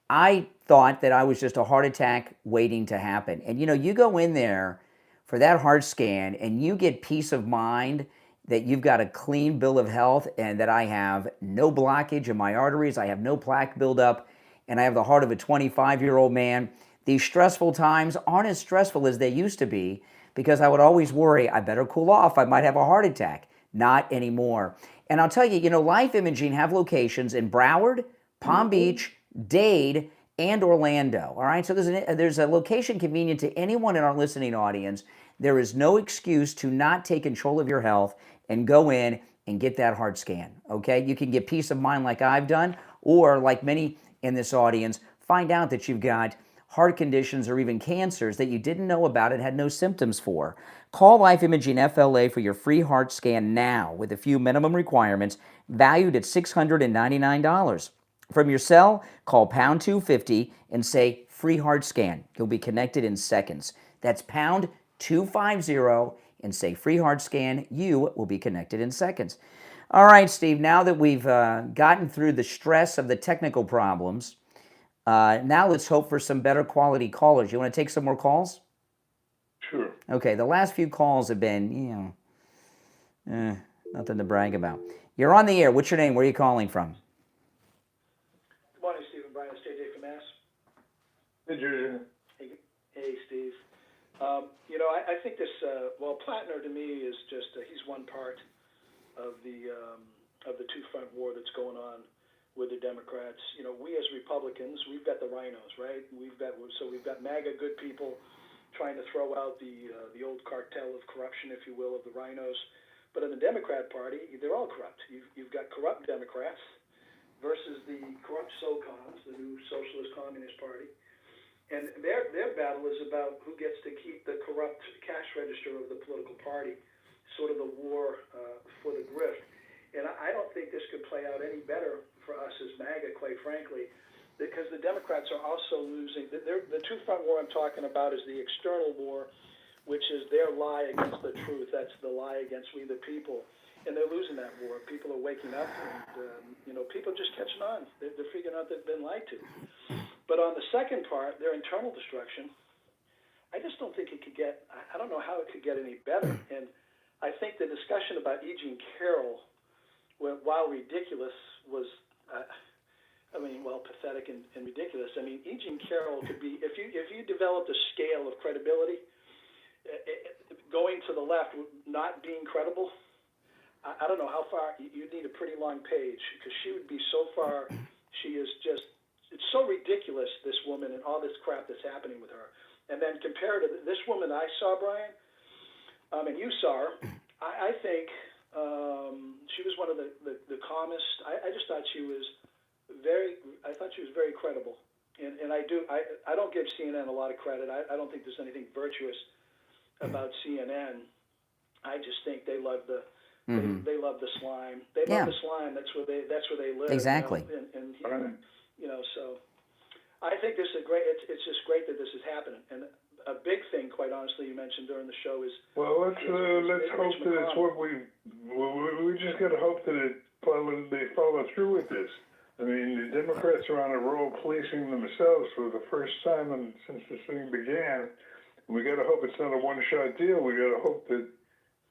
I thought that I was just a heart attack waiting to happen. And you know, you go in there for that heart scan and you get peace of mind that you've got a clean bill of health and that I have no blockage in my arteries, I have no plaque buildup, and I have the heart of a 25-year-old man. These stressful times aren't as stressful as they used to be because I would always worry, I better cool off, I might have a heart attack. Not anymore. And I'll tell you, you know, Life Imaging have locations in Broward, Palm Beach, Dade, and Orlando. All right, so there's a location convenient to anyone in our listening audience. There is no excuse to not take control of your health and go in and get that heart scan, okay? You can get peace of mind like I've done, or like many in this audience, find out that you've got heart conditions or even cancers that you didn't know about and had no symptoms for. Call Life Imaging FLA for your free heart scan now with a few minimum requirements valued at $699. From your cell, call pound 250 and say free heart scan. You'll be connected in seconds. That's pound 250 and say free heart scan. You will be connected in seconds. All right, Steve, now that we've gotten through the stress of the technical problems, now let's hope for some better quality callers. You want to take some more calls? Sure. Okay, the last few calls have been, nothing to brag about. You're on the air. What's your name? Where are you calling from? Good morning, Steve and Brian. It's JJ from Mass. Hey, Steve. You know, I think this, Platner to me is just, he's one part of the two-front war that's going on with the Democrats. You know, we as Republicans, we've got the rhinos, right? We've got MAGA good people trying to throw out the old cartel of corruption, if you will, of the rhinos. But in the Democrat Party, they're all corrupt. You've got corrupt Democrats versus the corrupt SOCOMs, the new Socialist Communist Party. And their battle is about who gets to keep the corrupt cash register of the political party, sort of the war for the grift. And I don't think this could play out any better for us as MAGA, quite frankly, because the Democrats are also losing. The two-front war I'm talking about is the external war, which is their lie against the truth. That's the lie against we the people. And they're losing that war. People are waking up, and people are just catching on. They're figuring out they've been lied to. But on the second part, their internal destruction, I just don't think it could get. I don't know how it could get any better. And I think the discussion about E. Jean Carroll, while ridiculous, was, pathetic and ridiculous. I mean, E. Jean Carroll could be if you developed a scale of credibility, going to the left, not being credible. I don't know how far you'd need a pretty long page because she would be so far. She is just. It's so ridiculous, this woman, and all this crap that's happening with her. And then compared to this woman I saw, Brian, and you saw her, I think she was one of the calmest. I just thought she was very credible. And I don't give CNN a lot of credit. I don't think there's anything virtuous about CNN. I just think they love the they love the slime. They love the slime. That's where they live. Exactly. So I think this is great. It's just great that this is happening. And a big thing, quite honestly, you mentioned during the show is let's hope that it's what we just got to hope that they follow through with this. I mean, the Democrats are on a roll policing themselves for the first time since this thing began. We got to hope it's not a one-shot deal. We got to hope that.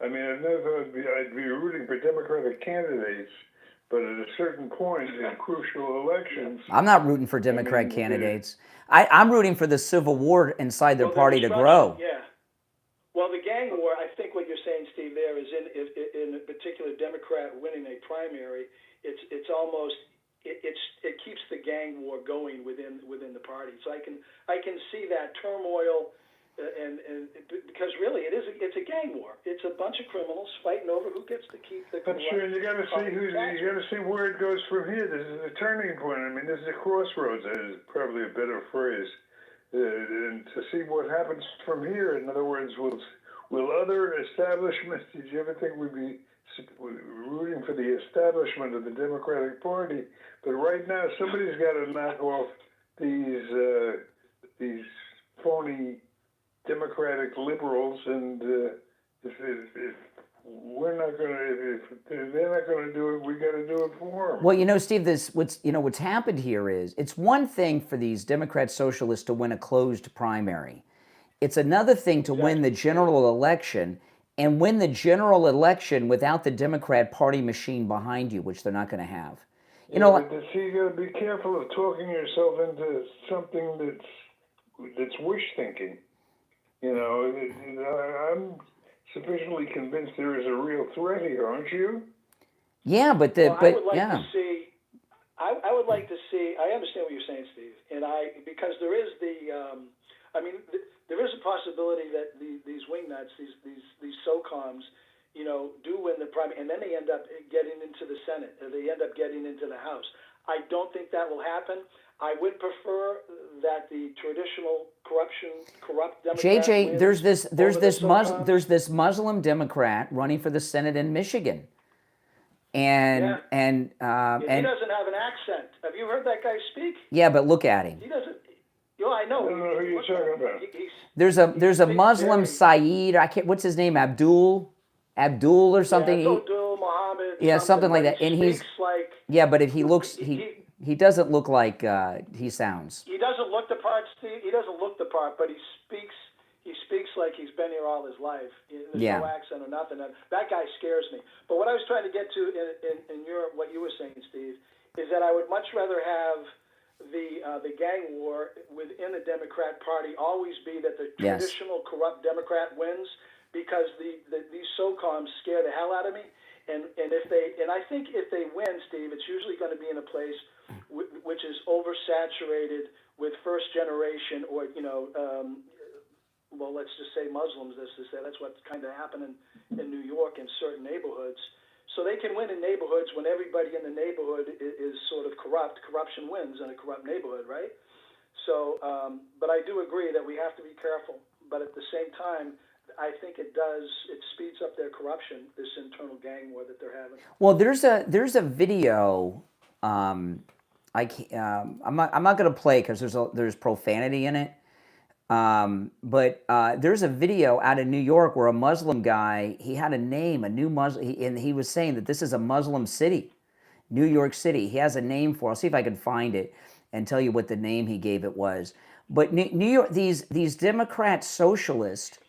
I mean, I'd be rooting for Democratic candidates. But at a certain point in crucial elections... I'm not rooting for Democrat candidates. I'm rooting for the civil war inside their party to grow. Yeah. Well, the gang war, I think what you're saying, Steve, there is in a particular Democrat winning a primary, it's almost... It keeps the gang war going within the party. So I can see that turmoil... And because really it's a gang war. It's a bunch of criminals fighting over who gets to keep the. I'm sure you got to see where it goes from here. This is a turning point. I mean, this is a crossroads. Is probably a better phrase. And to see what happens from here. In other words, will other establishments? Did you ever think we'd be rooting for the establishment of the Democratic Party? But right now, somebody's got to knock off these phony Democratic liberals, and if we're not going to, if they're not going to do it, we got to do it for them. Well, Steve, what's happened here is it's one thing for these Democrat socialists to win a closed primary. It's another thing to win the general election and win the general election without the Democrat Party machine behind you, which they're not going to have. You got to be careful of talking yourself into something that's wish thinking. I'm sufficiently convinced there is a real threat here, aren't you? Yeah, but I would like to see. I would like to see. I understand what you're saying, Steve, and because there is there is a possibility that these wingnuts, these SOCOMs, do win the primary, and then they end up getting into the Senate, or they end up getting into the House. I don't think that will happen. I would prefer that the traditional corrupt Democrat JJ, there's this Muslim Democrat running for the Senate in Michigan, and he doesn't have an accent. Have you heard that guy speak? Yeah, but look at him. He doesn't. I know. I don't know who you're talking There's about. a Muslim Saeed. What's his name? Abdul or something. Yeah, Abdul Muhammad. Yeah, something like that. And he's like. Yeah, but if he looks he doesn't look like he sounds. He doesn't look the part, Steve. He doesn't look the part, but he speaks like he's been here all his life. There's no accent or nothing. That guy scares me. But what I was trying to get to in what you were saying, Steve, is that I would much rather have the gang war within the Democrat Party always be that the traditional corrupt Democrat wins, because these SOCOMs scare the hell out of me. And I think if they win, Steve, it's usually going to be in a place which is oversaturated with first generation or let's just say Muslims. That's what's kind of happening in New York in certain neighborhoods. So they can win in neighborhoods when everybody in the neighborhood is sort of corrupt. Corruption wins in a corrupt neighborhood, right? So, but I do agree that we have to be careful. But at the same time, I think it speeds up their corruption, this internal gang war that they're having. Well, there's a video. I'm not going to play because there's profanity in it. But there's a video out of New York where a Muslim guy, he had a name, a new Muslim, and he was saying that this is a Muslim city, New York City. He has a name for it. I'll see if I can find it and tell you what the name he gave it was. But New York, these Democrat socialists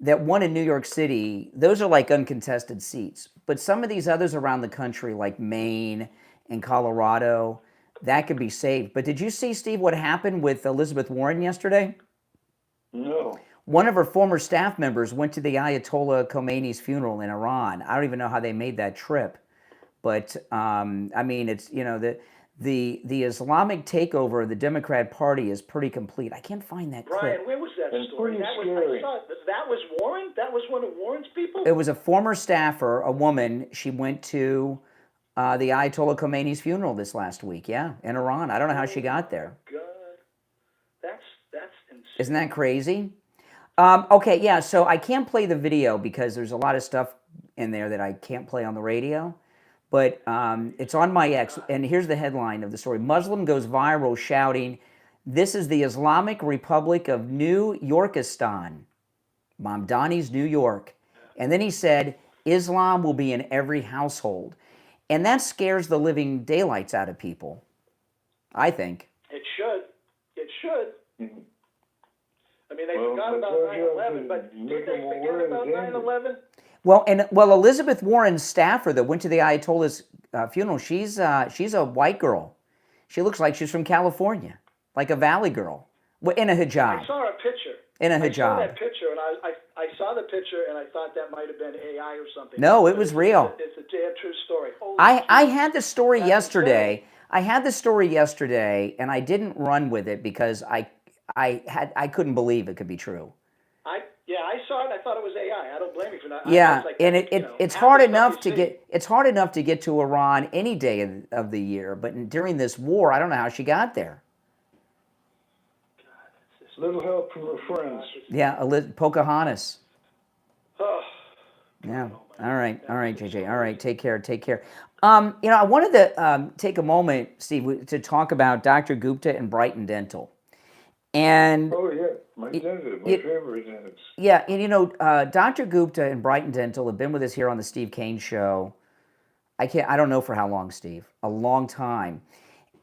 that won in New York City, those are like uncontested seats. But some of these others around the country, like Maine and Colorado, that could be saved. But did you see, Steve, what happened with Elizabeth Warren yesterday? No. One of her former staff members went to the Ayatollah Khomeini's funeral in Iran. I don't even know how they made that trip. But, I mean, it's, you know, the Islamic takeover of the Democrat Party is pretty complete. I can't find that clip. Brian, where was that story? That was Warren? That was one of Warren's people? It was a former staffer, a woman. She went to the Ayatollah Khomeini's funeral this last week, in Iran. I don't know how she got there. God, that's insane. Isn't that crazy? Okay, yeah, so I can't play the video because there's a lot of stuff in there that I can't play on the radio. But it's on my X, and here's the headline of the story. Muslim goes viral shouting, "This is the Islamic Republic of New Yorkistan." Mamdani's New York. And then he said, Islam will be in every household. And that scares the living daylights out of people, I think. It should. It should. I mean, they forgot about 9/11, but did they forget about 9/11? Well, Elizabeth Warren's staffer that went to the Ayatollah's funeral, she's a white girl. She looks like she's from California, like a valley girl, in a hijab. I saw a picture. In a hijab. I saw that picture, and I saw the picture, and I thought that might have been AI or something. No, it was real. It's a damn true story. I had the story yesterday. I had the story yesterday, and I didn't run with it because I couldn't believe it could be true. I saw it. I thought it was AI. I don't blame you for that. Yeah, and it's hard enough to get to Iran any day of the year, but during this war, I don't know how she got there. Little help from her friends. Yeah, Pocahontas. Oh. Yeah. All right, JJ. All right, take care. I wanted to take a moment, Steve, to talk about Dr. Gupta and Brighton Dental. And oh yeah, my dentist, my favorite dentist. Yeah, and Dr. Gupta and Brighton Dental have been with us here on the Steve Kane Show. I don't know for how long, Steve. A long time.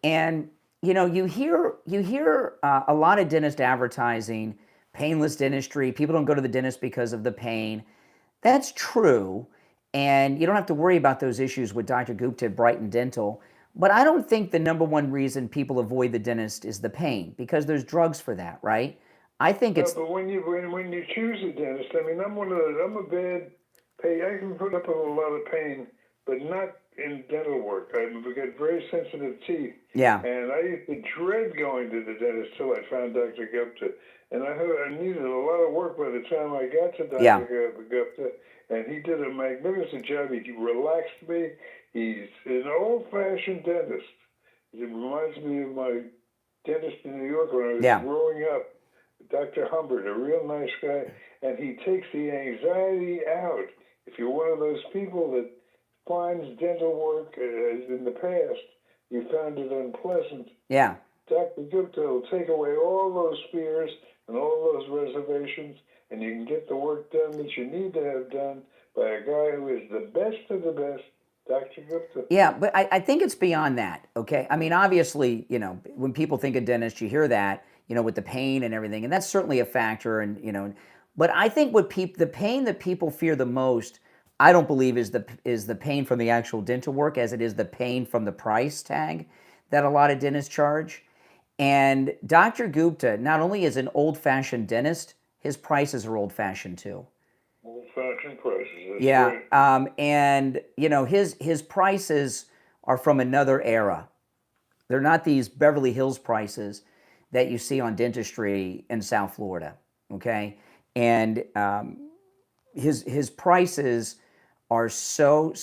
And you hear a lot of dentist advertising, painless dentistry. People don't go to the dentist because of the pain. That's true, and you don't have to worry about those issues with Dr. Gupta at Brighton Dental. But I don't think the number one reason people avoid the dentist is the pain, because there's drugs for that, right? I think it's. But when you choose a dentist, I mean, I'm a bad pain. I can put up with a lot of pain, but not in dental work. I've got very sensitive teeth. Yeah. And I used to dread going to the dentist till I found Dr. Gupta. And I needed a lot of work by the time I got to Dr. Gupta. And he did a magnificent job. He relaxed me. He's an old-fashioned dentist. It reminds me of my dentist in New York when I was growing up, Dr. Humbert, a real nice guy. And he takes the anxiety out. If you're one of those people that finds dental work, as in the past, you found it unpleasant. Yeah. Dr. Gupta will take away all those fears and all those reservations, and you can get the work done that you need to have done by a guy who is the best of the best, Dr. Gupta. Yeah, but I think it's beyond that, okay? I mean, obviously, when people think of dentists, you hear that, with the pain and everything, and that's certainly a factor, and, but I think the pain that people fear the most, I don't believe is the pain from the actual dental work as it is the pain from the price tag that a lot of dentists charge. And Dr. Gupta not only is an old-fashioned dentist, his prices are old-fashioned too. Old-fashioned prices. That's yeah, right. And his prices are from another era. They're not these Beverly Hills prices that you see on dentistry in South Florida. Okay, and his prices are so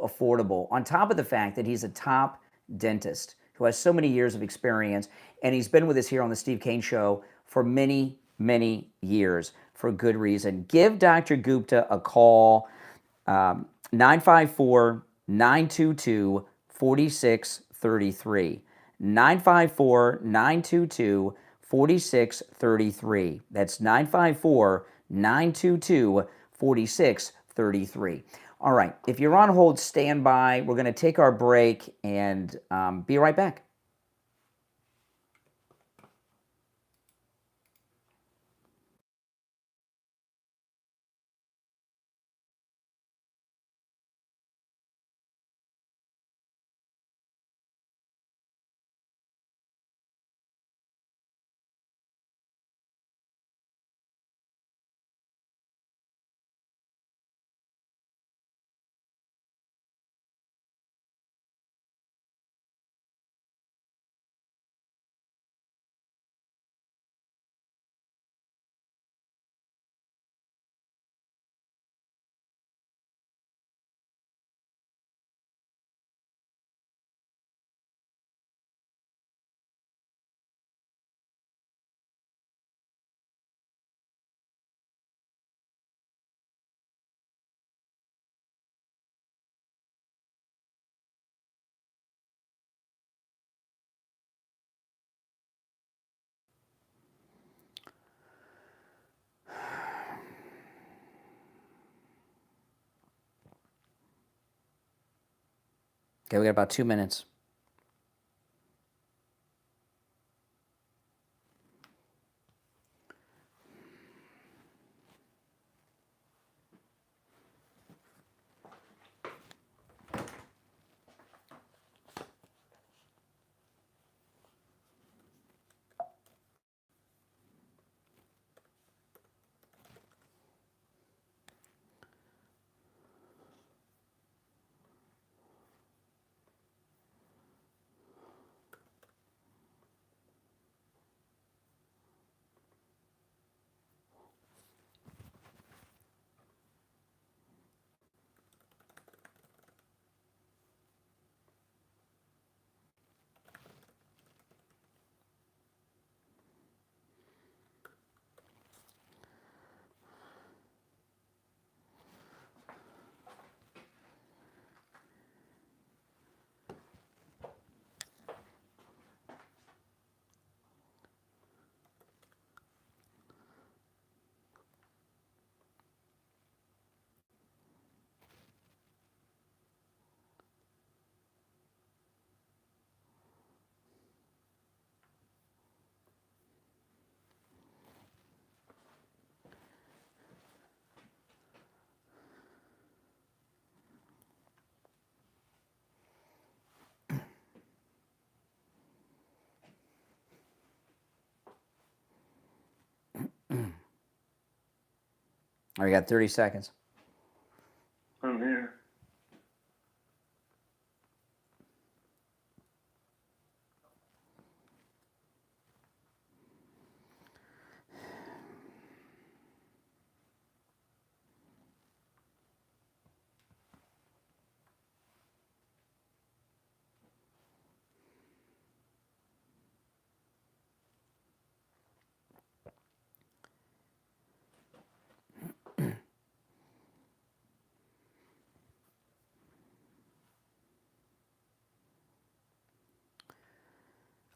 affordable. On top of the fact that he's a top dentist who has so many years of experience. and he's been with us here on the Steve Kane Show for many, many years for good reason. Give Dr. Gupta a call, 954-922-4633. 954-922-4633. That's 954-922-4633. All right, if you're on hold, stand by. We're going to take our break and be right back. Okay, we got about 2 minutes. All right, you got 30 seconds. I'm here.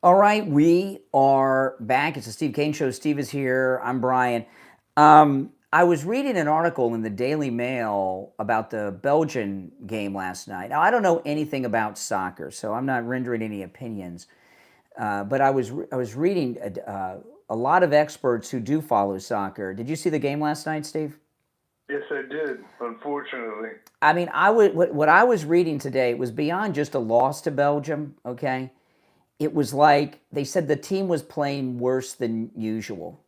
All right, we are back. It's the Steve Kane Show. Steve is here. I'm Brian. I was reading an article in the Daily Mail about the Belgian game last night. Now, I don't know anything about soccer, so I'm not rendering any opinions. But I was reading a lot of experts who do follow soccer. Did you see the game last night, Steve? Yes, I did, unfortunately. I mean, what I was reading today was beyond just a loss to Belgium, okay? It was like they said the team was playing worse than usual,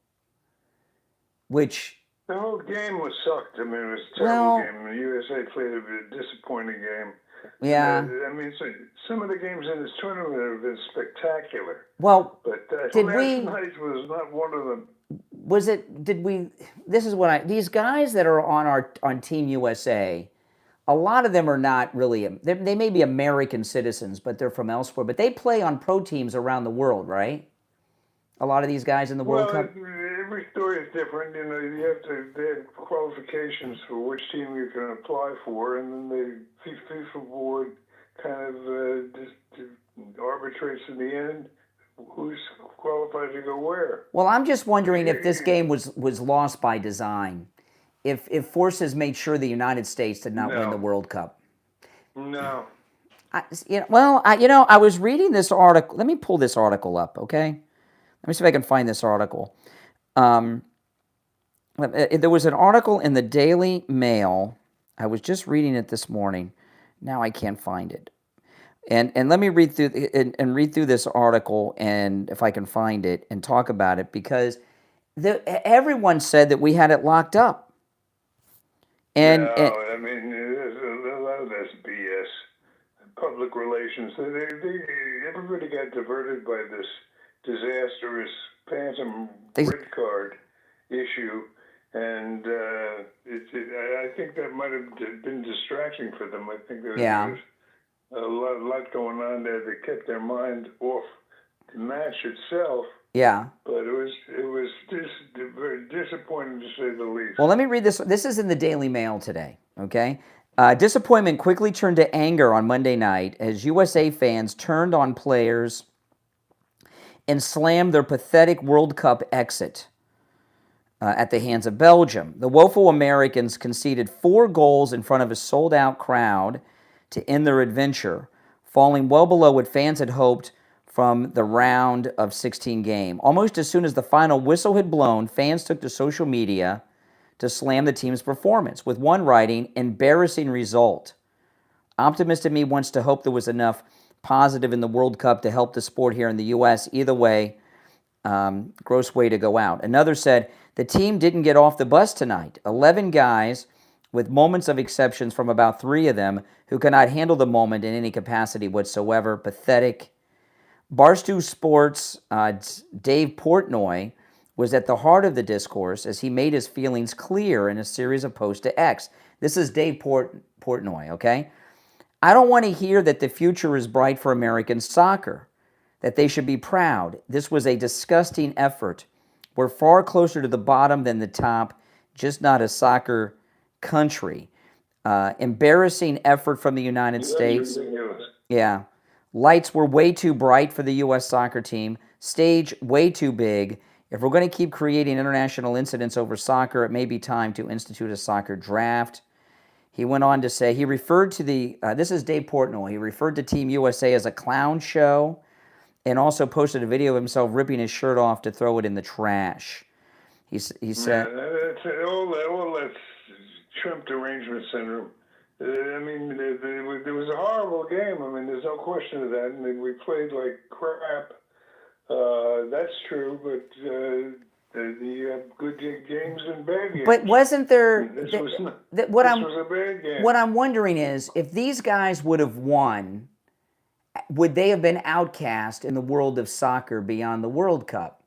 which... The whole game was sucked. I mean, it was a terrible game. The USA played a disappointing game. Yeah. I mean, some of the games in this tournament have been spectacular. Well, but last night was not one of them. These guys that are on Team USA, a lot of them are not really, they may be American citizens, but they're from elsewhere. But they play on pro teams around the world, right? A lot of these guys in the World Cup? Every story is different. You know, they have qualifications for which team you can apply for, and then the FIFA board kind of just arbitrates in the end who's qualified to go where. Well, I'm just wondering if this game was lost by design. If forces made sure the United States did not win the World Cup. No. I was reading this article. Let me pull this article up, okay? Let me see if I can find this article. There was an article in the Daily Mail. I was just reading it this morning. Now I can't find it. And let me read through this article, and if I can find it, and talk about it, because everyone said that we had it locked up. I mean, there's a lot of that's BS. Public relations. Everybody got diverted by this disastrous phantom red card issue, and I think that might have been distracting for them. I think there was a lot going on there that kept their mind off the match itself. Yeah. But it was very disappointing, to say the least. Well, let me read this. This is in the Daily Mail today, okay? Disappointment quickly turned to anger on Monday night as USA fans turned on players and slammed their pathetic World Cup exit at the hands of Belgium. The woeful Americans conceded 4 goals in front of a sold-out crowd to end their adventure, falling well below what fans had hoped from the round of 16 game. Almost as soon as the final whistle had blown, fans took to social media to slam the team's performance, with one writing, "Embarrassing result. Optimist in me wants to hope there was enough positive in the World Cup to help the sport here in the U.S. Either way, gross way to go out." Another said, "The team didn't get off the bus tonight. 11 guys with moments of exceptions from about 3 of them who cannot handle the moment in any capacity whatsoever. Pathetic." Barstool Sports' Dave Portnoy was at the heart of the discourse as he made his feelings clear in a series of posts to X. This is Dave Portnoy, okay? "I don't want to hear that the future is bright for American soccer, that they should be proud. This was a disgusting effort. We're far closer to the bottom than the top, just not a soccer country. Embarrassing effort from the United States. Yeah. Lights were way too bright for the U.S. soccer team. Stage way too big. If we're going to keep creating international incidents over soccer, it may be time to institute a soccer draft." He went on to say, he referred to this is Dave Portnoy, he referred to Team USA as a clown show and also posted a video of himself ripping his shirt off to throw it in the trash. He said... all that's Trump derangement syndrome. I mean, there was a horrible game. I mean, there's no question of that. I mean, we played like crap. That's true, but you have good games and bad games. But wasn't there... This was a bad game. What I'm wondering is, if these guys would have won, would they have been outcast in the world of soccer beyond the World Cup?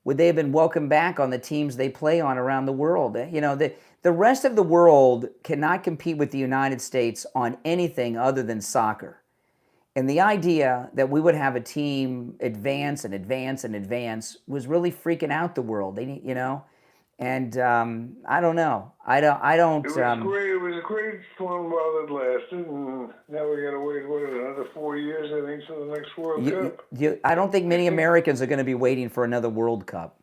Would they have been welcomed back on the teams they play on around the world? You know, the rest of the world cannot compete with the United States on anything other than soccer. And the idea that we would have a team advance and advance and advance was really freaking out the world. You know, and I don't know. I don't. It was great. It was great fun while it lasted, and now we got to wait another 4 years, I think, to the next World Cup. I don't think many Americans are going to be waiting for another World Cup.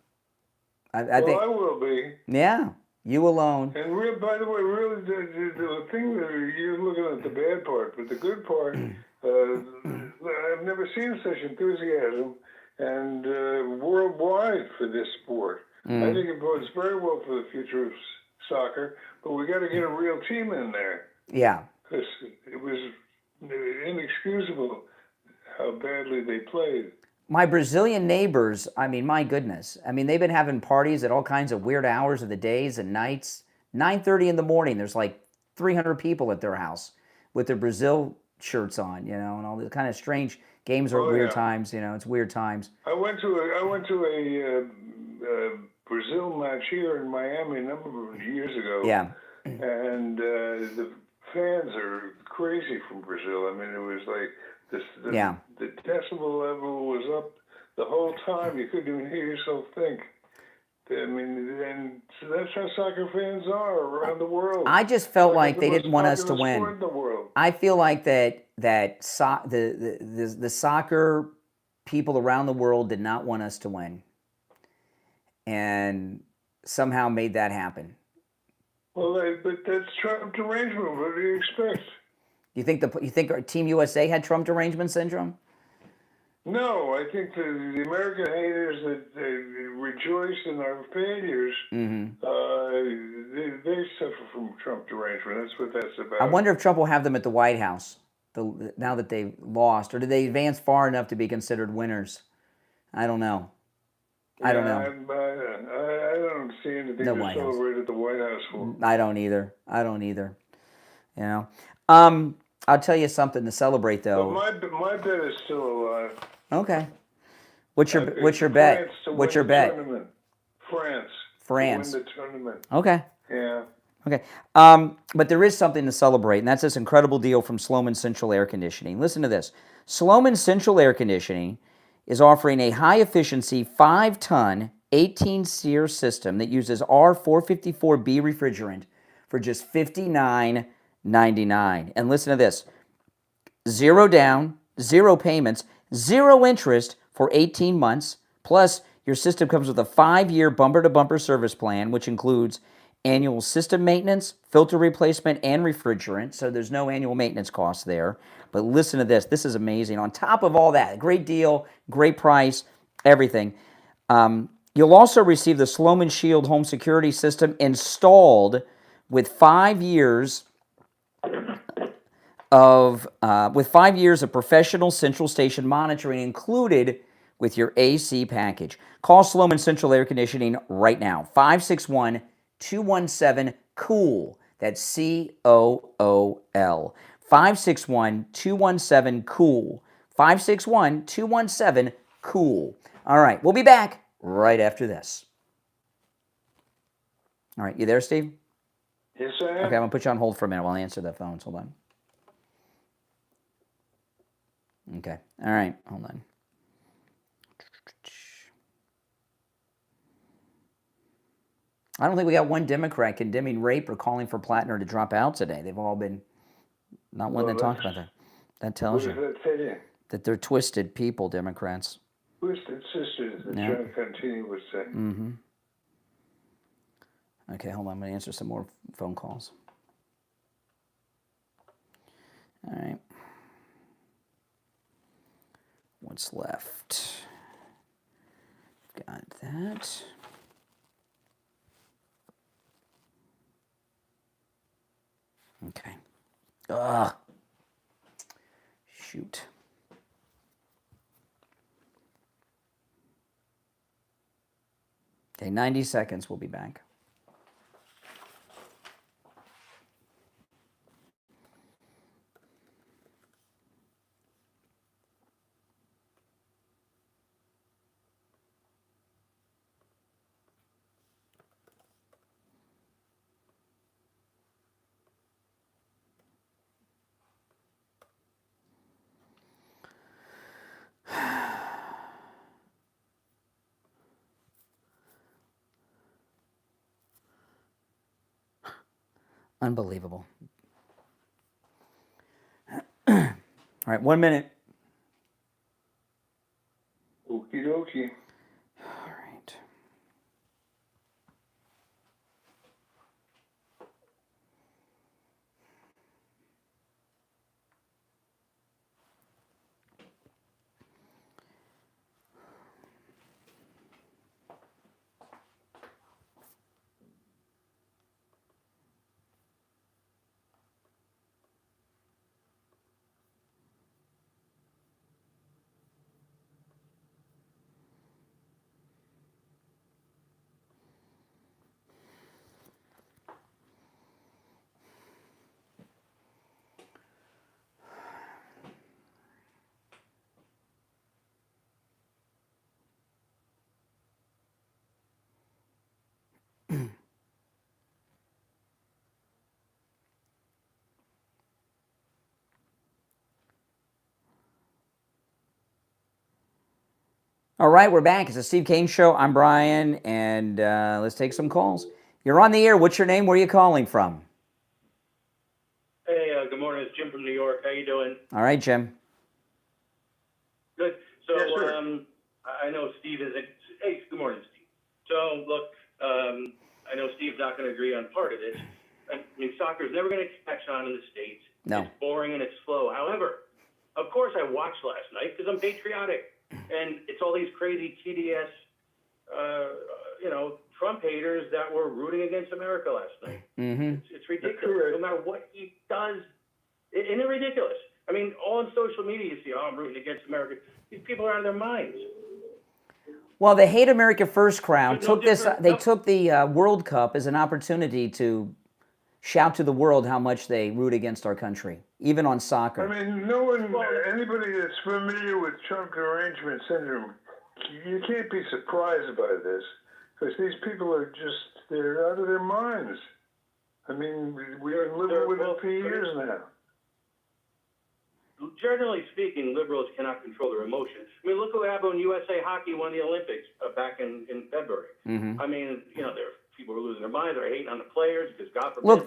I think. I will be. Yeah. You alone. And by the way, really, the thing that you're looking at the bad part, but the good part, I've never seen such enthusiasm and worldwide for this sport. I think it bodes very well for the future of soccer, but we got to get a real team in there. Yeah. Because it was inexcusable how badly they played. My Brazilian neighbors, I mean, my goodness. I mean, they've been having parties at all kinds of weird hours of the days and nights. 9:30 in the morning, there's like 300 people at their house with their Brazil shirts on, you know, and all the kind of strange games are at weird times, you know, it's weird times. I went to a Brazil match here in Miami a number of years ago. Yeah. And the fans are crazy from Brazil. I mean, it was like the decibel level was up the whole time. You couldn't even hear yourself think. I mean, and so that's how soccer fans are around the world. I just felt like the they most didn't want us to popular sport win. in the world. I feel like the soccer people around the world did not want us to win, and somehow made that happen. Well, but that's Trump derangement. What do you expect? You think our Team USA had Trump derangement syndrome? No, I think the American haters that rejoice in our failures, they suffer from Trump derangement. That's what that's about. I wonder if Trump will have them at the White House now that they've lost, or did they advance far enough to be considered winners? I don't know. I don't know. I don't see anything to celebrate at the White House for. I don't either. You know, I'll tell you something to celebrate though. But my bet is still alive. Okay. What's your bet? What's your bet? Tournament. France. France. To win the tournament. Okay. Yeah. Okay. But there is something to celebrate, and that's this incredible deal from Sloman Central Air Conditioning. Listen to this. Sloman Central Air Conditioning is offering a high-efficiency 5-ton 18-SEER system that uses R454B refrigerant for just $59.99. And listen to this. 0 down, 0 payments, 0 interest for 18 months. Plus, your system comes with a 5-year bumper-to-bumper service plan, which includes annual system maintenance, filter replacement, and refrigerant. So there's no annual maintenance costs there. But listen to this. This is amazing. On top of all that, great deal, great price, everything. You'll also receive the Sloman Shield home security system installed with 5 years of professional central station monitoring included with your AC package. Call Sloman Central Air Conditioning right now. 561-217-COOL. That's COOL. 561-217-COOL. 561-217-COOL. All right, we'll be back right after this. All right, you there, Steve? Yes, I am. Okay, I'm going to put you on hold for a minute while I answer the phones. Hold on. Okay, all right, hold on. I don't think we got one Democrat condemning rape or calling for Platner to drop out today. They've all been not one that talk about that. That tells you. What does that tell you? That they're twisted people, Democrats. Twisted sisters, as John Contini would say. Mm-hmm. Okay, hold on. I'm going to answer some more phone calls. All right. What's left? Got that. Okay. Shoot. Okay, 90 seconds. We'll be back. Unbelievable. All right, 1 minute. Okie dokie. All right. All right, we're back. It's the Steve Kane Show. I'm Brian, and let's take some calls. You're on the air. What's your name? Where are you calling from? Hey, good morning. It's Jim from New York. How you doing? All right, Jim. Good. So, Yes, sir. I know Steve isn't. Hey, good morning, Steve. So, look, I know Steve's not going to agree on part of this. I mean, soccer is never going to catch on in the States. No. It's boring and it's slow. However, of course, I watched last night because I'm patriotic, and it's all these crazy TDS, Trump haters that were rooting against America last night. Mm-hmm. It's ridiculous. No matter what he does, isn't it ridiculous? I mean, all on social media, you see, I'm rooting against America. These people are out of their minds. Well, the Hate America First crowd There's no took this. different- They no- took the World Cup as an opportunity to shout to the world how much they root against our country, even on soccer. I mean, anybody that's familiar with Trump derangement syndrome, you can't be surprised by this, because these people are they're out of their minds. I mean, we've been living with it for years now. Generally speaking, liberals cannot control their emotions. I mean, look what happened when USA Hockey won the Olympics back in February. Mm-hmm. I mean, there are people who are losing their minds. They're hating on the players because God forbid. Look,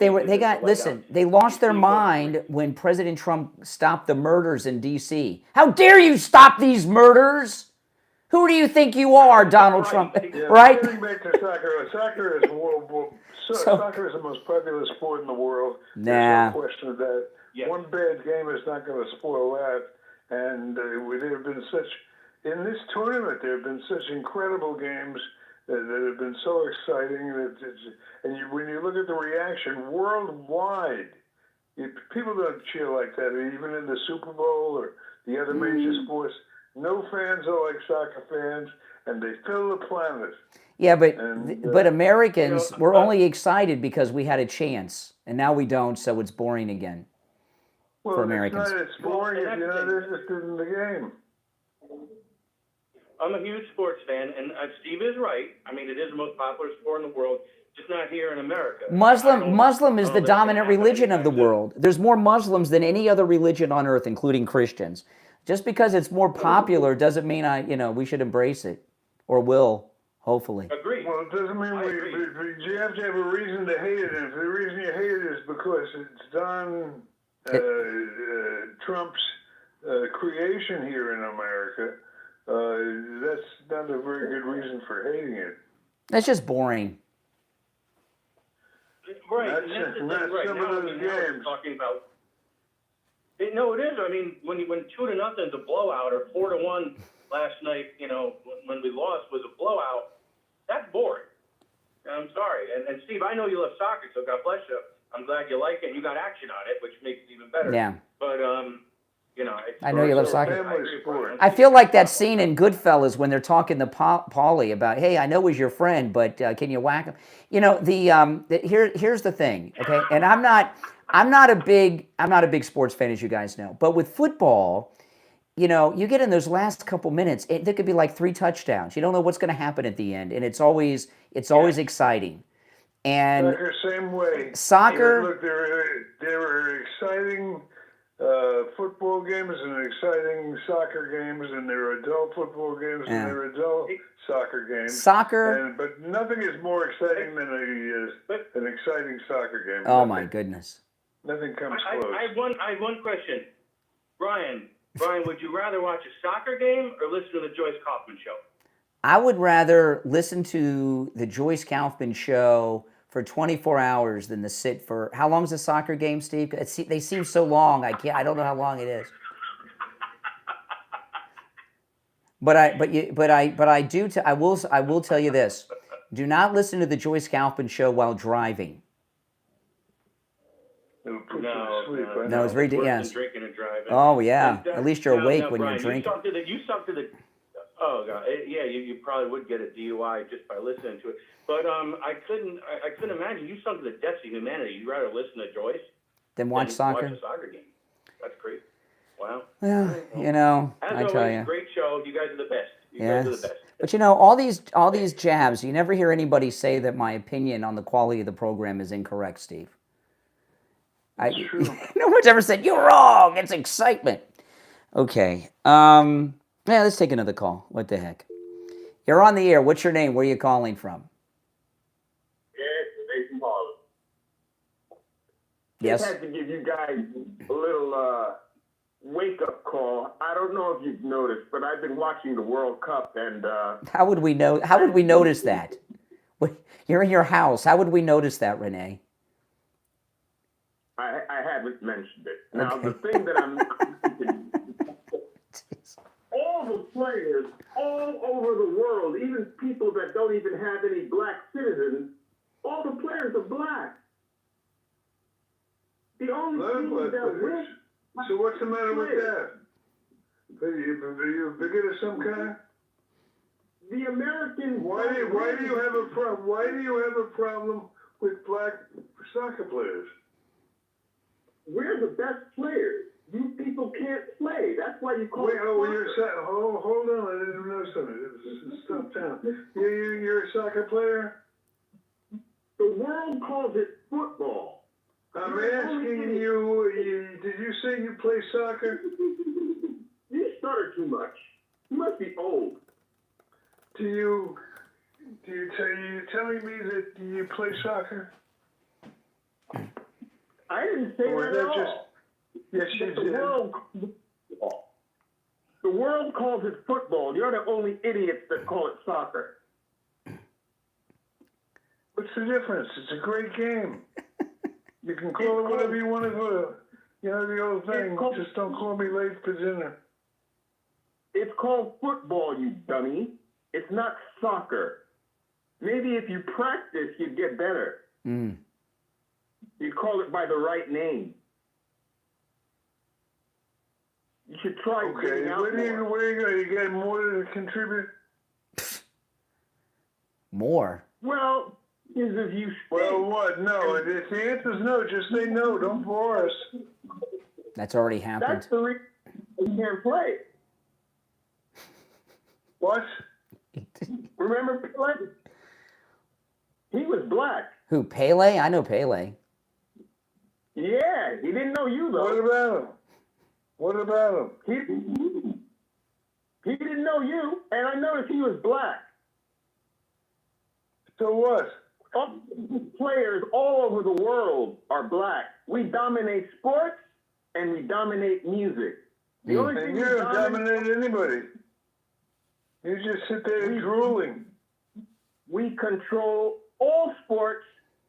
they lost their mind when President Trump stopped the murders in D.C. How dare you stop these murders? Who do you think you are, Donald Trump? Yeah, Right? Getting back to soccer, soccer is soccer is the most popular sport in the world. Nah. There's no question of that. Yes. One bad game is not going to spoil that. And there have been in this tournament, there have been such incredible games that have been so exciting. When you look at the reaction worldwide, people don't cheer like that, even in the Super Bowl or the other major sports. No fans are like soccer fans, and they fill the planet. Yeah, but Americans, we're only excited because we had a chance, and now we don't, so it's boring again for Americans. It's boring if you're not interested in the game. I'm a huge sports fan, and Steve is right. I mean, it is the most popular sport in the world, just not here in America. Muslim is the dominant religion of the world. There's more Muslims than any other religion on earth, including Christians. Just because it's more popular doesn't mean we should embrace it, or will, hopefully. Agreed. Well, it doesn't mean you have to have a reason to hate it. And if the reason you hate it is because it's Donald Trump's creation here in America, that's not a very good reason for hating it. That's just boring. Right. That's and that's the not thing right some now. of those games. Talking about. No, it is. I mean, when 2-0 is a blowout, or 4-1 last night, when we lost was a blowout, that's boring. I'm sorry. And Steve, I know you love soccer, so God bless you. I'm glad you like it. And you got action on it, which makes it even better. Yeah. But I know you love soccer. Family sport. I feel like that scene in Goodfellas when they're talking to Paulie about, hey, I know he's your friend, but can you whack him? Here's the thing, okay? And I'm not a big sports fan, as you guys know. But with football, you get in those last couple minutes, there could be like 3 touchdowns. You don't know what's going to happen at the end, and it's always exciting. And Soccer, same way. Soccer. Look, there are exciting football games and exciting soccer games, and there are adult football games and there are adult soccer games. But nothing is more exciting than an exciting soccer game. Oh my goodness! Nothing comes close. I have one question, Brian. Brian, would you rather watch a soccer game or listen to the Joyce Kaufman show? I would rather listen to the Joyce Kaufman show for 24 hours than to sit for, how long is a soccer game, Steve? They seem so long. I don't know how long it is. I will tell you this. Do not listen to the Joyce Kaufman show while driving. No, it's very yes. Drinking and driving. Oh yeah. At least you're awake when Brian, you're drinking. You suck to the. Oh God, yeah, you probably would get a DUI just by listening to it. But I couldn't imagine you sunk to the depths of humanity. You'd rather listen to Joyce than watch soccer. Watch a soccer game. That's crazy. Wow. Well, I tell you. Great show. You guys are the best. You guys are the best. But all these jabs, you never hear anybody say that my opinion on the quality of the program is incorrect, Steve. No one's ever said, you're wrong, it's excitement. Okay. Let's take another call. What the heck? You're on the air. What's your name? Where are you calling from? Yes. Just had to give you guys a little wake-up call. I don't know if you've noticed, but I've been watching the World Cup, and How would we know? How would we notice that? You're in your house. How would we notice that, Renee? I haven't mentioned it. Now, the thing that I'm all the players all over the world, even people that don't even have any black citizens, all the players are black. The only team that wins. So what's the matter with that? Are you bigot of some kind? The American. Why do you have a problem? Why do you have a problem with black soccer players? We're the best players. You people can't play. That's why you call it soccer. Hold on, I didn't know something. Stop down. You're a soccer player? The world calls it football. I'm asking you, did you say you play soccer? You stutter too much. You must be old. You're telling me that you play soccer? I didn't say that at all. Yes, you did. The world calls it football. You're the only idiots that call it soccer. What's the difference? It's a great game. You can call it whatever you want to call it. You know the old thing, just don't call me late for dinner. It's called football, you dummy. It's not soccer. Maybe if you practice, you'd get better. You'd call it by the right name. You should try getting out where are you going? You got more to contribute? More? Well, if you Well, what? No. If the answer's no, just say no. Don't bore us. That's already happened. That's the reason you can't play. What? Remember Pele? He was black. Who, Pele? I know Pele. Yeah, he didn't know you, though. What about him? He didn't know you, and I noticed he was black. So what? All players all over the world are black. We dominate sports, and we dominate music. The only thing you don't dominate anybody. You just sit there drooling. We control all sports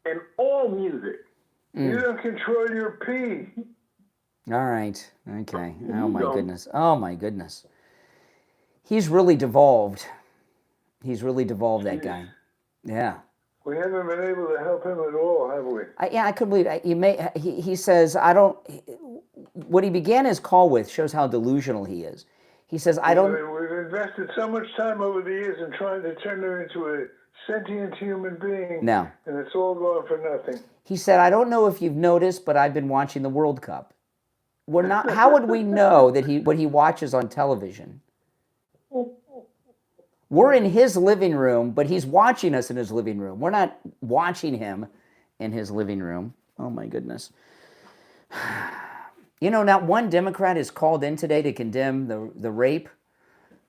and all music. You don't control your pee. All right. Okay. Oh, my goodness. Oh, my goodness. He's really devolved. He's really devolved, that guy. Yeah. We haven't been able to help him at all, have we? I couldn't believe it. He says, I don't... What he began his call with shows how delusional he is. He says, I don't... We've invested so much time over the years in trying to turn her into a sentient human being. No. And it's all gone for nothing. He said, I don't know if you've noticed, but I've been watching the World Cup. We're not... How would we know that what he watches on television? We're in his living room, but he's watching us in his living room. We're not watching him in his living room. Oh, my goodness. You know, not one Democrat is called in today to condemn the rape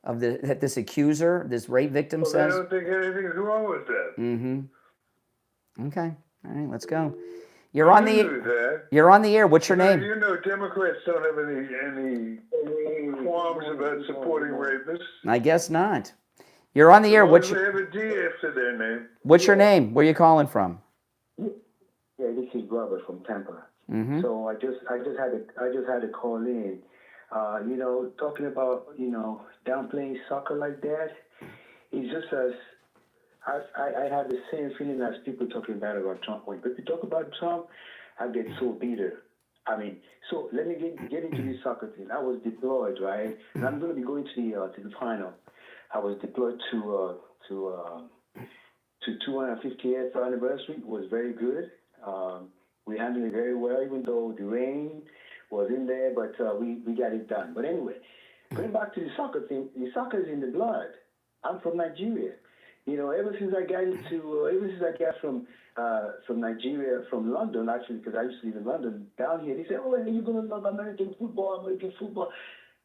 of that this accuser, this rape victim says. I don't think anything's wrong with that. Mm-hmm. Okay. All right, let's go. You're on the air. What's your name? You know Democrats don't have any qualms about supporting rapists. I guess not. You're on the air. They have a D after their name. What's your name? Where are you calling from? Yeah, this is Robert from Tampa. Mm-hmm. So I just had to call in. You know, talking about downplaying soccer like that. It's just as I have the same feeling as people talking bad about Trump. When people talk about Trump, I get so bitter. I mean, so let me get into this soccer thing. I was deployed, right? And I'm going to be going to the final. I was deployed to 250th anniversary. It was very good. We handled it very well, even though the rain was in there, but we got it done. But anyway, going back to the soccer thing, the soccer is in the blood. I'm from Nigeria. You know, ever since I got from Nigeria, from London, actually, because I used to live in London, down here, they say, oh, you're going to love American football.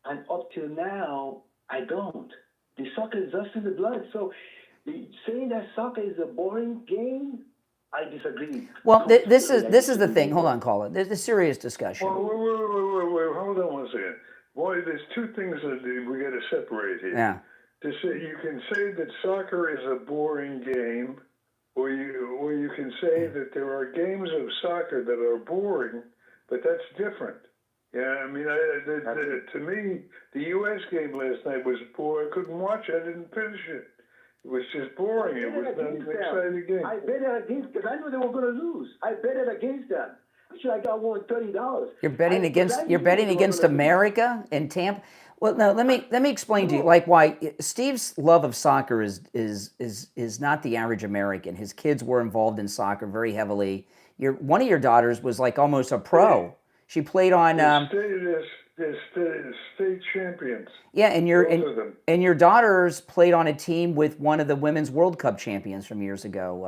And up till now, I don't. The soccer is just in the blood. So saying that soccer is a boring game, I disagree. Well, this is the thing. Hold on, caller. There's a serious discussion. Well, wait, hold on one second. Boy, there's two things that we got to separate here. Yeah. To say, you can say that soccer is a boring game, or you can say that there are games of soccer that are boring, but that's different. Yeah, I mean, to me, the U.S. game last night was boring. I couldn't watch it. I didn't finish it. It was just boring. It was not an exciting game. I bet it against because I knew they were going to lose. I bet it against them. Actually, I got won $30. You're betting against America and Tampa. Well, no. Let me explain to you like why Steve's love of soccer is not the average American. His kids were involved in soccer very heavily. One of your daughters was like almost a pro. She played on. State champions. Yeah, and your daughters played on a team with one of the women's World Cup champions from years ago.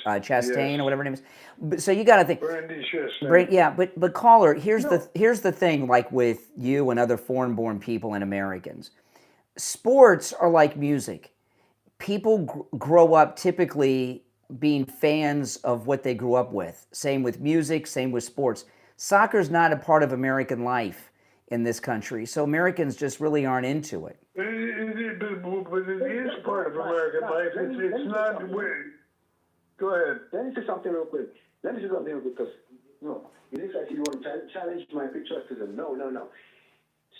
Chastain or whatever her name is. So you got to think. Brandy Chastain. Yeah, but caller, here's the thing. Like with you and other foreign-born people and Americans, sports are like music. People grow up typically being fans of what they grew up with. Same with music. Same with sports. Soccer's not a part of American life in this country, so Americans just really aren't into it. But it is part of American life. It's not. Go ahead. Let me say something real quick. Because it is like you want to challenge my patriotism. No.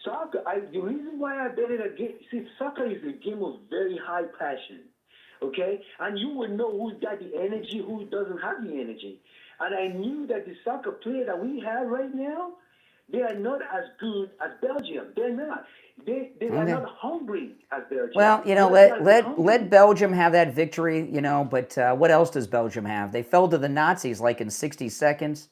Soccer. The reason why I bet it against. See, soccer is a game of very high passion. Okay, and you would know who's got the energy, who doesn't have the energy. And I knew that the soccer player that we have right now, they are not as good as Belgium. They're not. They are not hungry as Belgium. Well, let Belgium have that victory, but what else does Belgium have? They fell to the Nazis like in 60 seconds.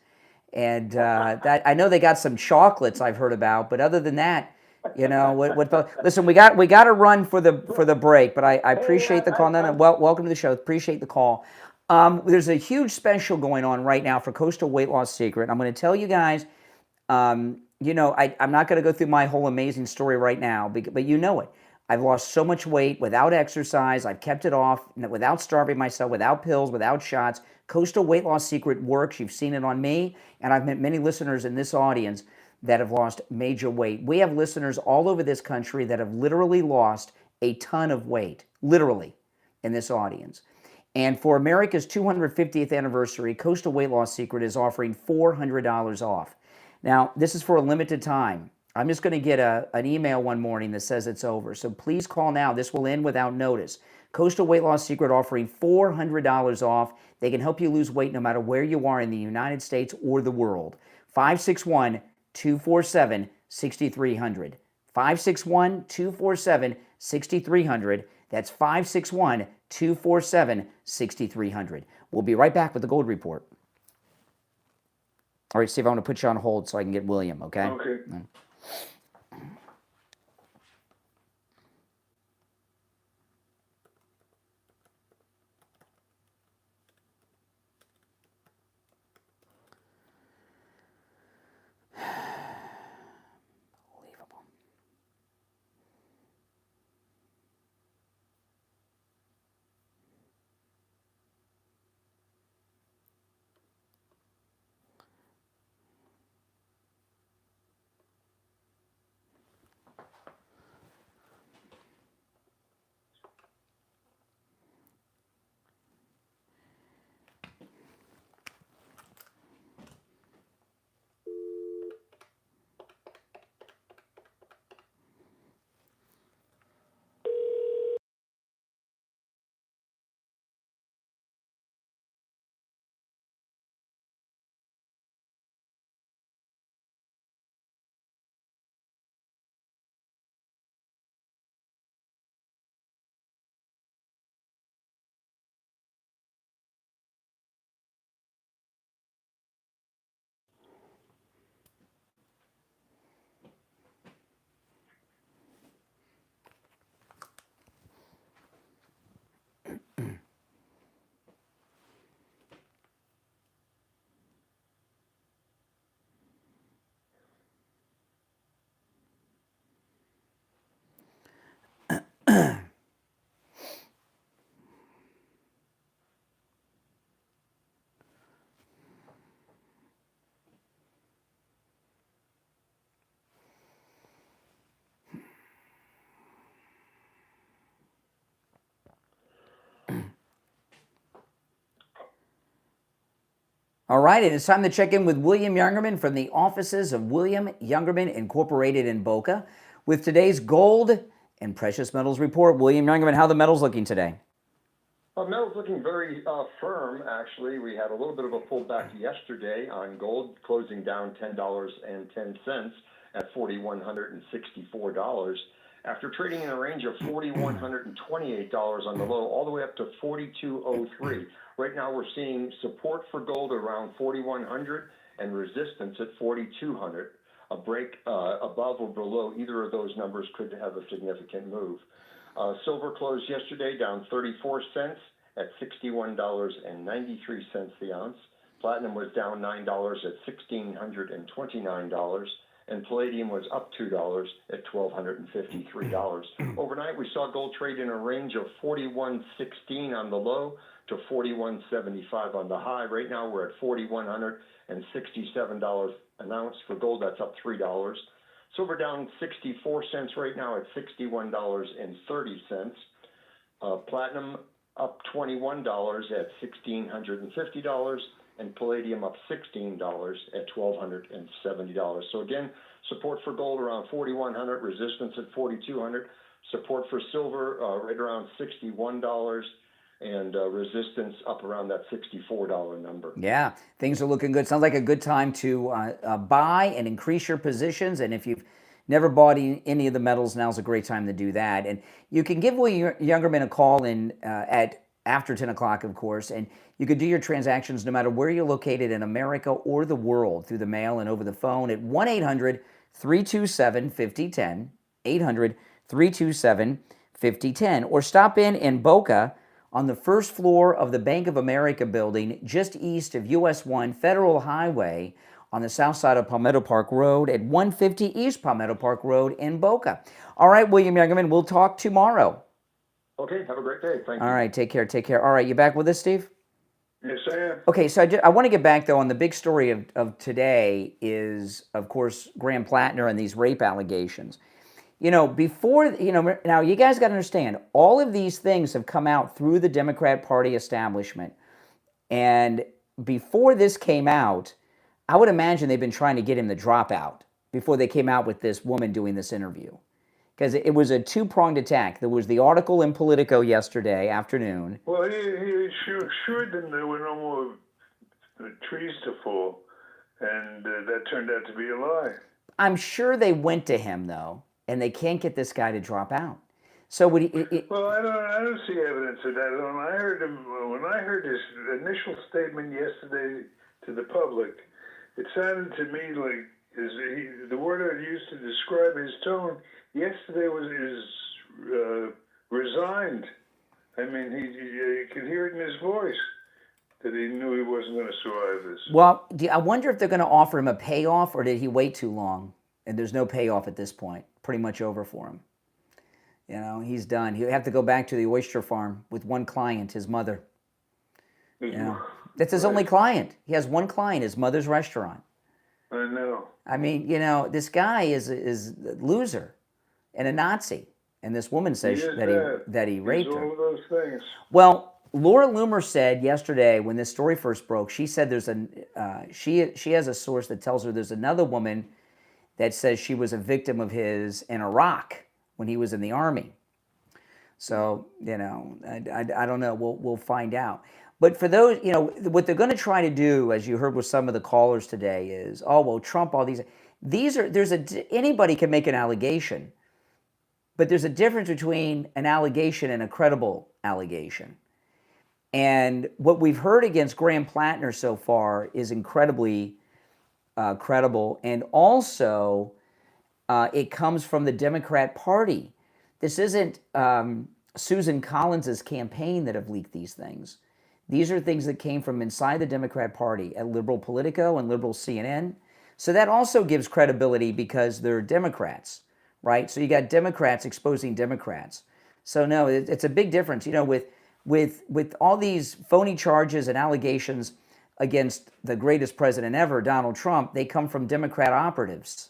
And I know they got some chocolates I've heard about, but other than that, listen, we got to run for the break, but I appreciate the call. Welcome to the show. Appreciate the call. There's a huge special going on right now for Coastal Weight Loss Secret. I'm going to tell you guys, I'm not going to go through my whole amazing story right now, but you know it. I've lost so much weight without exercise. I've kept it off without starving myself, without pills, without shots. Coastal Weight Loss Secret works. You've seen it on me, and I've met many listeners in this audience that have lost major weight. We have listeners all over this country that have literally lost a ton of weight, literally, in this audience. And for America's 250th anniversary, Coastal Weight Loss Secret is offering $400 off. Now, this is for a limited time. I'm just going to get an email one morning that says it's over. So please call now. This will end without notice. Coastal Weight Loss Secret offering $400 off. They can help you lose weight no matter where you are in the United States or the world. 561-247-6300. 561-247-6300. That's 561-247-6300. We'll be right back with the Gold Report. All right, Steve, I want to put you on hold so I can get William, okay? Okay. All right, and it's time to check in with William Youngerman from the offices of William Youngerman Incorporated in Boca with today's gold and precious metals report. William Youngerman, how are the metals looking today? Metal's looking very firm, actually. We had a little bit of a pullback yesterday on gold, closing down $10.10 at $4,164. After trading in a range of $4,128 on the low, all the way up to $4,203. Right now, we're seeing support for gold around 4,100 and resistance at 4,200. A break above or below either of those numbers could have a significant move. Silver closed yesterday down 34 cents at $61.93 the ounce. Platinum was down $9 at $1,629. And palladium was up $2 at $1,253. Overnight, we saw gold trade in a range of 41.16 on the low to 41.75 on the high. Right now, we're at $4,167 an ounce for gold. That's up $3. Silver down 64 cents right now at $61.30. Platinum up $21 at $1,650. And palladium up $16 at $1,270. So again, support for gold around 4,100, resistance at 4,200. Support for silver right around $61, and resistance up around that $64 number. Yeah, things are looking good. Sounds like a good time to buy and increase your positions. And if you've never bought any of the metals, now's a great time to do that. And you can give William Youngerman a call in at after 10 o'clock, of course, and you can do your transactions no matter where you're located in America or the world through the mail and over the phone at 1-800-327-5010, 800-327-5010, or stop in Boca on the first floor of the Bank of America building just east of US 1 Federal Highway on the south side of Palmetto Park Road at 150 East Palmetto Park Road in Boca. All right, William Youngerman, we'll talk tomorrow. Okay, have a great day. Thank you. All right, take care. All right, you back with us, Steve? Yes, I am. Okay, so I want to get back, though, on the big story of today is, of course, Graham Platner and these rape allegations. You know, now you guys got to understand, all of these things have come out through the Democrat Party establishment. And before this came out, I would imagine they've been trying to get him to drop out before they came out with this woman doing this interview. Because it was a two-pronged attack. There was the article in Politico yesterday afternoon. Well, he assured them there were no more trees to fall, and that turned out to be a lie. I'm sure they went to him, though, and they can't get this guy to drop out. So would he? Well, I don't see evidence of that. When I heard his initial statement yesterday to the public, it sounded to me like the word I'd used to describe his tone yesterday was resigned. I mean, you could hear it in his voice that he knew he wasn't going to survive this. Well, I wonder if they're going to offer him a payoff, or did he wait too long? And there's no payoff at this point. Pretty much over for him. You know, he's done. He'll have to go back to the oyster farm with one client, his mother. You know, that's his only client. He has one client, his mother's restaurant. I know. I mean, you know, this guy is a loser and a Nazi, and this woman says that he raped her. All of those things. Well, Laura Loomer said yesterday when this story first broke, she said she has a source that tells her there's another woman that says she was a victim of his in Iraq when he was in the army. So, you know, I don't know. We'll find out. But for those, you know, what they're going to try to do, as you heard with some of the callers today, is, oh, well, Trump, all these are, anybody can make an allegation, but there's a difference between an allegation and a credible allegation. And what we've heard against Graham Platner so far is incredibly credible. And also, it comes from the Democrat Party. This isn't Susan Collins's campaign that have leaked these things. These are things that came from inside the Democrat Party at liberal Politico and liberal CNN. So that also gives credibility because they're Democrats, right? So you got Democrats exposing Democrats. So no, it's a big difference. You know, with all these phony charges and allegations against the greatest president ever, Donald Trump, they come from Democrat operatives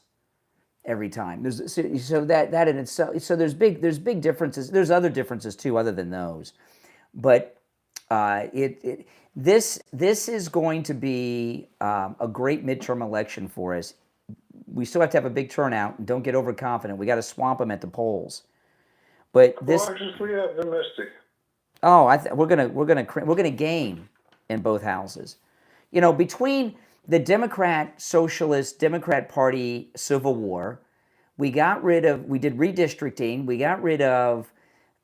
every time. So that in itself. So there's big differences. There's other differences too, other than those, but This is going to be a great midterm election for us. We still have to have a big turnout, and don't get overconfident. We got to swamp them at the polls. But this, cautiously optimistic. oh, we're gonna gain in both houses. You know, between the Democrat Socialist Democrat Party civil war, we did redistricting. We got rid of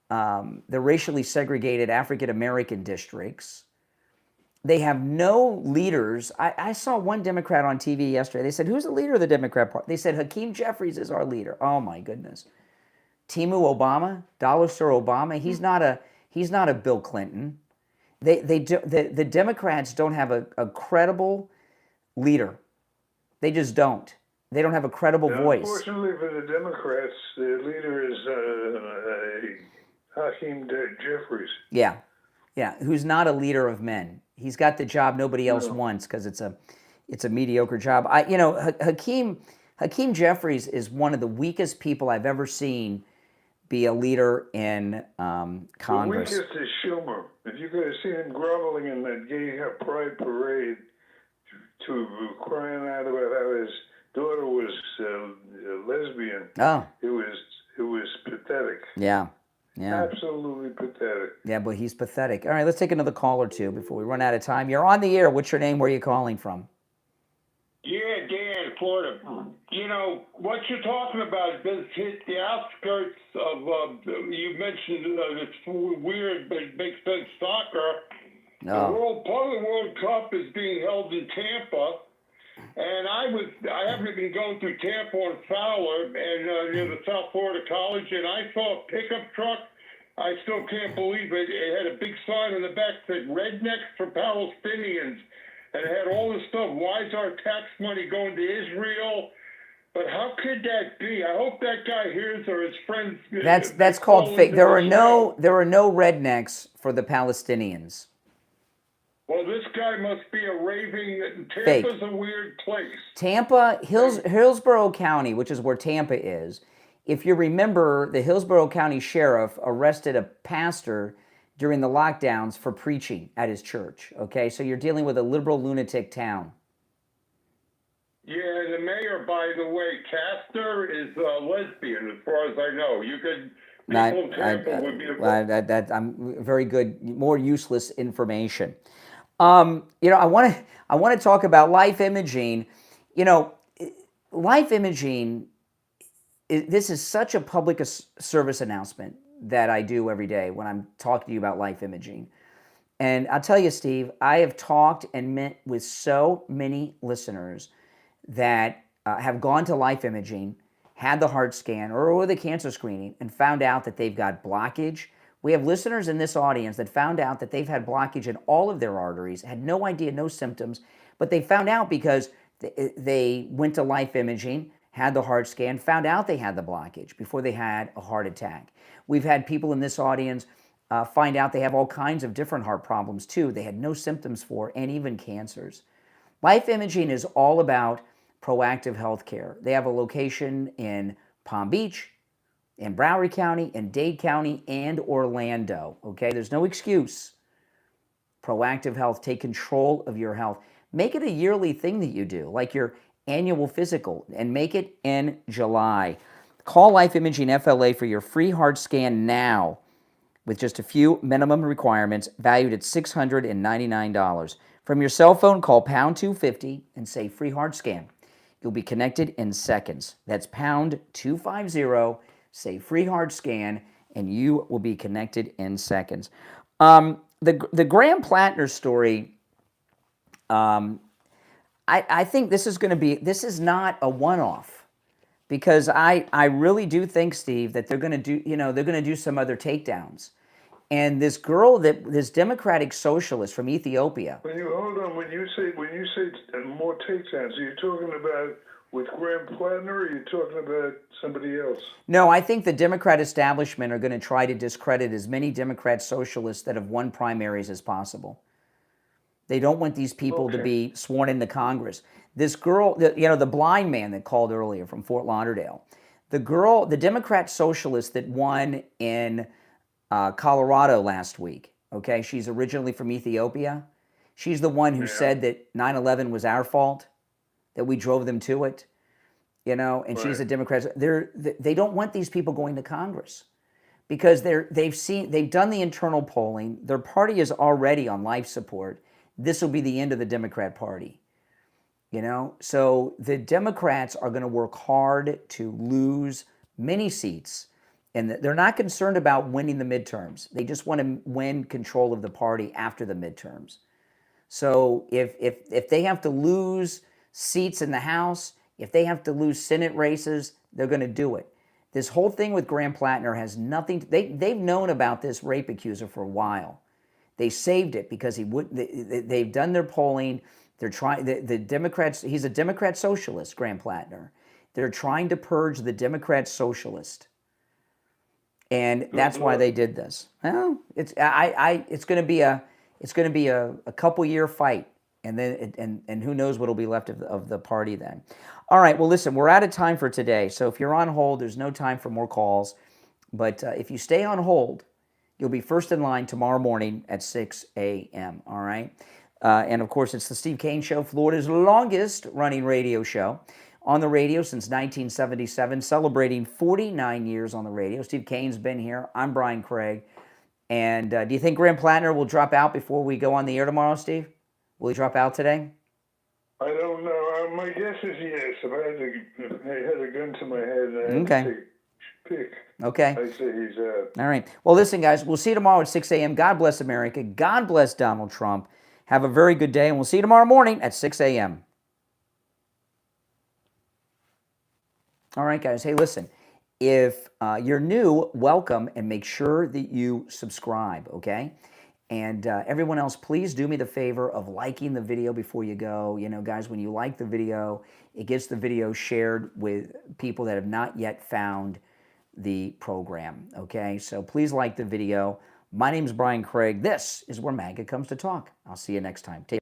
the racially segregated African American districts. They have no leaders. I saw one Democrat on TV yesterday. They said, "Who's the leader of the Democrat Party?" They said, "Hakeem Jeffries is our leader." Oh my goodness. Timu Obama, Dollar Store Obama. He's not a Bill Clinton. The Democrats don't have a credible leader. They just don't. They don't have a credible voice. Unfortunately for the Democrats, the leader is Hakeem Jeffries. Yeah, who's not a leader of men. He's got the job nobody else wants because it's a mediocre job. Hakeem Jeffries is one of the weakest people I've ever seen be a leader in Congress. The weakest is Schumer. If you could have seen him groveling in that gay pride parade, to crying out about how his daughter was a lesbian. Oh, it was pathetic. Yeah. Absolutely pathetic. Yeah, but he's pathetic. All right, let's take another call or two before we run out of time. You're on the air. What's your name? Where are you calling from? Yeah, Dan, Florida. You know, what you're talking about does hit the outskirts of, you mentioned it's weird, but it makes sense, soccer. Oh. Part of the World Cup is being held in Tampa. And I happened to be going through Tampa and Fowler and near the South Florida College, and I saw a pickup truck. I still can't believe it. It had a big sign on the back that said "Rednecks for Palestinians," and it had all this stuff. Why is our tax money going to Israel? But how could that be? I hope that guy hears or his friends. That's called fake. There are no rednecks for the Palestinians. Well, this guy must be a raving. Fake. Tampa's a weird place. Tampa, Hillsborough County, which is where Tampa is. If you remember, the Hillsborough County Sheriff arrested a pastor during the lockdowns for preaching at his church. Okay, so you're dealing with a liberal lunatic town. Yeah, the mayor, by the way, Castor, is a lesbian, as far as I know. You could. I'm very good. More useless information. I want to talk about life imaging. Life imaging. This is such a public service announcement that I do every day when I'm talking to you about life imaging. And I'll tell you, Steve, I have talked and met with so many listeners that have gone to life imaging, had the heart scan or the cancer screening, and found out that they've got blockage. We have listeners in this audience that found out that they've had blockage in all of their arteries, had no idea, no symptoms, but they found out because they went to life imaging, had the heart scan, found out they had the blockage before they had a heart attack. We've had people in this audience find out they have all kinds of different heart problems too. They had no symptoms for, and even cancers. Life imaging is all about proactive health care. They have a location in Palm Beach, in Broward County, in Dade County, and Orlando. Okay, there's no excuse. Proactive health, take control of your health. Make it a yearly thing that you do, like your annual physical, and make it in July. Call Life Imaging FLA for your free heart scan now with just a few minimum requirements valued at $699. From your cell phone, call pound 250 and say free heart scan. You'll be connected in seconds. That's pound 250, say free heart scan, and you will be connected in seconds. The Graham Platner story, I think this is not a one-off, because I really do think, Steve, that they're going to do some other takedowns. And this girl, this Democratic socialist from Ethiopia. When you say more takedowns, are you talking about with Graham Platner, or are you talking about somebody else? No, I think the Democrat establishment are going to try to discredit as many Democrat socialists that have won primaries as possible. They don't want these people to be sworn into Congress. This girl, the blind man that called earlier from Fort Lauderdale, the Democrat socialist that won in Colorado last week, Okay, she's originally from Ethiopia. She's the one who said that 9/11 was our fault, that we drove them to it. You know, and she's a Democrat. They don't want these people going to Congress because they've done the internal polling. Their party is already on life support. This will be the end of the Democrat Party. You know, so the Democrats are going to work hard to lose many seats, and they're not concerned about winning the midterms. They just want to win control of the party after the midterms. So if they have to lose seats in the House, if they have to lose Senate races, they're going to do it. This whole thing with Graham Platner has nothing. They've known about this rape accuser for a while. They saved it because they've done their polling. They're trying. The Democrats. He's a Democrat socialist, Graham Platner. They're trying to purge the Democrat socialist, and that's why they did this. Well, it's going to be a couple year fight. And then, and who knows what'll be left of the party then. All right, well, listen, we're out of time for today. So if you're on hold, there's no time for more calls. But if you stay on hold, you'll be first in line tomorrow morning at 6 a.m., all right? And, of course, it's the Steve Kane Show, Florida's longest running radio show. On the radio since 1977, celebrating 49 years on the radio. Steve Kane's been here. I'm Brian Craig. And do you think Graham Platner will drop out before we go on the air tomorrow, Steve? Will he drop out today? I don't know. My guess is yes. If I had a gun to my head, and I had to pick. Okay. I'd say he's out. All right. Well, listen, guys, we'll see you tomorrow at 6 a.m. God bless America. God bless Donald Trump. Have a very good day, and we'll see you tomorrow morning at 6 a.m. All right, guys. Hey, listen. If you're new, welcome, and make sure that you subscribe, okay? And everyone else, please do me the favor of liking the video before you go. You know, guys, when you like the video, it gets the video shared with people that have not yet found the program, okay? So please like the video. My name is Brian Craig. This is where MAGA comes to talk. I'll see you next time. Take